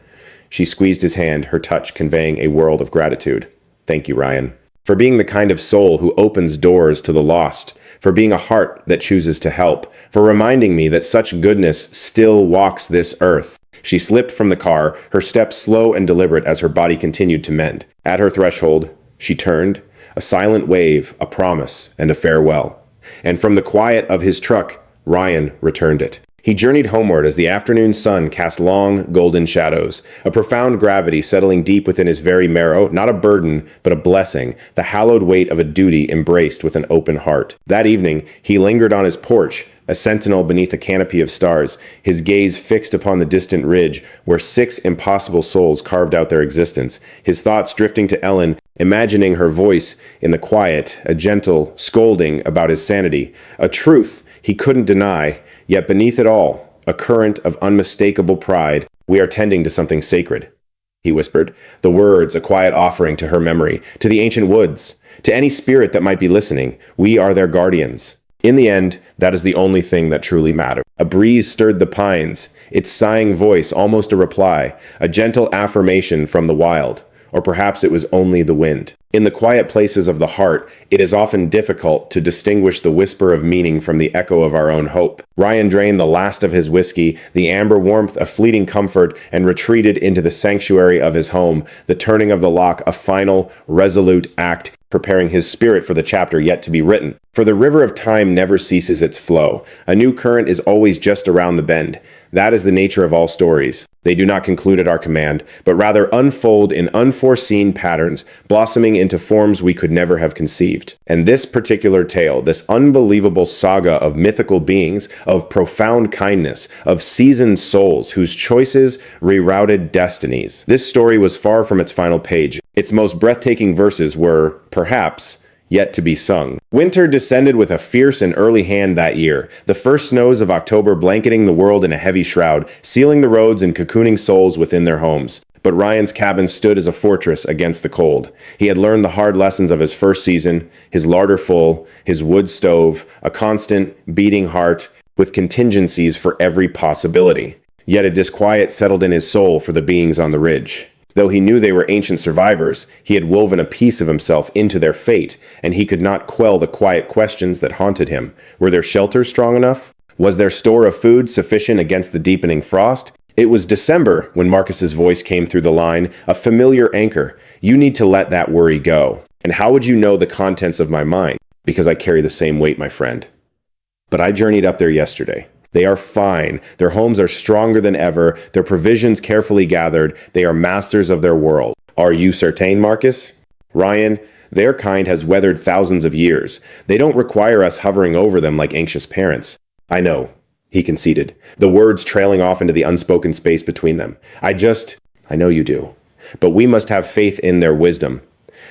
She squeezed his hand, her touch conveying a world of gratitude. Thank you, Ryan. For being the kind of soul who opens doors to the lost. For being a heart that chooses to help. For reminding me that such goodness still walks this earth. She slipped from the car, her steps slow and deliberate as her body continued to mend. At her threshold, she turned, a silent wave, a promise, and a farewell. And from the quiet of his truck, Ryan returned it. He journeyed homeward as the afternoon sun cast long, golden shadows, a profound gravity settling deep within his very marrow, not a burden, but a blessing, the hallowed weight of a duty embraced with an open heart. That evening, he lingered on his porch, a sentinel beneath a canopy of stars, his gaze fixed upon the distant ridge where 6 impossible souls carved out their existence, his thoughts drifting to Ellen, imagining her voice in the quiet, a gentle scolding about his sanity, a truth he couldn't deny, yet beneath it all, a current of unmistakable pride. We are tending to something sacred, he whispered, the words a quiet offering to her memory, to the ancient woods, to any spirit that might be listening. We are their guardians. In the end, that is the only thing that truly mattered. A breeze stirred the pines, its sighing voice almost a reply, a gentle affirmation from the wild. Or perhaps it was only the wind. In the quiet places of the heart, it is often difficult to distinguish the whisper of meaning from the echo of our own hope. Ryan drained the last of his whiskey, the amber warmth a fleeting comfort, and retreated into the sanctuary of his home, the turning of the lock a final, resolute act, preparing his spirit for the chapter yet to be written. For the river of time never ceases its flow. A new current is always just around the bend. That is the nature of all stories. They do not conclude at our command, but rather unfold in unforeseen patterns, blossoming into forms we could never have conceived. And this particular tale, this unbelievable saga of mythical beings, of profound kindness, of seasoned souls whose choices rerouted destinies. This story was far from its final page. Its most breathtaking verses were, perhaps, yet to be sung. Winter descended with a fierce and early hand that year, the first snows of October blanketing the world in a heavy shroud, sealing the roads and cocooning souls within their homes. But Ryan's cabin stood as a fortress against the cold. He had learned the hard lessons of his first season, his larder full, his wood stove, a constant, beating heart, with contingencies for every possibility. Yet a disquiet settled in his soul for the beings on the ridge. Though he knew they were ancient survivors, he had woven a piece of himself into their fate, and he could not quell the quiet questions that haunted him. Were their shelters strong enough? Was their store of food sufficient against the deepening frost? It was December when Marcus's voice came through the line, a familiar anchor. You need to let that worry go. And how would you know the contents of my mind? Because I carry the same weight, my friend. But I journeyed up there yesterday. They are fine. Their homes are stronger than ever. Their provisions carefully gathered. They are masters of their world. Are you certain, Marcus? Ryan, their kind has weathered thousands of years. They don't require us hovering over them like anxious parents. I know, he conceded, the words trailing off into the unspoken space between them. I know you do. But we must have faith in their wisdom.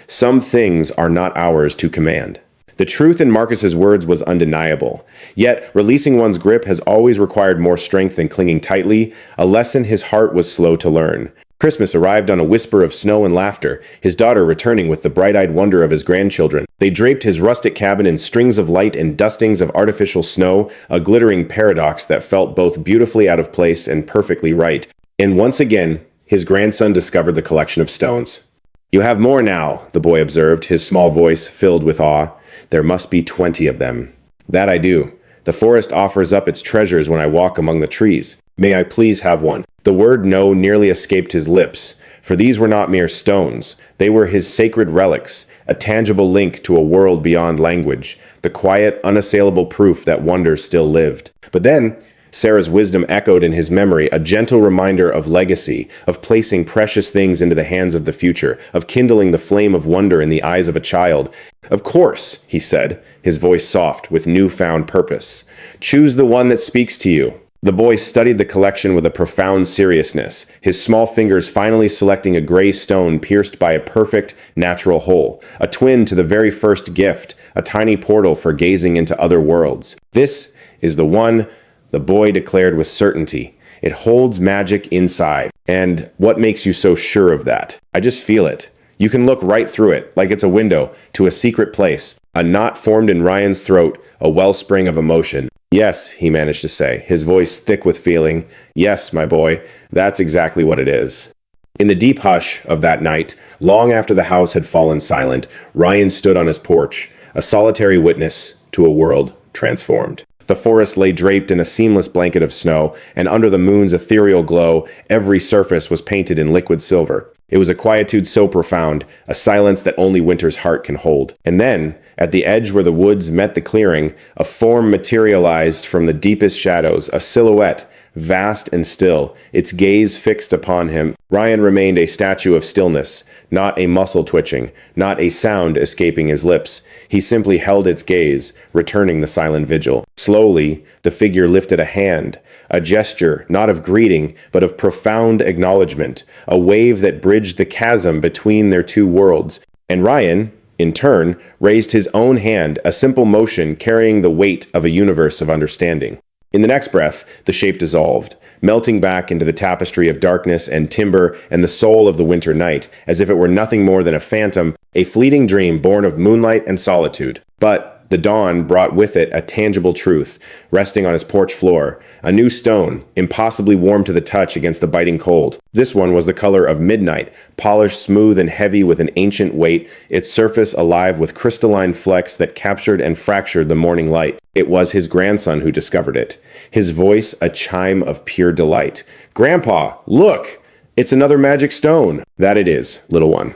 Some things are not ours to command. The truth in Marcus's words was undeniable. Yet, releasing one's grip has always required more strength than clinging tightly, a lesson his heart was slow to learn. Christmas arrived on a whisper of snow and laughter, his daughter returning with the bright-eyed wonder of his grandchildren. They draped his rustic cabin in strings of light and dustings of artificial snow, a glittering paradox that felt both beautifully out of place and perfectly right. And once again, his grandson discovered the collection of stones. You have more now, the boy observed, his small voice filled with awe. There must be 20 of them. That I do. The forest offers up its treasures when I walk among the trees. May I please have one? The word no nearly escaped his lips, for these were not mere stones. They were his sacred relics, a tangible link to a world beyond language, the quiet, unassailable proof that wonder still lived. But then, Sarah's wisdom echoed in his memory, a gentle reminder of legacy, of placing precious things into the hands of the future, of kindling the flame of wonder in the eyes of a child. Of course, he said, his voice soft with newfound purpose. Choose the one that speaks to you. The boy studied the collection with a profound seriousness, his small fingers finally selecting a gray stone pierced by a perfect, natural hole, a twin to the very first gift, a tiny portal for gazing into other worlds. This is the one, the boy declared with certainty. It holds magic inside. And what makes you so sure of that? I just feel it. You can look right through it, like it's a window, to a secret place. A knot formed in Ryan's throat, a wellspring of emotion. Yes, he managed to say, his voice thick with feeling. Yes, my boy, that's exactly what it is. In the deep hush of that night, long after the house had fallen silent, Ryan stood on his porch, a solitary witness to a world transformed. The forest lay draped in a seamless blanket of snow, and under the moon's ethereal glow, every surface was painted in liquid silver. It was a quietude so profound, a silence that only winter's heart can hold. And then, at the edge where the woods met the clearing, a form materialized from the deepest shadows, a silhouette, vast and still, its gaze fixed upon him. Ryan remained a statue of stillness, not a muscle twitching, not a sound escaping his lips. He simply held its gaze, returning the silent vigil. Slowly, the figure lifted a hand, a gesture not of greeting, but of profound acknowledgement, a wave that bridged the chasm between their two worlds. And Ryan, in turn, raised his own hand, a simple motion carrying the weight of a universe of understanding. In the next breath, the shape dissolved, melting back into the tapestry of darkness and timber and the soul of the winter night, as if it were nothing more than a phantom, a fleeting dream born of moonlight and solitude. But the dawn brought with it a tangible truth, resting on his porch floor, a new stone, impossibly warm to the touch against the biting cold. This one was the color of midnight, polished smooth and heavy with an ancient weight, its surface alive with crystalline flecks that captured and fractured the morning light. It was his grandson who discovered it, his voice a chime of pure delight. "Grandpa, look! It's another magic stone." "That it is, little one.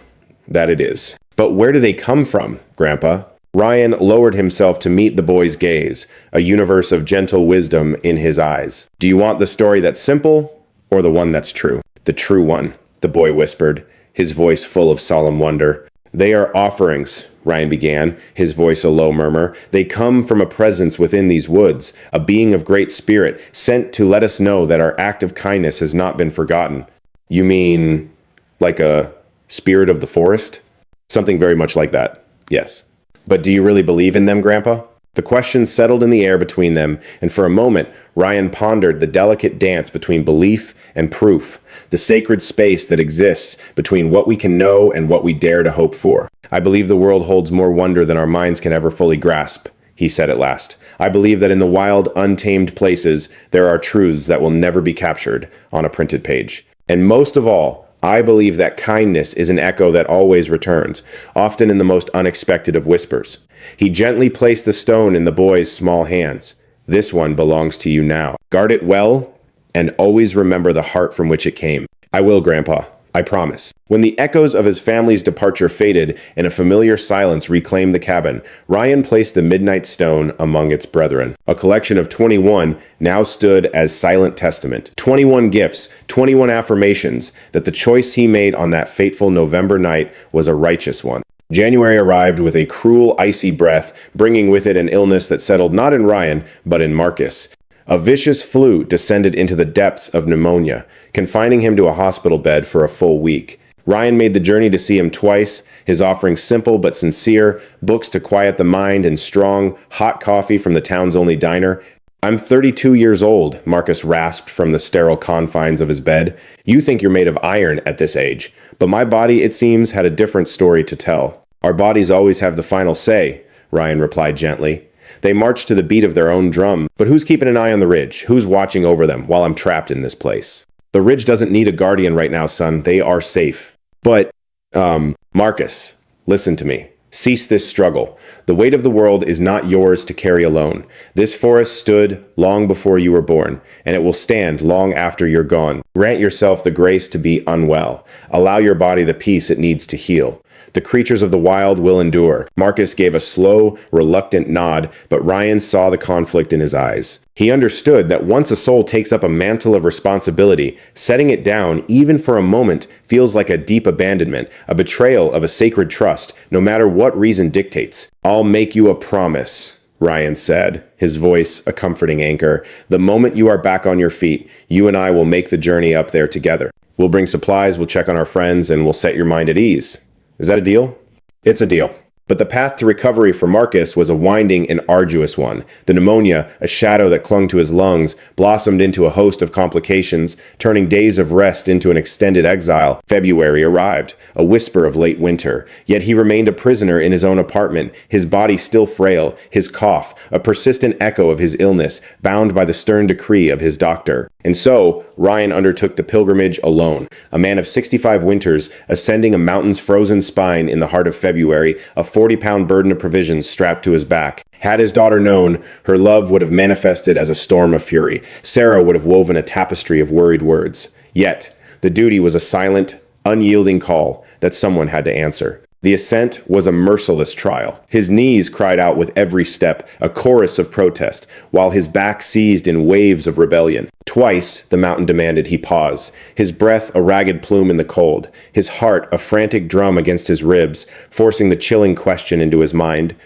That it is. But where do they come from, Grandpa?" Ryan lowered himself to meet the boy's gaze, a universe of gentle wisdom in his eyes. Do you want the story that's simple, or the one that's true? The true one, the boy whispered, his voice full of solemn wonder. They are offerings, Ryan began, his voice a low murmur. They come from a presence within these woods, a being of great spirit, sent to let us know that our act of kindness has not been forgotten. You mean, like a spirit of the forest? Something very much like that, yes. But do you really believe in them, Grandpa? The question settled in the air between them, and for a moment, Ryan pondered the delicate dance between belief and proof, the sacred space that exists between what we can know and what we dare to hope for. I believe the world holds more wonder than our minds can ever fully grasp, he said at last. I believe that in the wild, untamed places, there are truths that will never be captured on a printed page. And most of all, I believe that kindness is an echo that always returns, often in the most unexpected of whispers. He gently placed the stone in the boy's small hands. This one belongs to you now. Guard it well, and always remember the heart from which it came. I will, Grandpa. I promise. When the echoes of his family's departure faded and a familiar silence reclaimed the cabin, Ryan placed the midnight stone among its brethren. A collection of 21 now stood as silent testament. 21 gifts, 21 affirmations that the choice he made on that fateful November night was a righteous one. January arrived with a cruel, icy breath, bringing with it an illness that settled not in Ryan, but in Marcus. A vicious flu descended into the depths of pneumonia, confining him to a hospital bed for a full week. Ryan made the journey to see him twice, his offering simple but sincere, books to quiet the mind and strong, hot coffee from the town's only diner. I'm 32 years old, Marcus rasped from the sterile confines of his bed. You think you're made of iron at this age, but my body, it seems, had a different story to tell. Our bodies always have the final say, Ryan replied gently. They march to the beat of their own drum, but who's keeping an eye on the ridge? Who's watching over them while I'm trapped in this place? The ridge doesn't need a guardian right now, son. They are safe. But, Marcus, listen to me. Cease this struggle. The weight of the world is not yours to carry alone. This forest stood long before you were born, and it will stand long after you're gone. Grant yourself the grace to be unwell. Allow your body the peace it needs to heal. The creatures of the wild will endure. Marcus gave a slow, reluctant nod, but Ryan saw the conflict in his eyes. He understood that once a soul takes up a mantle of responsibility, setting it down, even for a moment, feels like a deep abandonment, a betrayal of a sacred trust, no matter what reason dictates. I'll make you a promise, Ryan said, his voice a comforting anchor. The moment you are back on your feet, you and I will make the journey up there together. We'll bring supplies, we'll check on our friends, and we'll set your mind at ease. Is that a deal? It's a deal. But the path to recovery for Marcus was a winding and arduous one. The pneumonia, a shadow that clung to his lungs, blossomed into a host of complications, turning days of rest into an extended exile. February arrived, a whisper of late winter. Yet he remained a prisoner in his own apartment, his body still frail, his cough, a persistent echo of his illness, bound by the stern decree of his doctor. And so, Ryan undertook the pilgrimage alone, a man of 65 winters, ascending a mountain's frozen spine in the heart of February, a 40-pound burden of provisions strapped to his back. Had his daughter known, her love would have manifested as a storm of fury. Sarah would have woven a tapestry of worried words. Yet, the duty was a silent, unyielding call that someone had to answer. The ascent was a merciless trial. His knees cried out with every step, a chorus of protest, while his back seized in waves of rebellion. Twice, the mountain demanded he pause, his breath a ragged plume in the cold, his heart a frantic drum against his ribs, forcing the chilling question into his mind.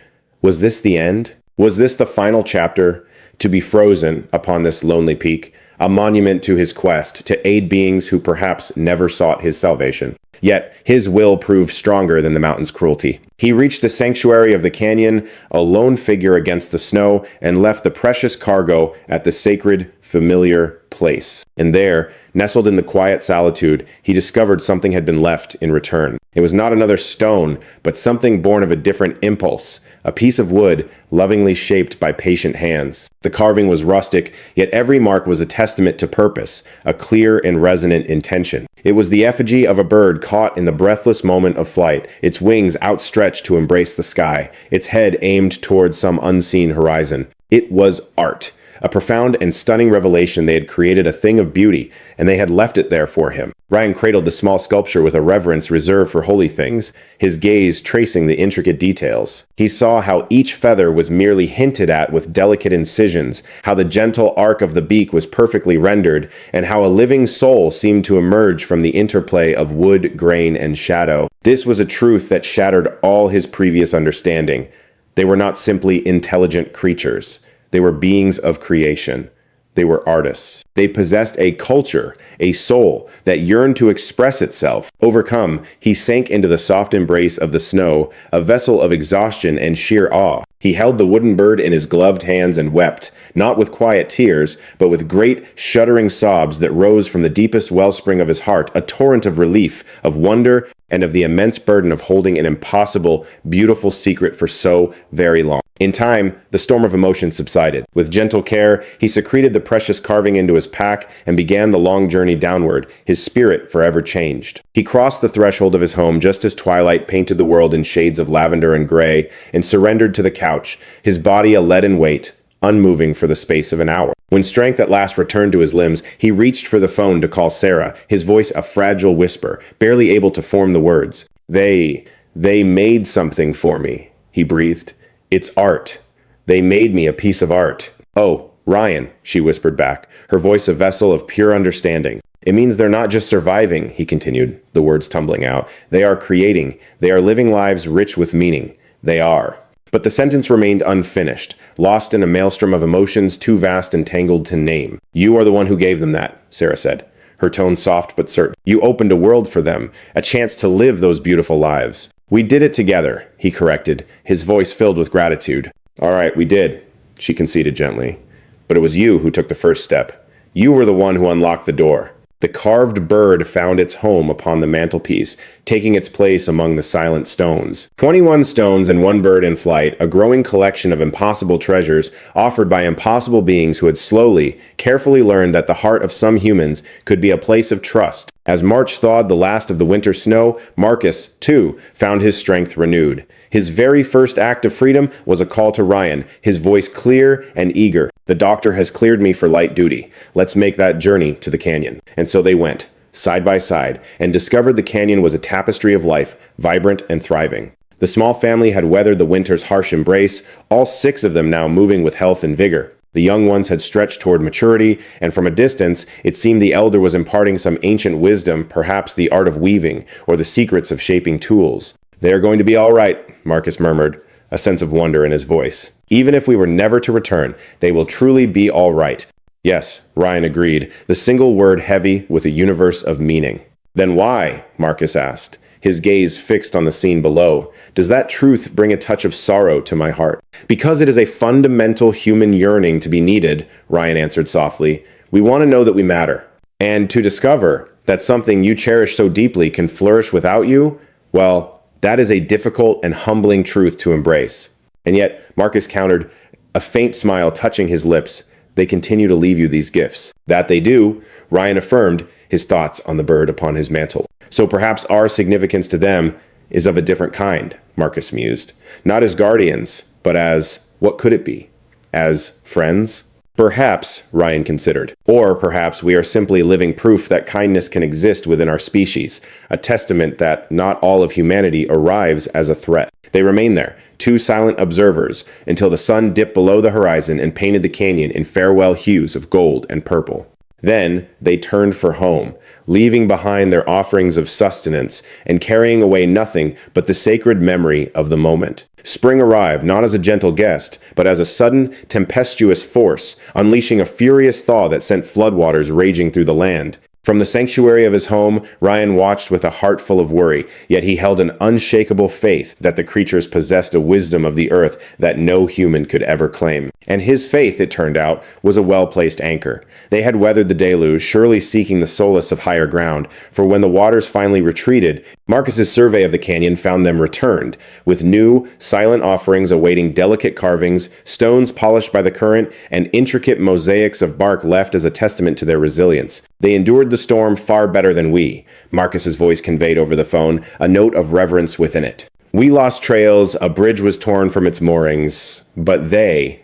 Was this the end? Was this the final chapter? To be frozen upon this lonely peak, a monument to his quest to aid beings who perhaps never sought his salvation. Yet his will proved stronger than the mountain's cruelty. He reached the sanctuary of the canyon, a lone figure against the snow, and left the precious cargo at the sacred, familiar place. And there, nestled in the quiet solitude, he discovered something had been left in return. It was not another stone, but something born of a different impulse, a piece of wood lovingly shaped by patient hands. The carving was rustic, yet every mark was a testament to purpose, a clear and resonant intention. It was the effigy of a bird caught in the breathless moment of flight, its wings outstretched to embrace the sky, its head aimed toward some unseen horizon. It was art. A profound and stunning revelation. They had created a thing of beauty, and they had left it there for him. Ryan cradled the small sculpture with a reverence reserved for holy things, his gaze tracing the intricate details. He saw how each feather was merely hinted at with delicate incisions, how the gentle arc of the beak was perfectly rendered, and how a living soul seemed to emerge from the interplay of wood, grain, and shadow. This was a truth that shattered all his previous understanding. They were not simply intelligent creatures. They were beings of creation. They were artists. They possessed a culture, a soul that yearned to express itself. Overcome, he sank into the soft embrace of the snow, a vessel of exhaustion and sheer awe. He held the wooden bird in his gloved hands and wept, not with quiet tears, but with great, shuddering sobs that rose from the deepest wellspring of his heart, a torrent of relief, of wonder, and of the immense burden of holding an impossible, beautiful secret for so very long. In time, the storm of emotion subsided. With gentle care, he secreted the precious carving into his pack and began the long journey downward, his spirit forever changed. He crossed the threshold of his home just as twilight painted the world in shades of lavender and gray, and surrendered to the couch, his body a leaden weight, unmoving for the space of an hour. When strength at last returned to his limbs, he reached for the phone to call Sarah, his voice a fragile whisper, barely able to form the words. They made something for me, he breathed. It's art. They made me a piece of art. Oh, Ryan, she whispered back, her voice a vessel of pure understanding. It means they're not just surviving, he continued, the words tumbling out. They are creating. They are living lives rich with meaning. They are. But the sentence remained unfinished, lost in a maelstrom of emotions too vast and tangled to name. You are the one who gave them that, Sarah said, her tone soft but certain. You opened a world for them, a chance to live those beautiful lives. We did it together, he corrected, his voice filled with gratitude. All right, we did, she conceded gently. But it was you who took the first step. You were the one who unlocked the door. The carved bird found its home upon the mantelpiece, taking its place among the silent stones. 21 stones and one bird in flight, a growing collection of impossible treasures offered by impossible beings who had slowly, carefully learned that the heart of some humans could be a place of trust. As March thawed the last of the winter snow, Marcus, too, found his strength renewed. His very first act of freedom was a call to Ryan, his voice clear and eager. The doctor has cleared me for light duty. Let's make that journey to the canyon. And so they went, side by side, and discovered the canyon was a tapestry of life, vibrant and thriving. The small family had weathered the winter's harsh embrace, all 6 of them now moving with health and vigor. The young ones had stretched toward maturity, and from a distance, it seemed the elder was imparting some ancient wisdom, perhaps the art of weaving, or the secrets of shaping tools. They are going to be all right, Marcus murmured, a sense of wonder in his voice. Even if we were never to return, they will truly be all right. Yes, Ryan agreed, the single word heavy with a universe of meaning. Then why? Marcus asked, his gaze fixed on the scene below. Does that truth bring a touch of sorrow to my heart? Because it is a fundamental human yearning to be needed, Ryan answered softly. We want to know that we matter. And to discover that something you cherish so deeply can flourish without you, well, that is a difficult and humbling truth to embrace. And yet, Marcus countered, a faint smile touching his lips. They continue to leave you these gifts. That they do, Ryan affirmed, his thoughts on the bird upon his mantle. So perhaps our significance to them is of a different kind, Marcus mused. Not as guardians, but as, what could it be? As friends? Perhaps, Ryan considered. Or perhaps we are simply living proof that kindness can exist within our species, a testament that not all of humanity arrives as a threat. They remained there, 2 silent observers, until the sun dipped below the horizon and painted the canyon in farewell hues of gold and purple. Then they turned for home, leaving behind their offerings of sustenance and carrying away nothing but the sacred memory of the moment. Spring arrived not as a gentle guest, but as a sudden, tempestuous force, unleashing a furious thaw that sent floodwaters raging through the land. From the sanctuary of his home, Ryan watched with a heart full of worry, yet he held an unshakable faith that the creatures possessed a wisdom of the earth that no human could ever claim. And his faith, it turned out, was a well-placed anchor. They had weathered the deluge, surely seeking the solace of higher ground, for when the waters finally retreated, Marcus's survey of the canyon found them returned, with new, silent offerings awaiting delicate carvings, stones polished by the current, and intricate mosaics of bark left as a testament to their resilience. They endured the storm far better than we, Marcus's voice conveyed over the phone, a note of reverence within it. We lost trails, a bridge was torn from its moorings, but they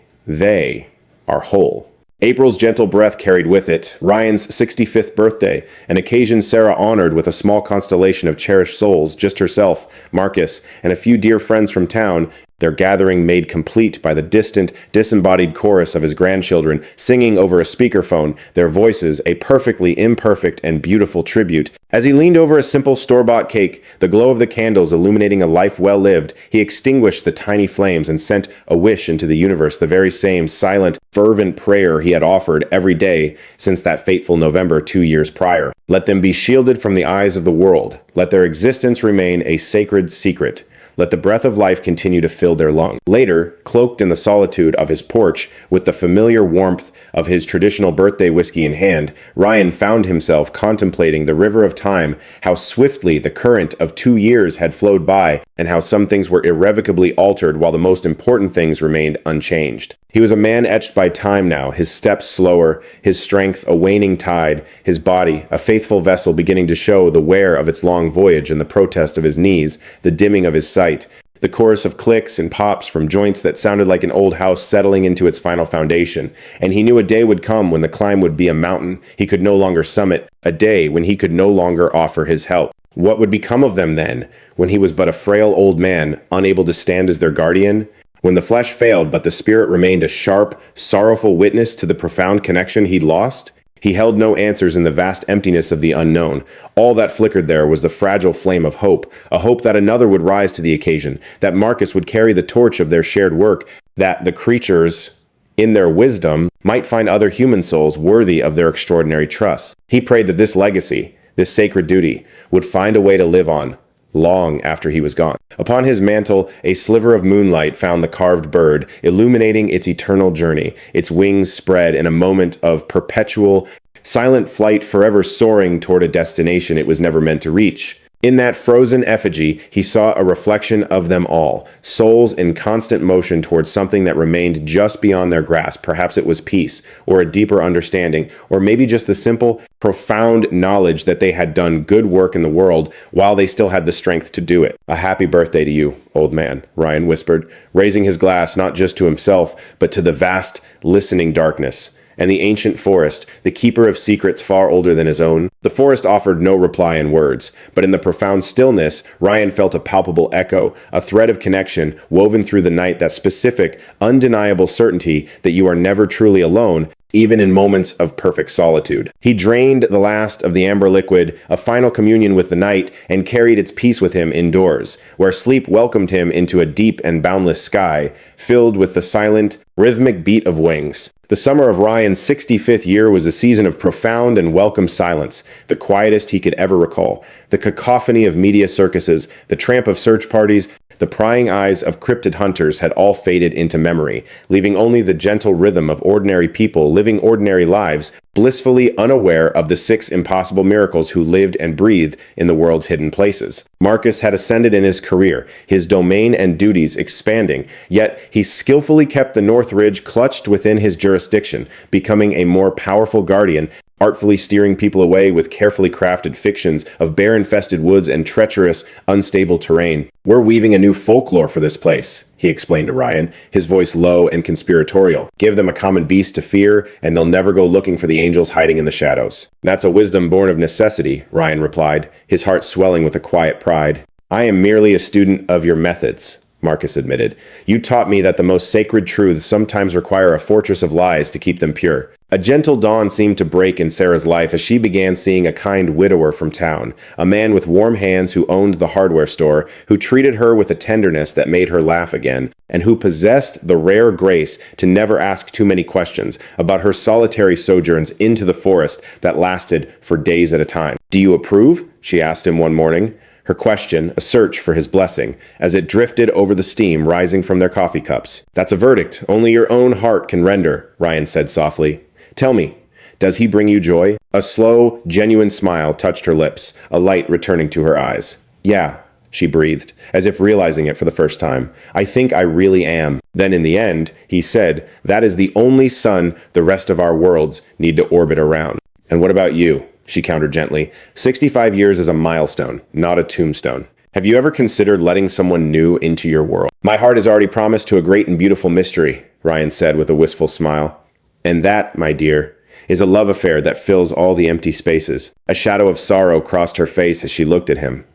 are whole. April's gentle breath carried with it Ryan's 65th birthday, an occasion Sarah honored with a small constellation of cherished souls, just herself, Marcus, and a few dear friends from town, their gathering made complete by the distant, disembodied chorus of his grandchildren singing over a speakerphone, their voices a perfectly imperfect and beautiful tribute. As he leaned over a simple store-bought cake, the glow of the candles illuminating a life well lived, he extinguished the tiny flames and sent a wish into the universe, the very same silent, fervent prayer he had offered every day since that fateful November 2 years prior. Let them be shielded from the eyes of the world. Let their existence remain a sacred secret. Let the breath of life continue to fill their lungs. Later, cloaked in the solitude of his porch, with the familiar warmth of his traditional birthday whiskey in hand, Ryan found himself contemplating the river of time, how swiftly the current of 2 years had flowed by, and how some things were irrevocably altered while the most important things remained unchanged. He was a man etched by time now, his steps slower, his strength a waning tide, his body a faithful vessel beginning to show the wear of its long voyage and the protest of his knees, the dimming of his sight, the chorus of clicks and pops from joints that sounded like an old house settling into its final foundation. And he knew a day would come when the climb would be a mountain he could no longer summit, a day when he could no longer offer his help. What would become of them then, when he was but a frail old man, unable to stand as their guardian? When the flesh failed, but the spirit remained a sharp, sorrowful witness to the profound connection he'd lost? He held no answers in the vast emptiness of the unknown. All that flickered there was the fragile flame of hope, a hope that another would rise to the occasion, that Marcus would carry the torch of their shared work, that the creatures, in their wisdom, might find other human souls worthy of their extraordinary trust. He prayed that this legacy, this sacred duty, would find a way to live on, long after he was gone. Upon his mantle, a sliver of moonlight found the carved bird, illuminating its eternal journey, its wings spread in a moment of perpetual, silent flight, forever soaring toward a destination it was never meant to reach. In that frozen effigy, he saw a reflection of them all, souls in constant motion towards something that remained just beyond their grasp. Perhaps it was peace, or a deeper understanding, or maybe just the simple, profound knowledge that they had done good work in the world while they still had the strength to do it. A happy birthday to you, old man, Ryan whispered, raising his glass not just to himself, but to the vast, listening darkness. And the ancient forest, the keeper of secrets far older than his own. The forest offered no reply in words, but in the profound stillness, Ryan felt a palpable echo, a thread of connection woven through the night, that specific, undeniable certainty that you are never truly alone, even in moments of perfect solitude. He drained the last of the amber liquid, a final communion with the night, and carried its peace with him indoors, where sleep welcomed him into a deep and boundless sky, filled with the silent, rhythmic beat of wings. The summer of Ryan's 65th year was a season of profound and welcome silence, the quietest he could ever recall. The cacophony of media circuses, the tramp of search parties, the prying eyes of cryptid hunters had all faded into memory, leaving only the gentle rhythm of ordinary people living ordinary lives, blissfully unaware of the 6 impossible miracles who lived and breathed in the world's hidden places. Marcus had ascended in his career, his domain and duties expanding, yet he skillfully kept the North Ridge clutched within his jurisdiction, becoming a more powerful guardian, artfully steering people away with carefully crafted fictions of bear-infested woods and treacherous, unstable terrain. We're weaving a new folklore for this place, he explained to Ryan, his voice low and conspiratorial. Give them a common beast to fear, and they'll never go looking for the angels hiding in the shadows. That's a wisdom born of necessity, Ryan replied, his heart swelling with a quiet pride. I am merely a student of your methods, Marcus admitted. You taught me that the most sacred truths sometimes require a fortress of lies to keep them pure. A gentle dawn seemed to break in Sarah's life as she began seeing a kind widower from town, a man with warm hands who owned the hardware store, who treated her with a tenderness that made her laugh again, and who possessed the rare grace to never ask too many questions about her solitary sojourns into the forest that lasted for days at a time. Do you approve? She asked him one morning. Her question, a search for his blessing, as it drifted over the steam rising from their coffee cups. That's a verdict only your own heart can render, Ryan said softly. Tell me, does he bring you joy? A slow, genuine smile touched her lips, a light returning to her eyes. Yeah, she breathed, as if realizing it for the first time. I think I really am. Then in the end, he said, that is the only sun the rest of our worlds need to orbit around. And what about you? She countered gently. 65 years is a milestone, not a tombstone. Have you ever considered letting someone new into your world? My heart is already promised to a great and beautiful mystery, Ryan said with a wistful smile. And that, my dear, is a love affair that fills all the empty spaces. A shadow of sorrow crossed her face as she looked at him.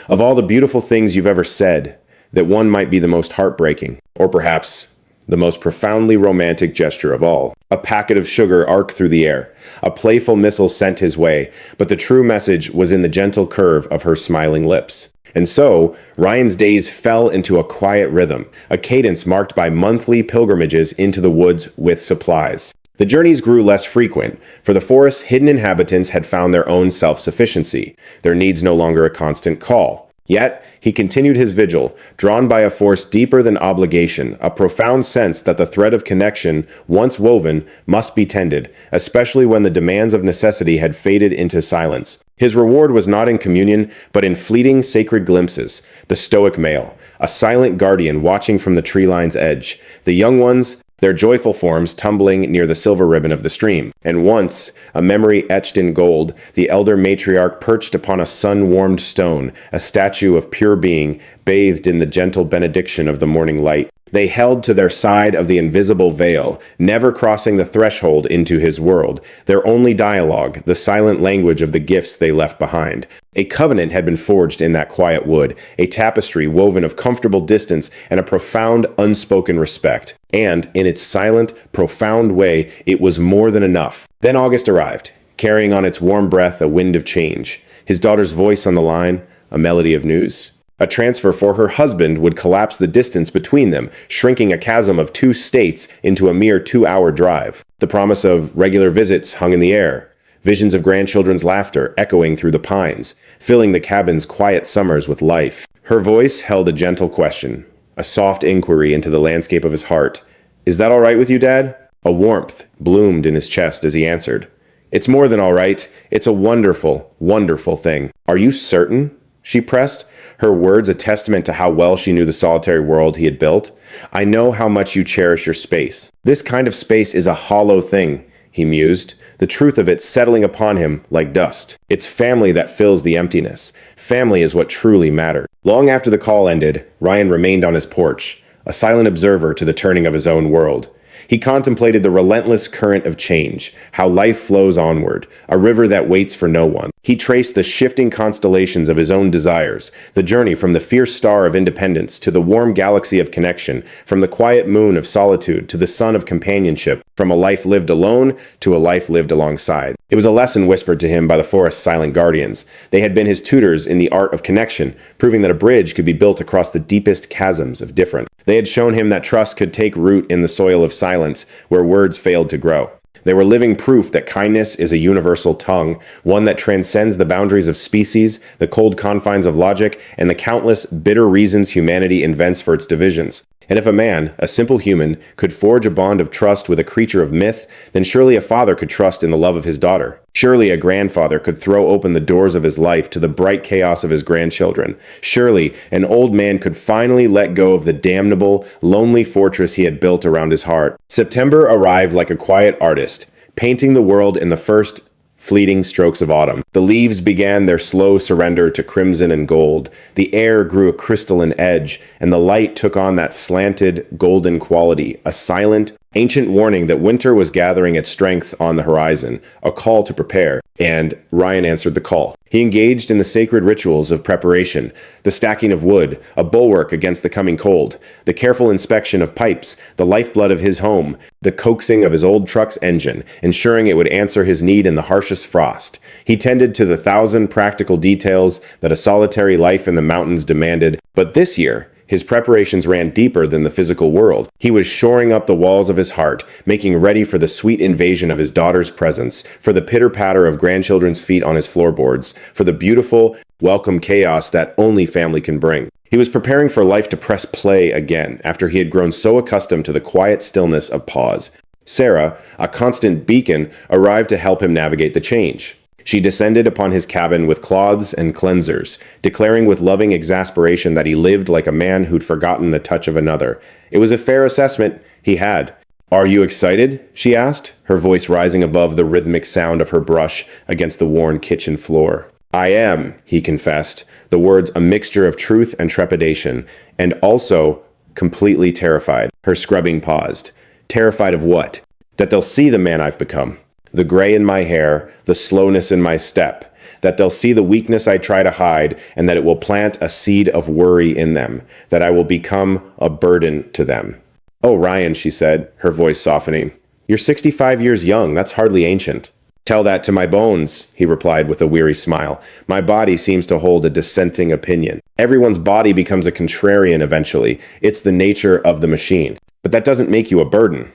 Of all the beautiful things you've ever said, that one might be the most heartbreaking, or perhaps the most profoundly romantic gesture of all. A packet of sugar arced through the air, a playful missile sent his way, but the true message was in the gentle curve of her smiling lips. And so, Ryan's days fell into a quiet rhythm, a cadence marked by monthly pilgrimages into the woods with supplies. The journeys grew less frequent, for the forest's hidden inhabitants had found their own self-sufficiency, their needs no longer a constant call. Yet, he continued his vigil, drawn by a force deeper than obligation, a profound sense that the thread of connection, once woven, must be tended, especially when the demands of necessity had faded into silence. His reward was not in communion, but in fleeting sacred glimpses. The stoic male, a silent guardian watching from the tree line's edge. The young ones, their joyful forms tumbling near the silver ribbon of the stream. And once, a memory etched in gold, the elder matriarch perched upon a sun-warmed stone, a statue of pure being, bathed in the gentle benediction of the morning light. They held to their side of the invisible veil, never crossing the threshold into his world, their only dialogue, the silent language of the gifts they left behind. A covenant had been forged in that quiet wood, a tapestry woven of comfortable distance and a profound unspoken respect. And, in its silent, profound way, it was more than enough. Then August arrived, carrying on its warm breath a wind of change. His daughter's voice on the line, a melody of news. A transfer for her husband would collapse the distance between them, shrinking a chasm of 2 states into a mere 2-hour drive. The promise of regular visits hung in the air, visions of grandchildren's laughter echoing through the pines, filling the cabin's quiet summers with life. Her voice held a gentle question, a soft inquiry into the landscape of his heart. "Is that all right with you, Dad?" A warmth bloomed in his chest as he answered. "It's more than all right. It's a wonderful, wonderful thing." "Are you certain?" she pressed, her words a testament to how well she knew the solitary world he had built. "I know how much you cherish your space." "This kind of space is a hollow thing," he mused, the truth of it settling upon him like dust. "It's family that fills the emptiness. Family is what truly matters." Long after the call ended, Ryan remained on his porch, a silent observer to the turning of his own world. He contemplated the relentless current of change, how life flows onward, a river that waits for no one. He traced the shifting constellations of his own desires, the journey from the fierce star of independence to the warm galaxy of connection, from the quiet moon of solitude to the sun of companionship, from a life lived alone to a life lived alongside. It was a lesson whispered to him by the forest's silent guardians. They had been his tutors in the art of connection, proving that a bridge could be built across the deepest chasms of difference. They had shown him that trust could take root in the soil of silence, where words failed to grow. They were living proof that kindness is a universal tongue, one that transcends the boundaries of species, the cold confines of logic, and the countless bitter reasons humanity invents for its divisions. And if a man, a simple human, could forge a bond of trust with a creature of myth, then surely a father could trust in the love of his daughter. Surely a grandfather could throw open the doors of his life to the bright chaos of his grandchildren. Surely an old man could finally let go of the damnable, lonely fortress he had built around his heart. September arrived like a quiet artist, painting the world in the first fleeting strokes of autumn. The leaves began their slow surrender to crimson and gold. The air grew a crystalline edge, and the light took on that slanted, golden quality, a silent, ancient warning that winter was gathering its strength on the horizon, a call to prepare. And Ryan answered the call. He engaged in the sacred rituals of preparation, the stacking of wood, a bulwark against the coming cold, the careful inspection of pipes, the lifeblood of his home, the coaxing of his old truck's engine, ensuring it would answer his need in the harshest frost. He tended to the 1,000 practical details that a solitary life in the mountains demanded. But this year, his preparations ran deeper than the physical world. He was shoring up the walls of his heart, making ready for the sweet invasion of his daughter's presence, for the pitter-patter of grandchildren's feet on his floorboards, for the beautiful, welcome chaos that only family can bring. He was preparing for life to press play again, after he had grown so accustomed to the quiet stillness of pause. Sarah, a constant beacon, arrived to help him navigate the change. She descended upon his cabin with cloths and cleansers, declaring with loving exasperation that he lived like a man who'd forgotten the touch of another. It was a fair assessment. He had. "Are you excited?" she asked, her voice rising above the rhythmic sound of her brush against the worn kitchen floor. "I am," he confessed, the words a mixture of truth and trepidation, and also completely terrified. Her scrubbing paused. Terrified of what? That they'll see the man I've become, the gray in my hair, the slowness in my step, that they'll see the weakness I try to hide, and that it will plant a seed of worry in them, that I will become a burden to them. Oh, Ryan, she said, her voice softening. You're 65 years young. That's hardly ancient. Tell that to my bones, he replied with a weary smile. My body seems to hold a dissenting opinion. Everyone's body becomes a contrarian eventually. It's the nature of the machine. But that doesn't make you a burden.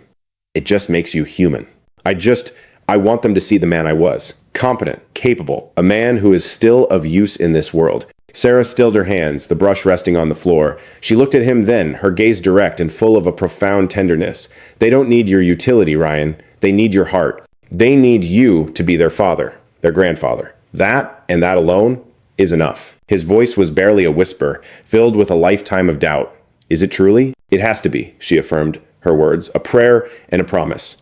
It just makes you human. I want them to see the man I was. Competent, capable, a man who is still of use in this world. Sarah stilled her hands, the brush resting on the floor. She looked at him then, her gaze direct and full of a profound tenderness. They don't need your utility, Ryan. They need your heart. They need you to be their father, their grandfather. That, and that alone, is enough. His voice was barely a whisper, filled with a lifetime of doubt. Is it truly? It has to be, she affirmed, her words, a prayer and a promise.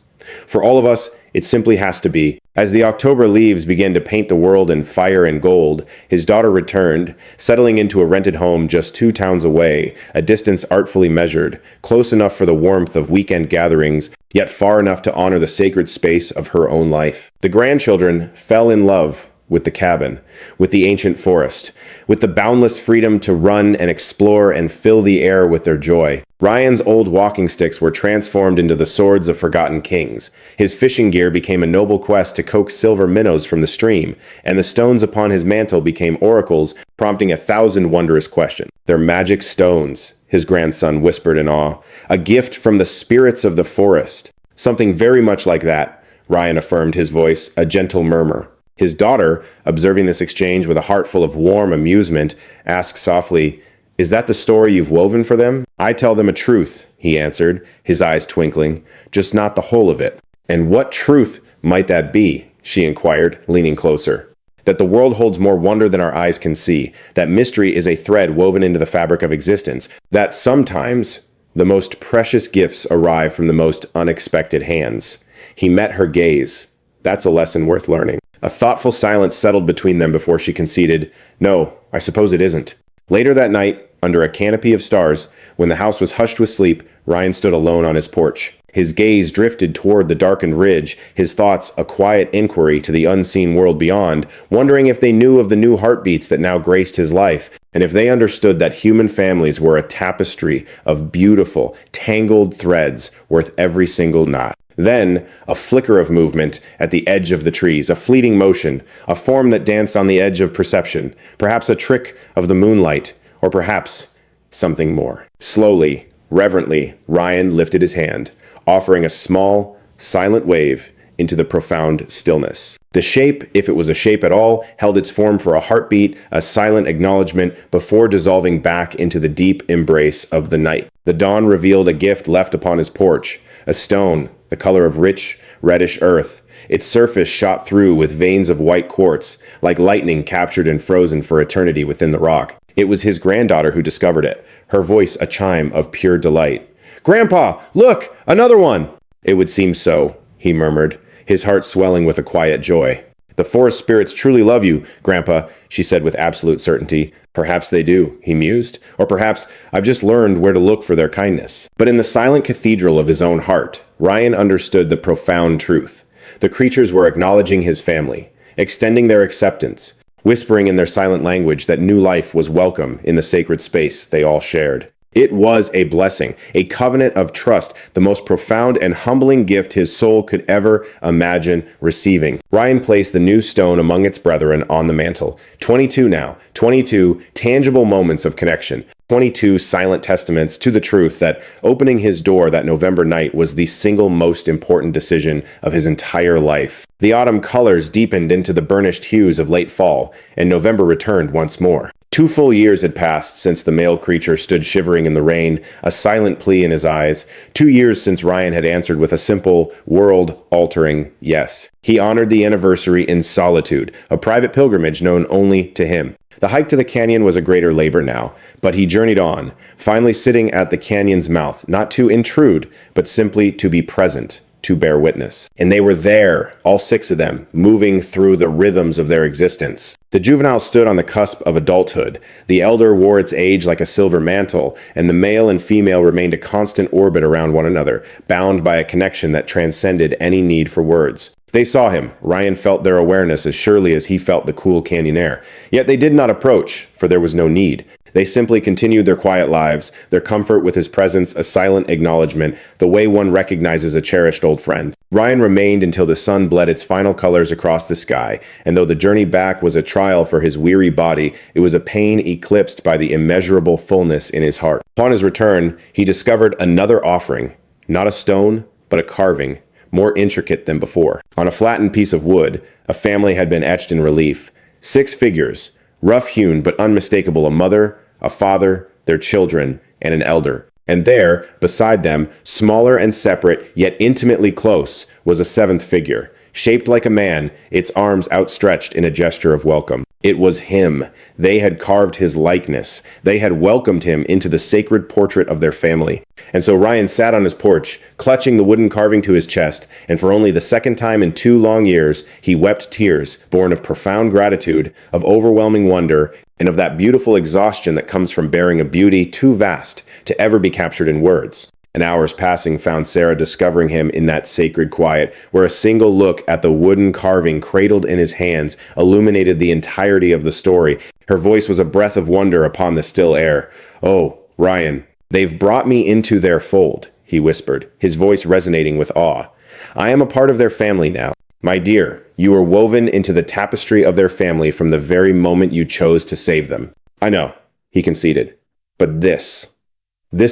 For all of us, it simply has to be. As the October leaves began to paint the world in fire and gold, his daughter returned, settling into a rented home just 2 towns away, a distance artfully measured, close enough for the warmth of weekend gatherings, yet far enough to honor the sacred space of her own life. The grandchildren fell in love with the cabin, with the ancient forest, with the boundless freedom to run and explore and fill the air with their joy. Ryan's old walking sticks were transformed into the swords of forgotten kings. His fishing gear became a noble quest to coax silver minnows from the stream, and the stones upon his mantle became oracles, prompting 1,000 wondrous questions. They're magic stones, his grandson whispered in awe. A gift from the spirits of the forest. Something very much like that, Ryan affirmed, his voice a gentle murmur. His daughter, observing this exchange with a heart full of warm amusement, asked softly, Is that the story you've woven for them? I tell them a truth, he answered, his eyes twinkling, just not the whole of it. And what truth might that be? She inquired, leaning closer. That the world holds more wonder than our eyes can see, that mystery is a thread woven into the fabric of existence, that sometimes the most precious gifts arrive from the most unexpected hands. He met her gaze. That's a lesson worth learning. A thoughtful silence settled between them before she conceded, No, I suppose it isn't. Later that night, under a canopy of stars, when the house was hushed with sleep, Ryan stood alone on his porch. His gaze drifted toward the darkened ridge, his thoughts a quiet inquiry to the unseen world beyond, wondering if they knew of the new heartbeats that now graced his life, and if they understood that human families were a tapestry of beautiful, tangled threads worth every single knot. Then, a flicker of movement at the edge of the trees, a fleeting motion, a form that danced on the edge of perception, perhaps a trick of the moonlight, or perhaps something more. Slowly, reverently, Ryan lifted his hand, offering a small, silent wave into the profound stillness. The shape, if it was a shape at all, held its form for a heartbeat, a silent acknowledgement before dissolving back into the deep embrace of the night. The dawn revealed a gift left upon his porch, a stone, the color of rich, reddish earth. Its surface shot through with veins of white quartz, like lightning captured and frozen for eternity within the rock. It was his granddaughter who discovered it, her voice a chime of pure delight. "Grandpa, look, another one!" "It would seem so," he murmured, his heart swelling with a quiet joy. "The forest spirits truly love you, Grandpa," she said with absolute certainty. "Perhaps they do," he mused. "Or perhaps I've just learned where to look for their kindness." But in the silent cathedral of his own heart, Ryan understood the profound truth. The creatures were acknowledging his family, extending their acceptance, whispering in their silent language that new life was welcome in the sacred space they all shared. It was a blessing, a covenant of trust, the most profound and humbling gift his soul could ever imagine receiving. Ryan placed the new stone among its brethren on the mantle. 22 now, 22 tangible moments of connection, 22 silent testaments to the truth that opening his door that November night was the single most important decision of his entire life. The autumn colors deepened into the burnished hues of late fall, and November returned once more. 2 full years had passed since the male creature stood shivering in the rain, a silent plea in his eyes. 2 years since Ryan had answered with a simple, world-altering yes. He honored the anniversary in solitude, a private pilgrimage known only to him. The hike to the canyon was a greater labor now, but he journeyed on, finally sitting at the canyon's mouth, not to intrude, but simply to be present, to bear witness. And they were there, all 6 of them, moving through the rhythms of their existence. The juvenile stood on the cusp of adulthood. The elder wore its age like a silver mantle, and the male and female remained a constant orbit around one another, bound by a connection that transcended any need for words. They saw him. Ryan felt their awareness as surely as he felt the cool canyon air. Yet they did not approach, for there was no need. They simply continued their quiet lives, their comfort with his presence a silent acknowledgement, the way one recognizes a cherished old friend. Ryan remained until the sun bled its final colors across the sky, and though the journey back was a trial for his weary body, it was a pain eclipsed by the immeasurable fullness in his heart. Upon his return, he discovered another offering, not a stone, but a carving, more intricate than before. On a flattened piece of wood, a family had been etched in relief. 6 figures, rough-hewn but unmistakable, a mother, a father, their children, and an elder. And there, beside them, smaller and separate, yet intimately close, was a 7th figure. Shaped like a man, its arms outstretched in a gesture of welcome. It was him. They had carved his likeness. They had welcomed him into the sacred portrait of their family. And so Ryan sat on his porch, clutching the wooden carving to his chest, and for only the 2nd time in 2 long years, he wept tears, born of profound gratitude, of overwhelming wonder, and of that beautiful exhaustion that comes from bearing a beauty too vast to ever be captured in words. And hours passing found Sarah discovering him in that sacred quiet, where a single look at the wooden carving cradled in his hands illuminated the entirety of the story. Her voice was a breath of wonder upon the still air. "Oh, Ryan, they've brought me into their fold," he whispered, his voice resonating with awe. "I am a part of their family now. My dear, you were woven into the tapestry of their family from the very moment you chose to save them." "I know," he conceded, "but this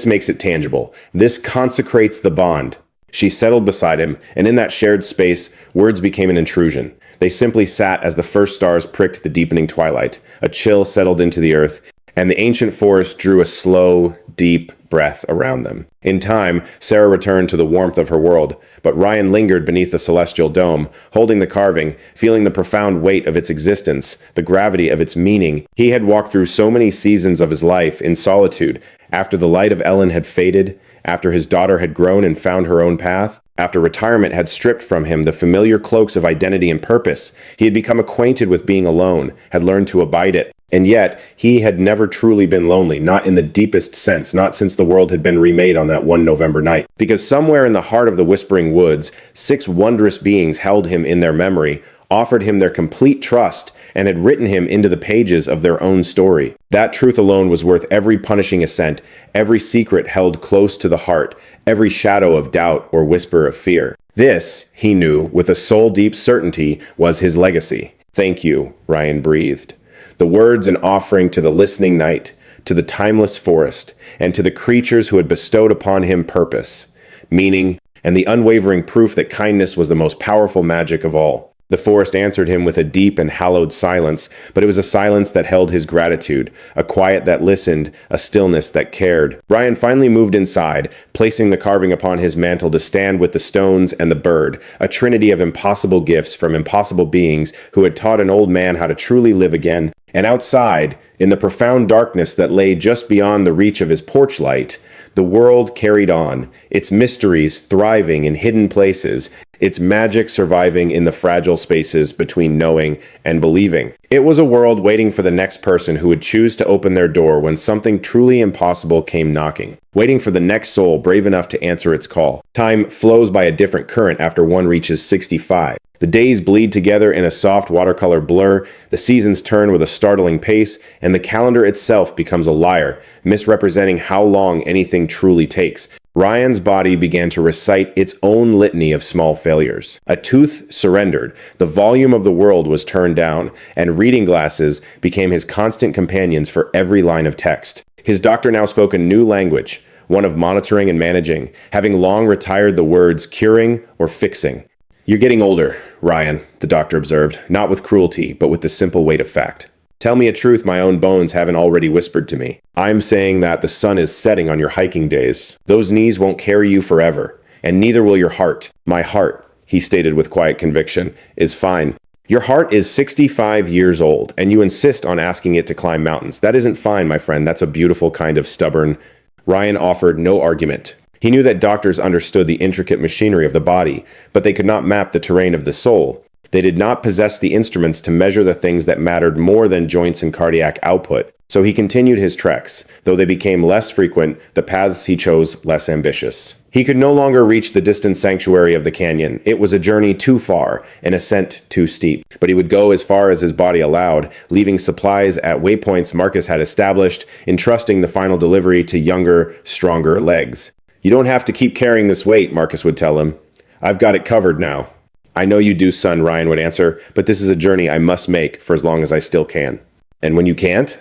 makes it tangible. This consecrates the bond." She settled beside him, and in that shared space, words became an intrusion. They simply sat as the first stars pricked the deepening twilight. A chill settled into the earth, and the ancient forest drew a slow, deep breath around them. In time, Sarah returned to the warmth of her world, but Ryan lingered beneath the celestial dome, holding the carving, feeling the profound weight of its existence, the gravity of its meaning. He had walked through so many seasons of his life in solitude, after the light of Ellen had faded, after his daughter had grown and found her own path, after retirement had stripped from him the familiar cloaks of identity and purpose. He had become acquainted with being alone, had learned to abide it. And yet, he had never truly been lonely, not in the deepest sense, not since the world had been remade on that one November night. Because somewhere in the heart of the Whispering Woods, 6 wondrous beings held him in their memory, offered him their complete trust, and had written him into the pages of their own story. That truth alone was worth every punishing ascent, every secret held close to the heart, every shadow of doubt or whisper of fear. This, he knew, with a soul-deep certainty, was his legacy. "Thank you," Ryan breathed. The words an offering to the listening night, to the timeless forest, and to the creatures who had bestowed upon him purpose, meaning, and the unwavering proof that kindness was the most powerful magic of all. The forest answered him with a deep and hallowed silence, but it was a silence that held his gratitude, a quiet that listened, a stillness that cared. Ryan finally moved inside, placing the carving upon his mantle to stand with the stones and the bird, a trinity of impossible gifts from impossible beings who had taught an old man how to truly live again. And outside, in the profound darkness that lay just beyond the reach of his porch light, the world carried on, its mysteries thriving in hidden places, its magic surviving in the fragile spaces between knowing and believing. It was a world waiting for the next person who would choose to open their door when something truly impossible came knocking, waiting for the next soul brave enough to answer its call. Time flows by a different current after one reaches 65. The days bleed together in a soft watercolor blur, the seasons turn with a startling pace, and the calendar itself becomes a liar, misrepresenting how long anything truly takes. Ryan's body began to recite its own litany of small failures. A tooth surrendered, the volume of the world was turned down, and reading glasses became his constant companions for every line of text. His doctor now spoke a new language, one of monitoring and managing, having long retired the words curing or fixing. "You're getting older, Ryan," the doctor observed, not with cruelty, but with the simple weight of fact. "Tell me a truth my own bones haven't already whispered to me. I'm saying that the sun is setting on your hiking days. Those knees won't carry you forever, and neither will your heart. My heart," he stated with quiet conviction, "is fine. Your heart is 65 years old, and you insist on asking it to climb mountains. That isn't fine, my friend. That's a beautiful kind of stubborn." Ryan offered no argument. He knew that doctors understood the intricate machinery of the body, but they could not map the terrain of the soul. They did not possess the instruments to measure the things that mattered more than joints and cardiac output. So he continued his treks. Though they became less frequent, the paths he chose less ambitious. He could no longer reach the distant sanctuary of the canyon. It was a journey too far, an ascent too steep. But he would go as far as his body allowed, leaving supplies at waypoints Marcus had established, entrusting the final delivery to younger, stronger legs. "You don't have to keep carrying this weight," Marcus would tell him. "I've got it covered now." "I know you do, son," Ryan would answer, "but this is a journey I must make for as long as I still can." "And when you can't?"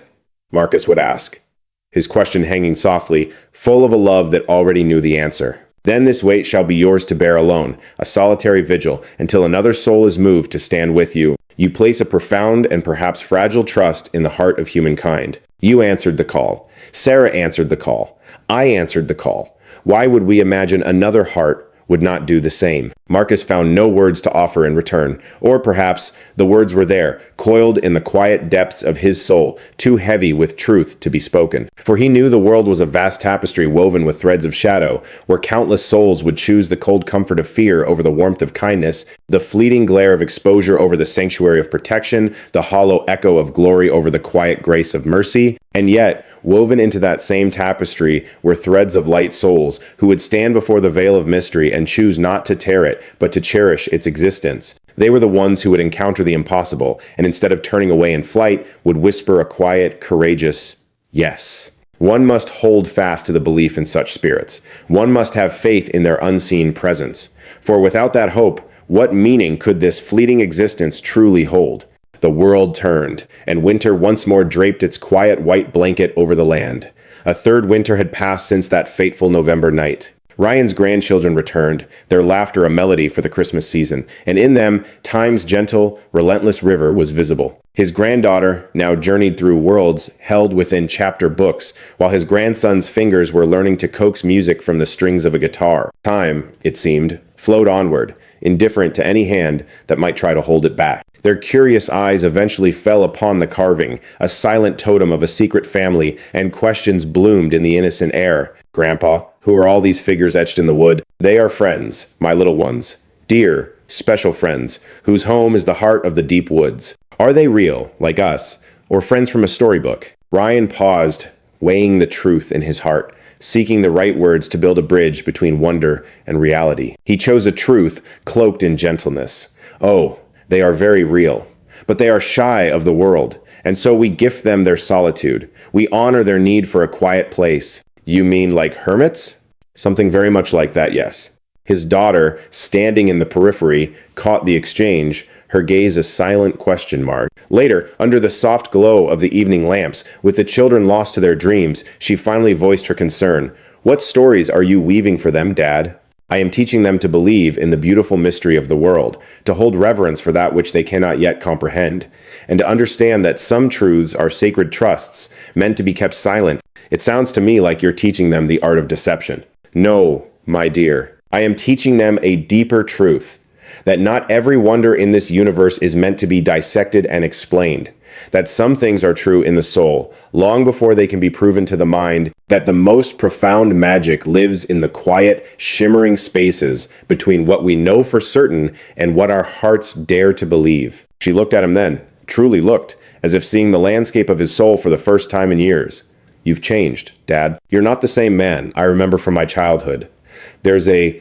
Marcus would ask, his question hanging softly, full of a love that already knew the answer. "Then this weight shall be yours to bear alone, a solitary vigil, until another soul is moved to stand with you. You place a profound and perhaps fragile trust in the heart of humankind. You answered the call. Sarah answered the call. I answered the call. Why would we imagine another heart would not do the same?" Marcus found no words to offer in return, or perhaps the words were there, coiled in the quiet depths of his soul, too heavy with truth to be spoken. For he knew the world was a vast tapestry woven with threads of shadow, where countless souls would choose the cold comfort of fear over the warmth of kindness, the fleeting glare of exposure over the sanctuary of protection, the hollow echo of glory over the quiet grace of mercy. And yet, woven into that same tapestry were threads of light souls who would stand before the veil of mystery and choose not to tear it, but to cherish its existence. They were the ones who would encounter the impossible, and instead of turning away in flight, would whisper a quiet, courageous yes. One must hold fast to the belief in such spirits. One must have faith in their unseen presence. For without that hope, what meaning could this fleeting existence truly hold? The world turned, and winter once more draped its quiet white blanket over the land. A third winter had passed since that fateful November night. Ryan's grandchildren returned, their laughter a melody for the Christmas season, and in them, time's gentle, relentless river was visible. His granddaughter now journeyed through worlds held within chapter books, while his grandson's fingers were learning to coax music from the strings of a guitar. Time, it seemed, flowed onward, indifferent to any hand that might try to hold it back. Their curious eyes eventually fell upon the carving, a silent totem of a secret family, and questions bloomed in the innocent air. "Grandpa, who are all these figures etched in the wood?" "They are friends, my little ones. Dear, special friends, whose home is the heart of the deep woods. Are they real, like us, or friends from a storybook?" Ryan paused, weighing the truth in his heart, seeking the right words to build a bridge between wonder and reality. He chose a truth cloaked in gentleness. "Oh, they are very real, but they are shy of the world, and so we gift them their solitude. We honor their need for a quiet place." "You mean like hermits?" "Something very much like that, yes." His daughter, standing in the periphery, caught the exchange, her gaze a silent question mark. Later, under the soft glow of the evening lamps, with the children lost to their dreams, she finally voiced her concern. "What stories are you weaving for them, Dad?" "I am teaching them to believe in the beautiful mystery of the world, to hold reverence for that which they cannot yet comprehend, and to understand that some truths are sacred trusts, meant to be kept silent." "It sounds to me like you're teaching them the art of deception." "No, my dear. I am teaching them a deeper truth, that not every wonder in this universe is meant to be dissected and explained, that some things are true in the soul, long before they can be proven to the mind, that the most profound magic lives in the quiet, shimmering spaces between what we know for certain and what our hearts dare to believe." She looked at him then, truly looked, as if seeing the landscape of his soul for the first time in years. "You've changed, Dad. You're not the same man I remember from my childhood. There's a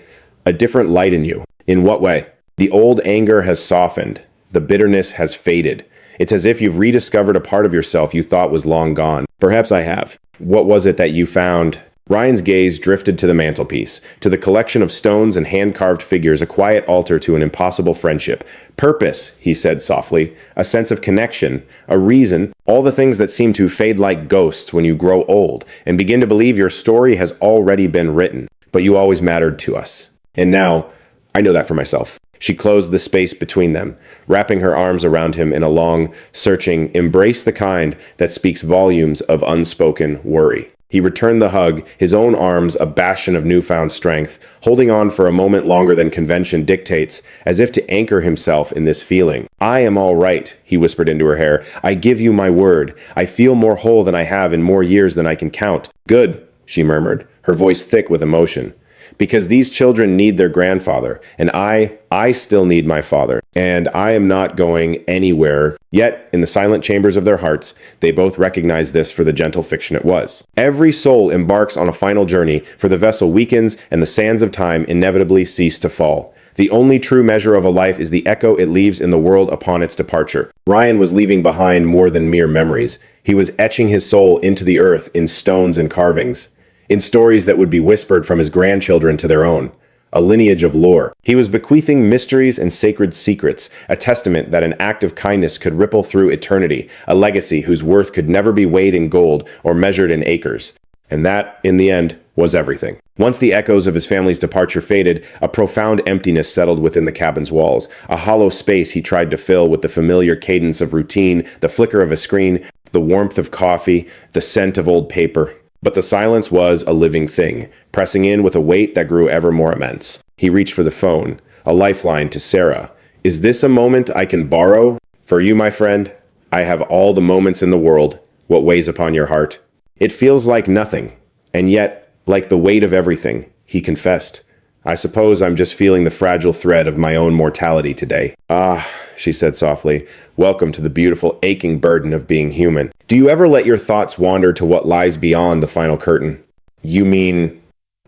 different light in you." "In what way?" "The old anger has softened. The bitterness has faded. It's as if you've rediscovered a part of yourself you thought was long gone." "Perhaps I have." "What was it that you found?" Ryan's gaze drifted to the mantelpiece, to the collection of stones and hand-carved figures, a quiet altar to an impossible friendship. "Purpose," he said softly, "a sense of connection, a reason, all the things that seem to fade like ghosts when you grow old and begin to believe your story has already been written. But you always mattered to us. And now, I know that for myself." She closed the space between them, wrapping her arms around him in a long, searching embrace, the kind that speaks volumes of unspoken worry. He returned the hug, his own arms a bastion of newfound strength, holding on for a moment longer than convention dictates, as if to anchor himself in this feeling. "I am all right," he whispered into her hair. "I give you my word. I feel more whole than I have in more years than I can count." "Good," she murmured, her voice thick with emotion. Because these children need their grandfather, and I still need my father, and I am not going anywhere. Yet, in the silent chambers of their hearts, they both recognize this for the gentle fiction it was. Every soul embarks on a final journey, for the vessel weakens, and the sands of time inevitably cease to fall. The only true measure of a life is the echo it leaves in the world upon its departure. Ryan was leaving behind more than mere memories. He was etching his soul into the earth in stones and carvings, in stories that would be whispered from his grandchildren to their own, a lineage of lore. He was bequeathing mysteries and sacred secrets, a testament that an act of kindness could ripple through eternity, a legacy whose worth could never be weighed in gold or measured in acres. And that, in the end, was everything. Once the echoes of his family's departure faded, a profound emptiness settled within the cabin's walls, a hollow space he tried to fill with the familiar cadence of routine, the flicker of a screen, the warmth of coffee, the scent of old paper. But the silence was a living thing, pressing in with a weight that grew ever more immense. He reached for the phone, a lifeline to Sarah. "Is this a moment I can borrow? For you, my friend, I have all the moments in the world. What weighs upon your heart?" "It feels like nothing, and yet like the weight of everything," he confessed. "I suppose I'm just feeling the fragile thread of my own mortality today." "Ah," she said softly, "welcome to the beautiful aching burden of being human. Do you ever let your thoughts wander to what lies beyond the final curtain?" "You mean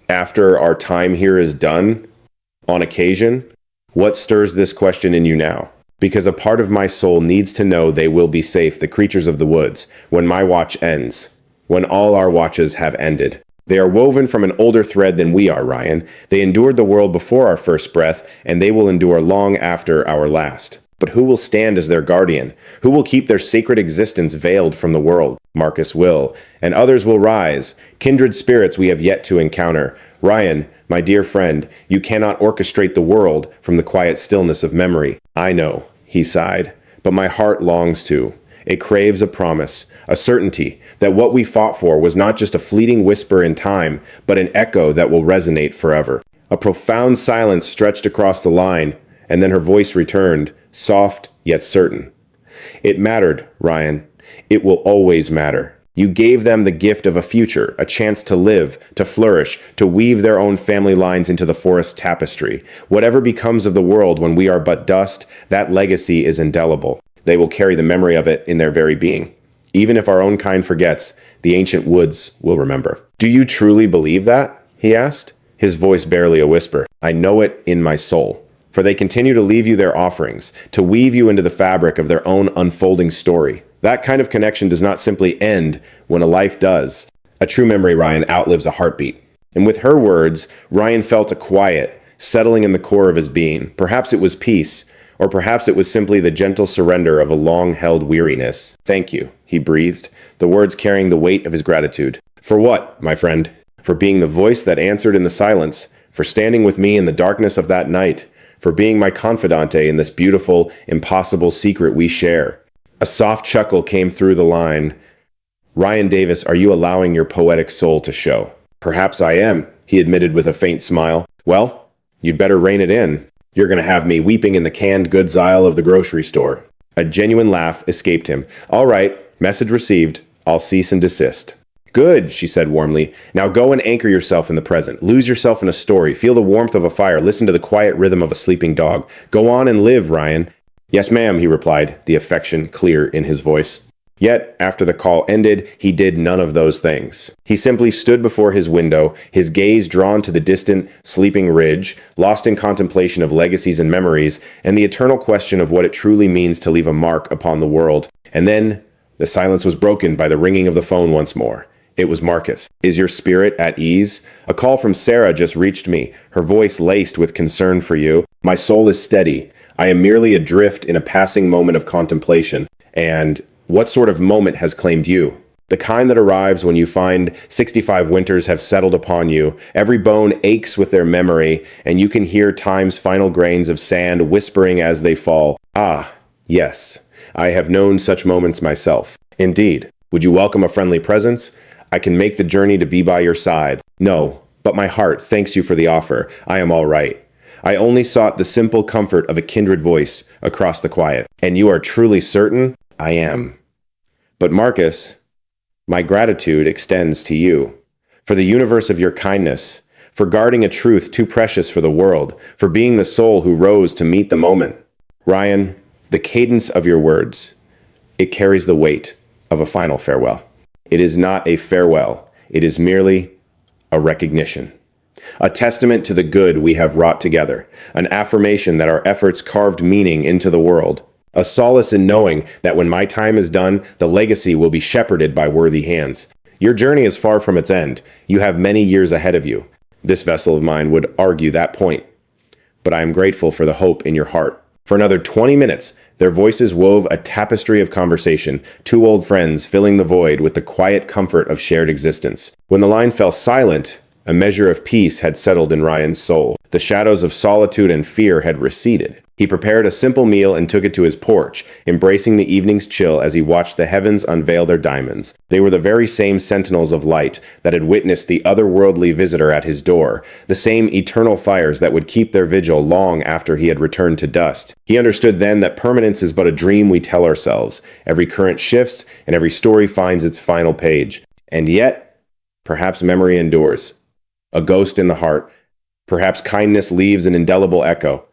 after our time here is done? On occasion?" "What stirs this question in you now?" "Because a part of my soul needs to know they will be safe, the creatures of the woods, when my watch ends, when all our watches have ended. They are woven from an older thread than we are, Ryan. They endured the world before our first breath, and they will endure long after our last. But who will stand as their guardian? Who will keep their sacred existence veiled from the world? Marcus will, and others will rise, kindred spirits we have yet to encounter. Ryan, my dear friend, you cannot orchestrate the world from the quiet stillness of memory. I know," he sighed, "but my heart longs to. It craves a promise, a certainty that what we fought for was not just a fleeting whisper in time, but an echo that will resonate forever." A profound silence stretched across the line, and then her voice returned, soft yet certain. "It mattered, Ryan. It will always matter. You gave them the gift of a future, a chance to live, to flourish, to weave their own family lines into the forest tapestry. Whatever becomes of the world when we are but dust, that legacy is indelible. They will carry the memory of it in their very being. Even if our own kind forgets, the ancient woods will remember." "Do you truly believe that?" he asked, his voice barely a whisper. "I know it in my soul. For they continue to leave you their offerings, to weave you into the fabric of their own unfolding story. That kind of connection does not simply end when a life does. A true memory, Ryan, outlives a heartbeat." And with her words, Ryan felt a quiet, settling in the core of his being. Perhaps it was peace, or perhaps it was simply the gentle surrender of a long-held weariness. "Thank you," he breathed, the words carrying the weight of his gratitude. "For what, my friend?" "For being the voice that answered in the silence, for standing with me in the darkness of that night, for being my confidante in this beautiful, impossible secret we share." A soft chuckle came through the line. "Ryan Davis, are you allowing your poetic soul to show?" "Perhaps I am," he admitted with a faint smile. "Well, you'd better rein it in. You're going to have me weeping in the canned goods aisle of the grocery store." A genuine laugh escaped him. "All right, message received. I'll cease and desist." "Good," she said warmly. "Now go and anchor yourself in the present. Lose yourself in a story. Feel the warmth of a fire. Listen to the quiet rhythm of a sleeping dog. Go on and live, Ryan." "Yes, ma'am," he replied, the affection clear in his voice. Yet, after the call ended, he did none of those things. He simply stood before his window, his gaze drawn to the distant, sleeping ridge, lost in contemplation of legacies and memories, and the eternal question of what it truly means to leave a mark upon the world. And then, the silence was broken by the ringing of the phone once more. It was Marcus. "Is your spirit at ease? A call from Sarah just reached me, her voice laced with concern for you. My soul is steady. I am merely adrift in a passing moment of contemplation. And what sort of moment has claimed you? The kind that arrives when you find 65 winters have settled upon you, every bone aches with their memory, and you can hear time's final grains of sand whispering as they fall. Ah, yes, I have known such moments myself. Indeed. Would you welcome a friendly presence? I can make the journey to be by your side. No, but my heart thanks you for the offer. I am all right. I only sought the simple comfort of a kindred voice across the quiet. And you are truly certain? I am. But Marcus, my gratitude extends to you, for the universe of your kindness, for guarding a truth too precious for the world, for being the soul who rose to meet the moment. Ryan, the cadence of your words, it carries the weight of a final farewell. It is not a farewell. It is merely a recognition. A testament to the good we have wrought together, an affirmation that our efforts carved meaning into the world, a solace in knowing that when my time is done, the legacy will be shepherded by worthy hands. Your journey is far from its end. You have many years ahead of you. This vessel of mine would argue that point. But I am grateful for the hope in your heart. For another 20 minutes, their voices wove a tapestry of conversation, two old friends filling the void with the quiet comfort of shared existence. When the line fell silent, a measure of peace had settled in Ryan's soul. The shadows of solitude and fear had receded. He prepared a simple meal and took it to his porch, embracing the evening's chill as he watched the heavens unveil their diamonds. They were the very same sentinels of light that had witnessed the otherworldly visitor at his door, the same eternal fires that would keep their vigil long after he had returned to dust. He understood then that permanence is but a dream we tell ourselves. Every current shifts, and every story finds its final page. And yet, perhaps memory endures. A ghost in the heart. Perhaps kindness leaves an indelible echo.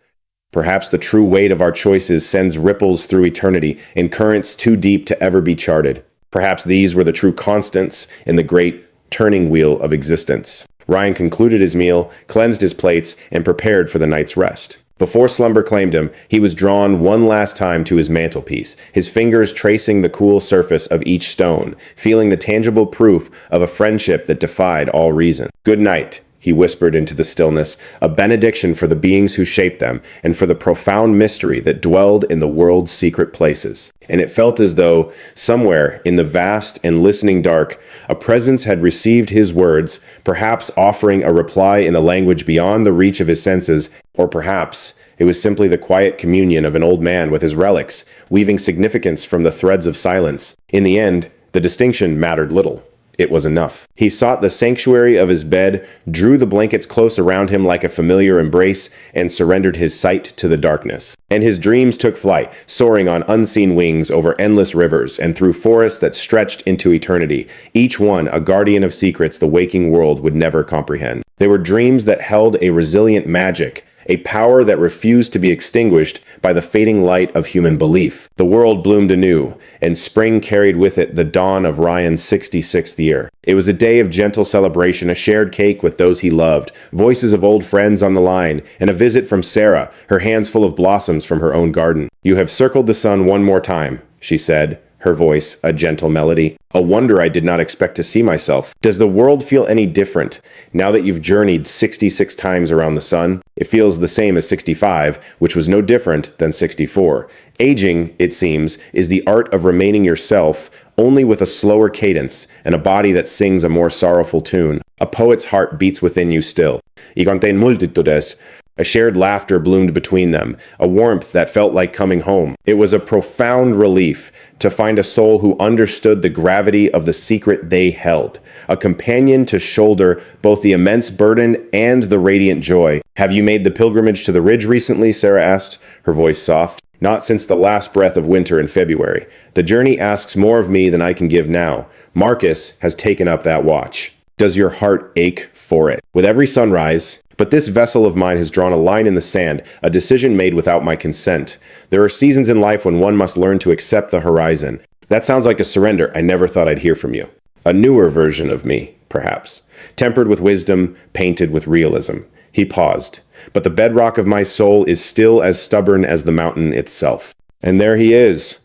Perhaps the true weight of our choices sends ripples through eternity in currents too deep to ever be charted. Perhaps these were the true constants in the great turning wheel of existence. Ryan concluded his meal, cleansed his plates, and prepared for the night's rest. Before slumber claimed him, he was drawn one last time to his mantelpiece, his fingers tracing the cool surface of each stone, feeling the tangible proof of a friendship that defied all reason. "Good night," he whispered into the stillness, a benediction for the beings who shaped them and for the profound mystery that dwelled in the world's secret places. And it felt as though, somewhere in the vast and listening dark, a presence had received his words, perhaps offering a reply in a language beyond the reach of his senses, or perhaps it was simply the quiet communion of an old man with his relics, weaving significance from the threads of silence. In the end, the distinction mattered little. It was enough. He sought the sanctuary of his bed, drew the blankets close around him like a familiar embrace, and surrendered his sight to the darkness. And his dreams took flight, soaring on unseen wings over endless rivers and through forests that stretched into eternity, each one a guardian of secrets the waking world would never comprehend. They were dreams that held a resilient magic, a power that refused to be extinguished by the fading light of human belief. The world bloomed anew, and spring carried with it the dawn of Ryan's 66th year. It was a day of gentle celebration, a shared cake with those he loved, voices of old friends on the line, and a visit from Sarah, her hands full of blossoms from her own garden. "You have circled the sun one more time," she said, her voice a gentle melody. "A wonder I did not expect to see myself. Does the world feel any different now that you've journeyed 66 times around the sun?" It feels the same as 65, which was no different than 64. Aging, it seems, is the art of remaining yourself, only with a slower cadence and a body that sings a more sorrowful tune. A poet's heart beats within you still. Y conten multitudes. A shared laughter bloomed between them, a warmth that felt like coming home. It was a profound relief to find a soul who understood the gravity of the secret they held, a companion to shoulder both the immense burden and the radiant joy. "Have you made the pilgrimage to the ridge recently?" Sarah asked, her voice soft. "Not since the last breath of winter in February. The journey asks more of me than I can give now. Marcus has taken up that watch. Does your heart ache for it? With every sunrise, but this vessel of mine has drawn a line in the sand, a decision made without my consent. There are seasons in life when one must learn to accept the horizon. That sounds like a surrender I never thought I'd hear from you. A newer version of me, perhaps. Tempered with wisdom, painted with realism." He paused. "But the bedrock of my soul is still as stubborn as the mountain itself." And there he is.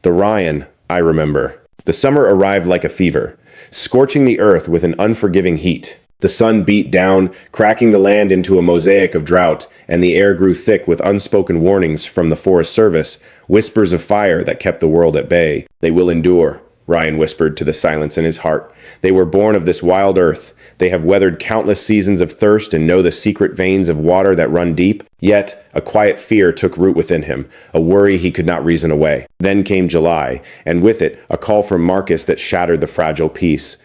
The Ryan I remember. The summer arrived like a fever, scorching the earth with an unforgiving heat. The sun beat down, cracking the land into a mosaic of drought, and the air grew thick with unspoken warnings from the Forest Service, whispers of fire that kept the world at bay. "They will endure," Ryan whispered to the silence in his heart. "They were born of this wild earth. They have weathered countless seasons of thirst and know the secret veins of water that run deep." Yet, a quiet fear took root within him, a worry he could not reason away. Then came July, and with it, a call from Marcus that shattered the fragile peace.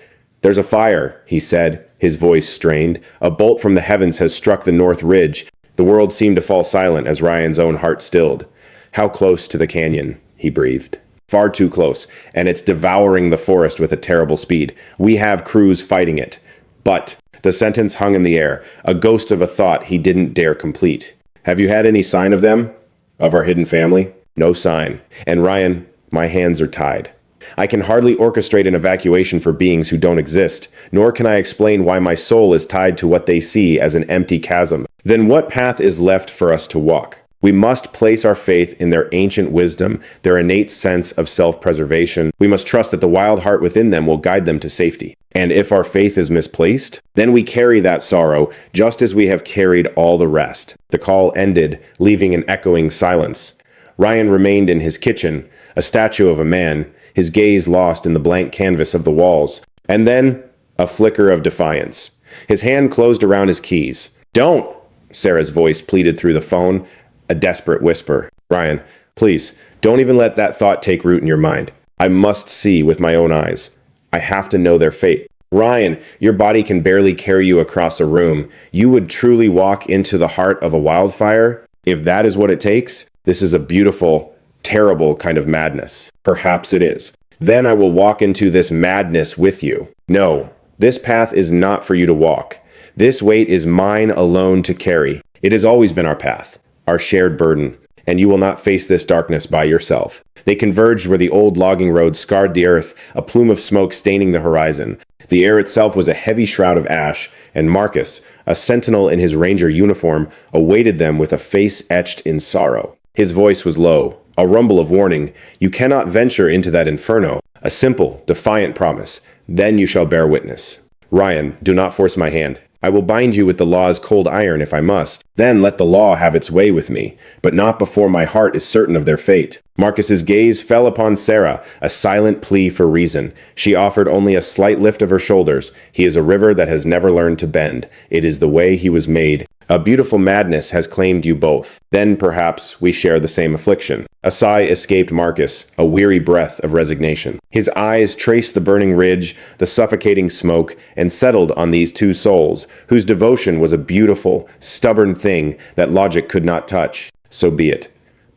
"There's a fire," he said, his voice strained. "A bolt from the heavens has struck the north ridge." The world seemed to fall silent as Ryan's own heart stilled. "How close to the canyon?" he breathed. "Far too close, and it's devouring the forest with a terrible speed. We have crews fighting it. But The sentence hung in the air, a ghost of a thought he didn't dare complete. Have you had any sign of them? Of our hidden family? No sign. And Ryan, my hands are tied. I can hardly orchestrate an evacuation for beings who don't exist, nor can I explain why my soul is tied to what they see as an empty chasm. Then what path is left for us to walk? We must place our faith in their ancient wisdom, their innate sense of self-preservation. We must trust that the wild heart within them will guide them to safety. And if our faith is misplaced, then we carry that sorrow just as we have carried all the rest. The call ended, leaving an echoing silence. Ryan remained in his kitchen, a statue of a man, his gaze lost in the blank canvas of the walls. And then, a flicker of defiance. His hand closed around his keys. "Don't!" Sarah's voice pleaded through the phone, a desperate whisper. "Ryan, please, don't even let that thought take root in your mind. I must see with my own eyes. I have to know their fate." "Ryan, your body can barely carry you across a room. You would truly walk into the heart of a wildfire? If that is what it takes, this is a beautiful, terrible kind of madness." "Perhaps it is. Then I will walk into this madness with you." "No, this path is not for you to walk. This weight is mine alone to carry. It has always been our path, our shared burden, and you will not face this darkness by yourself." They converged where the old logging road scarred the earth, a plume of smoke staining the horizon. The air itself was a heavy shroud of ash, and Marcus, a sentinel in his ranger uniform, awaited them with a face etched in sorrow. His voice was low, a rumble of warning. "You cannot venture into that inferno." A simple, defiant promise. "Then you shall bear witness." "Ryan, do not force my hand. I will bind you with the law's cold iron if I must. Then let the law have its way with me, but not before my heart is certain of their fate." Marcus's gaze fell upon Sarah, a silent plea for reason. She offered only a slight lift of her shoulders. "He is a river that has never learned to bend. It is the way he was made. A beautiful madness has claimed you both. Then perhaps we share the same affliction." A sigh escaped Marcus, a weary breath of resignation. His eyes traced the burning ridge, the suffocating smoke, and settled on these two souls, whose devotion was a beautiful, stubborn thing that logic could not touch. "So be it.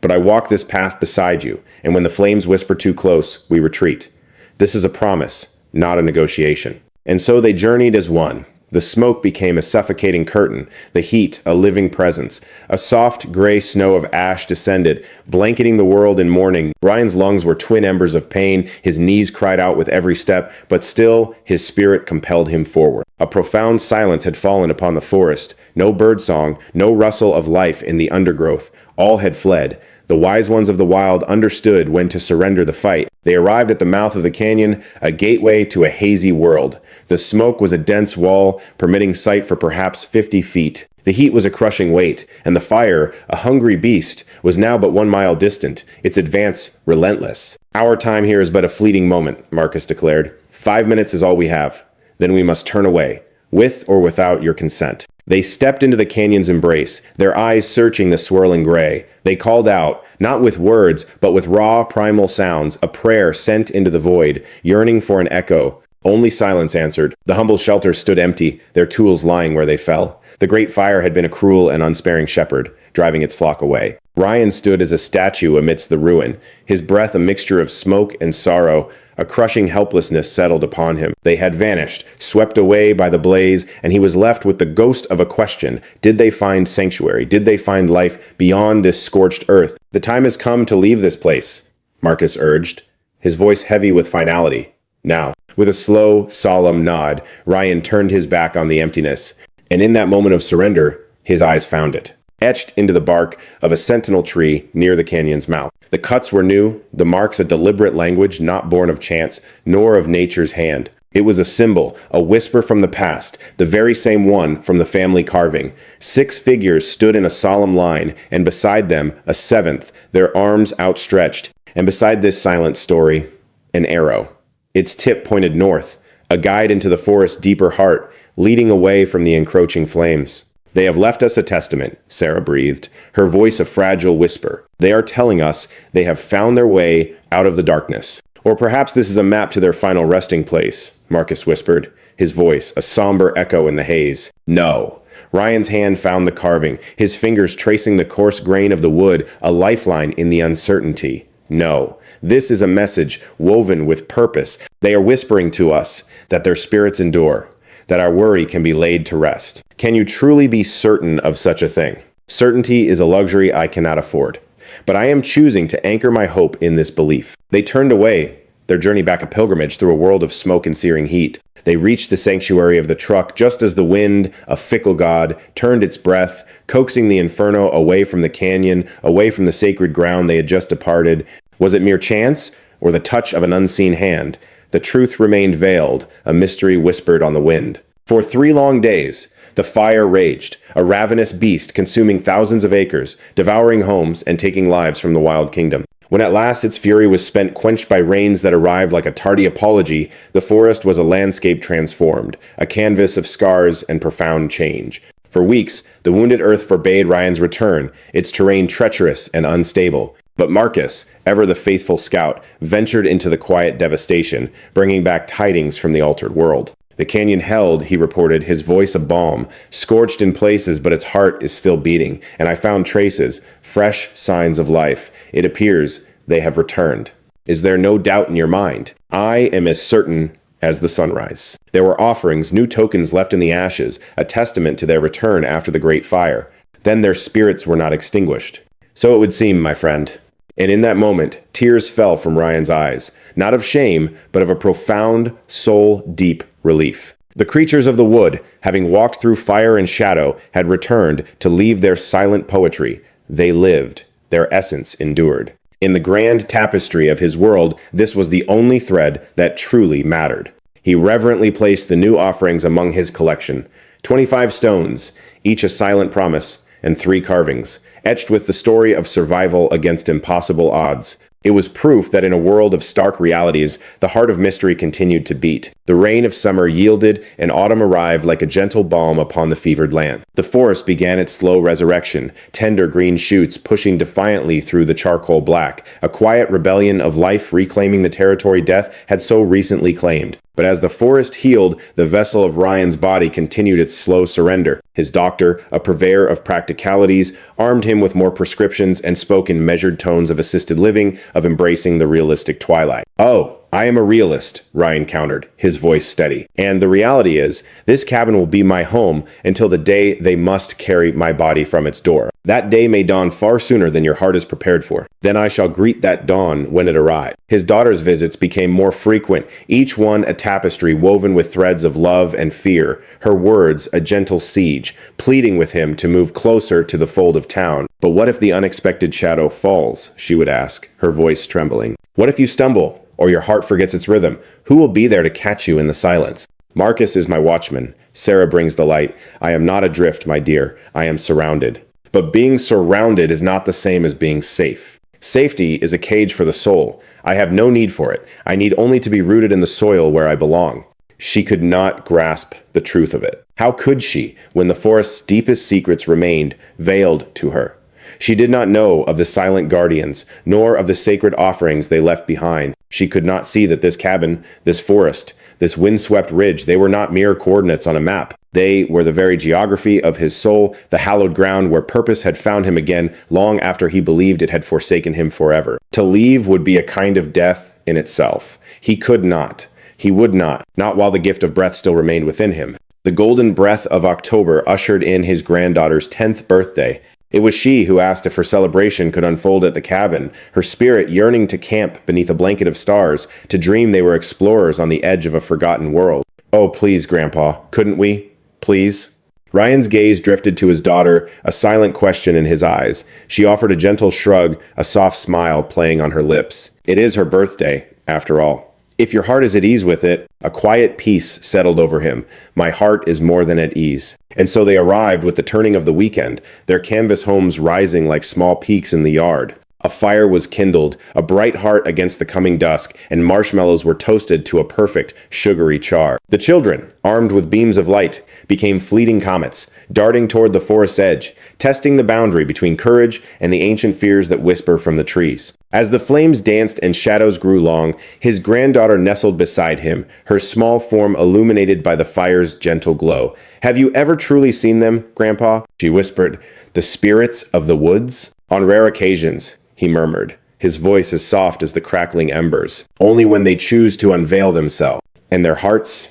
But I walk this path beside you, and when the flames whisper too close, we retreat. This is a promise, not a negotiation." And so they journeyed as one. The smoke became a suffocating curtain, the heat a living presence. A soft gray snow of ash descended, blanketing the world in mourning. Ryan's lungs were twin embers of pain, his knees cried out with every step, but still his spirit compelled him forward. A profound silence had fallen upon the forest. No birdsong, no rustle of life in the undergrowth. All had fled. The wise ones of the wild understood when to surrender the fight. They arrived at the mouth of the canyon, a gateway to a hazy world. The smoke was a dense wall, permitting sight for perhaps 50 feet. The heat was a crushing weight, and the fire, a hungry beast, was now but 1 mile distant, its advance relentless. "Our time here is but a fleeting moment," Marcus declared. 5 minutes is all we have. Then we must turn away, with or without your consent." They stepped into the canyon's embrace, their eyes searching the swirling gray. They called out, not with words, but with raw, primal sounds, a prayer sent into the void, yearning for an echo. Only silence answered. The humble shelter stood empty, their tools lying where they fell. The great fire had been a cruel and unsparing shepherd, driving its flock away. Ryan stood as a statue amidst the ruin, his breath a mixture of smoke and sorrow. A crushing helplessness settled upon him. They had vanished, swept away by the blaze, and he was left with the ghost of a question. Did they find sanctuary? Did they find life beyond this scorched earth? "The time has come to leave this place," Marcus urged, his voice heavy with finality. "Now." With a slow, solemn nod, Ryan turned his back on the emptiness, and in that moment of surrender, his eyes found it, etched into the bark of a sentinel tree near the canyon's mouth. The cuts were new, the marks a deliberate language not born of chance, nor of nature's hand. It was a symbol, a whisper from the past, the very same one from the family carving. 6 figures stood in a solemn line, and beside them, a 7th, their arms outstretched. And beside this silent story, an arrow. Its tip pointed north, a guide into the forest's deeper heart, leading away from the encroaching flames. "They have left us a testament," Sarah breathed, her voice a fragile whisper. "They are telling us they have found their way out of the darkness. Or perhaps this is a map to their final resting place," Marcus whispered, his voice a somber echo in the haze. "No." Ryan's hand found the carving, his fingers tracing the coarse grain of the wood, a lifeline in the uncertainty. "No. This is a message woven with purpose. They are whispering to us that their spirits endure, that our worry can be laid to rest. Can you truly be certain of such a thing? Certainty is a luxury I cannot afford. But I am choosing to anchor my hope in this belief. They turned away, their journey back a pilgrimage through a world of smoke and searing heat. They reached the sanctuary of the truck just as the wind, a fickle god, turned its breath, coaxing the inferno away from the canyon, away from the sacred ground they had just departed. Was it mere chance, or the touch of an unseen hand? The truth remained veiled, a mystery whispered on the wind. For 3 long days, the fire raged, a ravenous beast consuming thousands of acres, devouring homes and taking lives from the wild kingdom. When at last its fury was spent, quenched by rains that arrived like a tardy apology, the forest was a landscape transformed, a canvas of scars and profound change. For weeks, the wounded earth forbade Ryan's return, its terrain treacherous and unstable. But Marcus, ever the faithful scout, ventured into the quiet devastation, bringing back tidings from the altered world. The canyon held, he reported, his voice a balm, scorched in places, but its heart is still beating, and I found traces, fresh signs of life. It appears they have returned. Is there no doubt in your mind? I am as certain as the sunrise. There were offerings, new tokens left in the ashes, a testament to their return after the great fire. Then their spirits were not extinguished. So it would seem, my friend. And in that moment, tears fell from Ryan's eyes, not of shame, but of a profound, soul-deep relief. The creatures of the wood, having walked through fire and shadow, had returned to leave their silent poetry. They lived. Their essence endured. In the grand tapestry of his world, this was the only thread that truly mattered. He reverently placed the new offerings among his collection. 25 stones, each a silent promise, and 3 carvings, etched with the story of survival against impossible odds. It was proof that in a world of stark realities, the heart of mystery continued to beat. The rain of summer yielded, and autumn arrived like a gentle balm upon the fevered land. The forest began its slow resurrection, tender green shoots pushing defiantly through the charcoal black, a quiet rebellion of life reclaiming the territory death had so recently claimed. But as the forest healed, the vessel of Ryan's body continued its slow surrender. His doctor, a purveyor of practicalities, armed him with more prescriptions and spoke in measured tones of assisted living, of embracing the realistic twilight. "Oh, I am a realist," Ryan countered, his voice steady. "And the reality is, this cabin will be my home until the day they must carry my body from its door. That day may dawn far sooner than your heart is prepared for. Then I shall greet that dawn when it arrives." His daughter's visits became more frequent, each one a tapestry woven with threads of love and fear, her words a gentle siege, pleading with him to move closer to the fold of town. "But what if the unexpected shadow falls?" she would ask, her voice trembling. "What if you stumble? Or your heart forgets its rhythm? Who will be there to catch you in the silence?" "Marcus is my watchman. Sarah brings the light. I am not adrift, my dear. I am surrounded." But being surrounded is not the same as being safe. Safety is a cage for the soul. I have no need for it. I need only to be rooted in the soil where I belong. She could not grasp the truth of it. How could she, when the forest's deepest secrets remained veiled to her? She did not know of the silent guardians, nor of the sacred offerings they left behind. She could not see that this cabin, this forest, this windswept ridge, they were not mere coordinates on a map. They were the very geography of his soul, the hallowed ground where purpose had found him again long after he believed it had forsaken him forever. To leave would be a kind of death in itself. He could not. He would not while the gift of breath still remained within him. The golden breath of October ushered in his granddaughter's 10th birthday. It was she who asked if her celebration could unfold at the cabin, her spirit yearning to camp beneath a blanket of stars, to dream they were explorers on the edge of a forgotten world. "Oh, please, Grandpa, couldn't we? Please?" Ryan's gaze drifted to his daughter, a silent question in his eyes. She offered a gentle shrug, a soft smile playing on her lips. It is her birthday, after all. "If your heart is at ease with it," a quiet peace settled over him. "My heart is more than at ease." And so they arrived with the turning of the weekend, their canvas homes rising like small peaks in the yard. A fire was kindled, a bright heart against the coming dusk, and marshmallows were toasted to a perfect, sugary char. The children, armed with beams of light, became fleeting comets, darting toward the forest's edge, testing the boundary between courage and the ancient fears that whisper from the trees. As the flames danced and shadows grew long, his granddaughter nestled beside him, her small form illuminated by the fire's gentle glow. "Have you ever truly seen them, Grandpa?" she whispered. "The spirits of the woods?" "On rare occasions," he murmured, his voice as soft as the crackling embers. "Only when they choose to unveil themselves. And their hearts?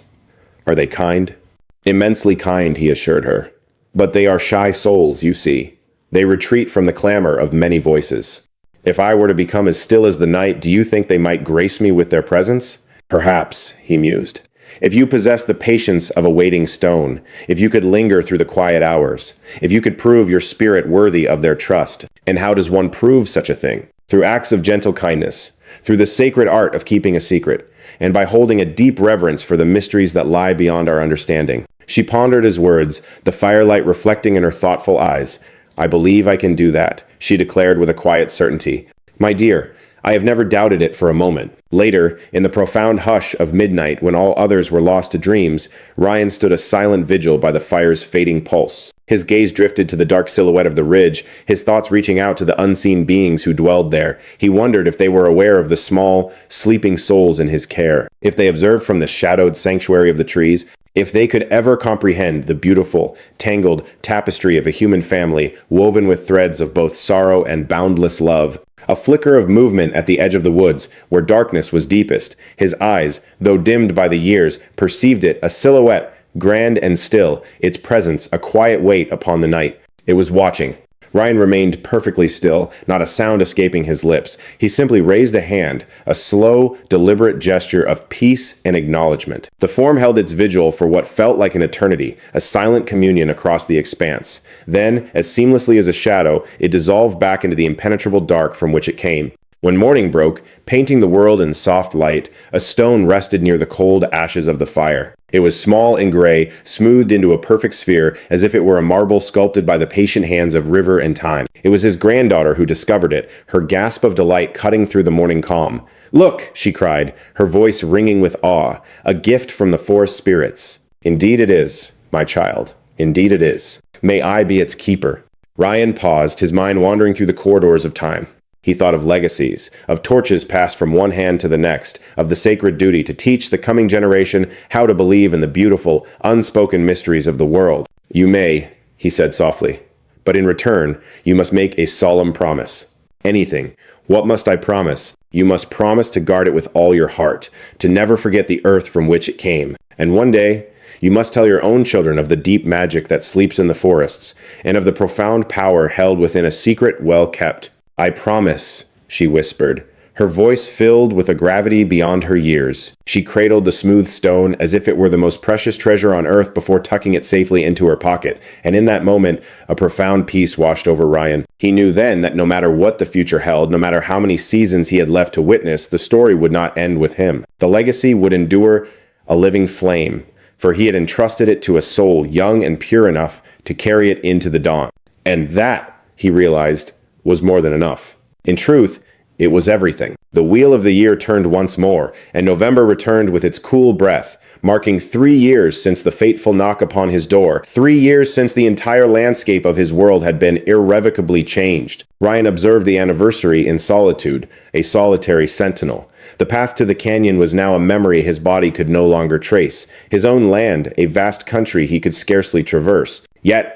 Are they kind?" Immensely kind, he assured her. But they are shy souls, you see. They retreat from the clamor of many voices. If I were to become as still as the night, do you think they might grace me with their presence? Perhaps, he mused. If you possess the patience of a waiting stone, if you could linger through the quiet hours, if you could prove your spirit worthy of their trust. And how does one prove such a thing? Through acts of gentle kindness, through the sacred art of keeping a secret, and by holding a deep reverence for the mysteries that lie beyond our understanding. She pondered his words, the firelight reflecting in her thoughtful eyes. I believe I can do that, she declared with a quiet certainty. My dear, I have never doubted it for a moment. Later, in the profound hush of midnight when all others were lost to dreams, Ryan stood a silent vigil by the fire's fading pulse. His gaze drifted to the dark silhouette of the ridge, his thoughts reaching out to the unseen beings who dwelled there. He wondered if they were aware of the small, sleeping souls in his care, if they observed from the shadowed sanctuary of the trees, if they could ever comprehend the beautiful, tangled tapestry of a human family woven with threads of both sorrow and boundless love. A flicker of movement at the edge of the woods, where darkness was deepest. His eyes, though dimmed by the years, perceived it, a silhouette, grand and still, its presence a quiet weight upon the night. It was watching. Ryan remained perfectly still, not a sound escaping his lips. He simply raised a hand, a slow, deliberate gesture of peace and acknowledgement. The form held its vigil for what felt like an eternity, a silent communion across the expanse. Then, as seamlessly as a shadow, it dissolved back into the impenetrable dark from which it came. When morning broke, painting the world in soft light, a stone rested near the cold ashes of the fire. It was small and gray, smoothed into a perfect sphere, as if it were a marble sculpted by the patient hands of river and time. It was his granddaughter who discovered it, her gasp of delight cutting through the morning calm. "Look!" she cried, her voice ringing with awe. "A gift from the forest spirits." "Indeed it is, my child. Indeed it is. May I be its keeper." Ryan paused, his mind wandering through the corridors of time. He thought of legacies, of torches passed from one hand to the next, of the sacred duty to teach the coming generation how to believe in the beautiful, unspoken mysteries of the world. "You may," he said softly, "but in return, you must make a solemn promise." "Anything. What must I promise?" "You must promise to guard it with all your heart, to never forget the earth from which it came. And one day, you must tell your own children of the deep magic that sleeps in the forests, and of the profound power held within a secret well kept." "I promise," she whispered, her voice filled with a gravity beyond her years. She cradled the smooth stone as if it were the most precious treasure on earth before tucking it safely into her pocket, and in that moment, a profound peace washed over Ryan. He knew then that no matter what the future held, no matter how many seasons he had left to witness, the story would not end with him. The legacy would endure a living flame, for he had entrusted it to a soul young and pure enough to carry it into the dawn. And that, he realized, was more than enough. In truth, it was everything. The wheel of the year turned once more, and November returned with its cool breath, marking 3 years since the fateful knock upon his door, 3 years since the entire landscape of his world had been irrevocably changed. Ryan observed the anniversary in solitude, a solitary sentinel. The path to the canyon was now a memory his body could no longer trace, his own land, a vast country he could scarcely traverse. Yet,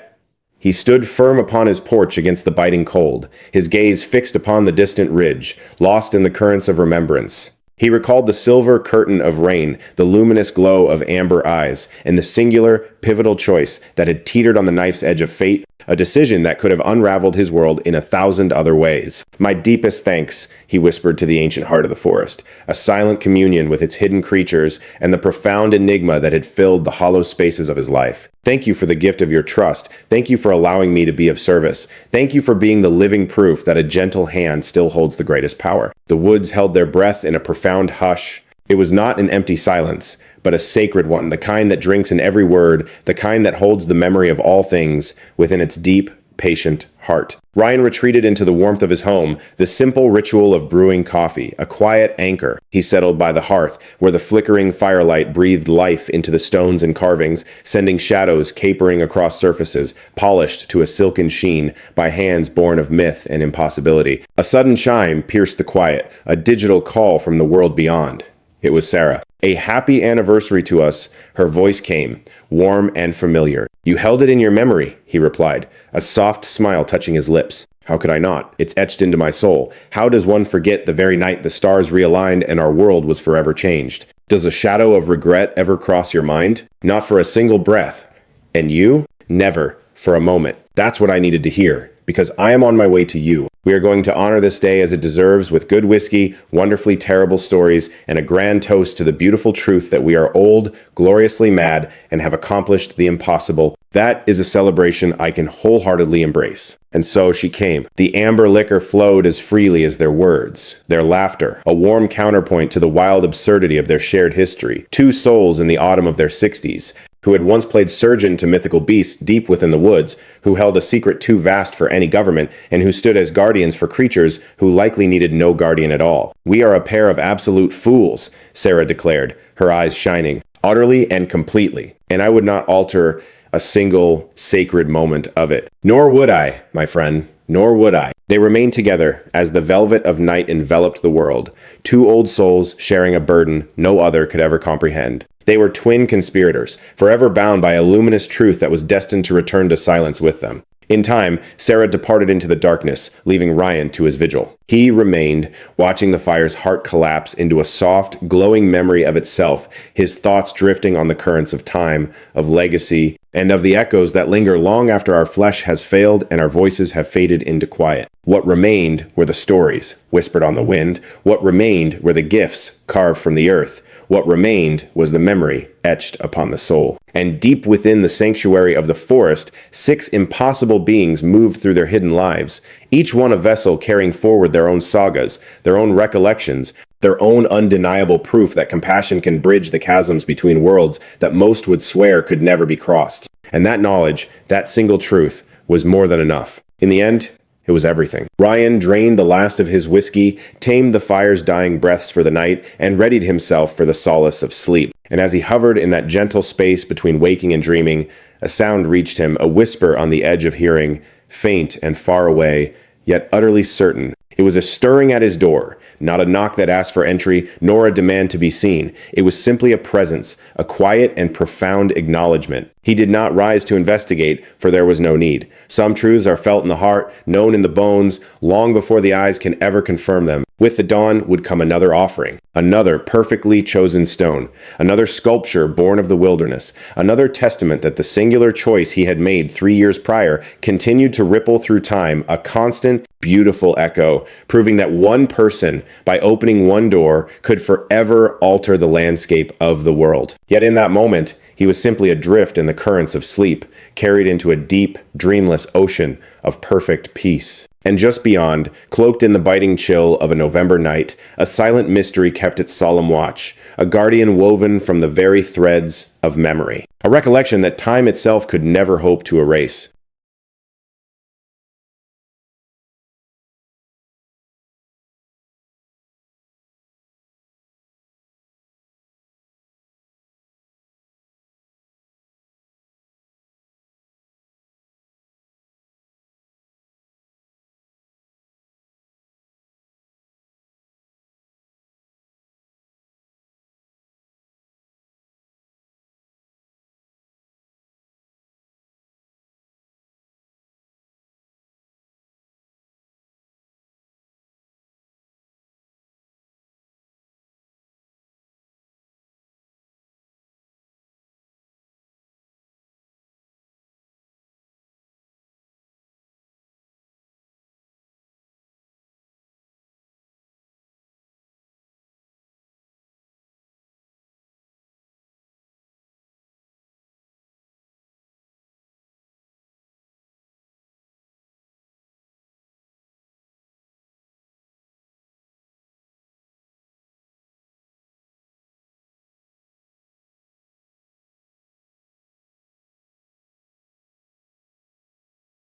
he stood firm upon his porch against the biting cold, his gaze fixed upon the distant ridge, lost in the currents of remembrance. He recalled the silver curtain of rain, the luminous glow of amber eyes, and the singular, pivotal choice that had teetered on the knife's edge of fate, a decision that could have unraveled his world in 1,000 other ways. "My deepest thanks," he whispered to the ancient heart of the forest, a silent communion with its hidden creatures and the profound enigma that had filled the hollow spaces of his life. "Thank you for the gift of your trust. Thank you for allowing me to be of service. Thank you for being the living proof that a gentle hand still holds the greatest power." The woods held their breath in a profound hush. It was not an empty silence, but a sacred one, the kind that drinks in every word, the kind that holds the memory of all things within its deep, patient heart. Ryan retreated into the warmth of his home, the simple ritual of brewing coffee, a quiet anchor. He settled by the hearth, where the flickering firelight breathed life into the stones and carvings, sending shadows capering across surfaces, polished to a silken sheen by hands born of myth and impossibility. A sudden chime pierced the quiet, a digital call from the world beyond. It was Sarah. "A happy anniversary to us," her voice came, warm and familiar. "You held it in your memory," he replied, a soft smile touching his lips. "How could I not? It's etched into my soul. How does one forget the very night the stars realigned and our world was forever changed?" Does a shadow of regret ever cross your mind? Not for a single breath. And you? Never, for a moment. That's what I needed to hear, because I am on my way to you. We are going to honor this day as it deserves with good whiskey, wonderfully terrible stories, and a grand toast to the beautiful truth that we are old, gloriously mad, and have accomplished the impossible. That is a celebration I can wholeheartedly embrace. And so she came. The amber liquor flowed as freely as their words, their laughter, a warm counterpoint to the wild absurdity of their shared history. Two souls in the autumn of their 60s, who had once played surgeon to mythical beasts deep within the woods, who held a secret too vast for any government, and who stood as guardians for creatures who likely needed no guardian at all. We are a pair of absolute fools, Sarah declared, her eyes shining, utterly and completely. And I would not alter a single sacred moment of it. Nor would I, my friend, nor would I. They remained together as the velvet of night enveloped the world, two old souls sharing a burden no other could ever comprehend. They were twin conspirators, forever bound by a luminous truth that was destined to return to silence with them. In time, Sarah departed into the darkness, leaving Ryan to his vigil. He remained, watching the fire's heart collapse into a soft, glowing memory of itself, his thoughts drifting on the currents of time, of legacy, and of the echoes that linger long after our flesh has failed and our voices have faded into quiet. What remained were the stories, whispered on the wind. What remained were the gifts, carved from the earth. What remained was the memory, etched upon the soul. And deep within the sanctuary of the forest, 6 impossible beings moved through their hidden lives, each one a vessel carrying forward their own sagas, their own recollections, their own undeniable proof that compassion can bridge the chasms between worlds that most would swear could never be crossed. And that knowledge, that single truth, was more than enough. In the end, it was everything. Ryan drained the last of his whiskey, tamed the fire's dying breaths for the night, and readied himself for the solace of sleep. And as he hovered in that gentle space between waking and dreaming, a sound reached him, a whisper on the edge of hearing, faint and far away, yet utterly certain. It was a stirring at his door, not a knock that asked for entry, nor a demand to be seen. It was simply a presence, a quiet and profound acknowledgement. He did not rise to investigate, for there was no need. Some truths are felt in the heart, known in the bones, long before the eyes can ever confirm them. With the dawn would come another offering, another perfectly chosen stone, another sculpture born of the wilderness, another testament that the singular choice he had made 3 years prior continued to ripple through time, a constant, beautiful echo, proving that one person, by opening one door, could forever alter the landscape of the world. Yet in that moment, he was simply adrift in the currents of sleep, carried into a deep, dreamless ocean of perfect peace. And just beyond, cloaked in the biting chill of a November night, a silent mystery kept its solemn watch, a guardian woven from the very threads of memory. A recollection that time itself could never hope to erase.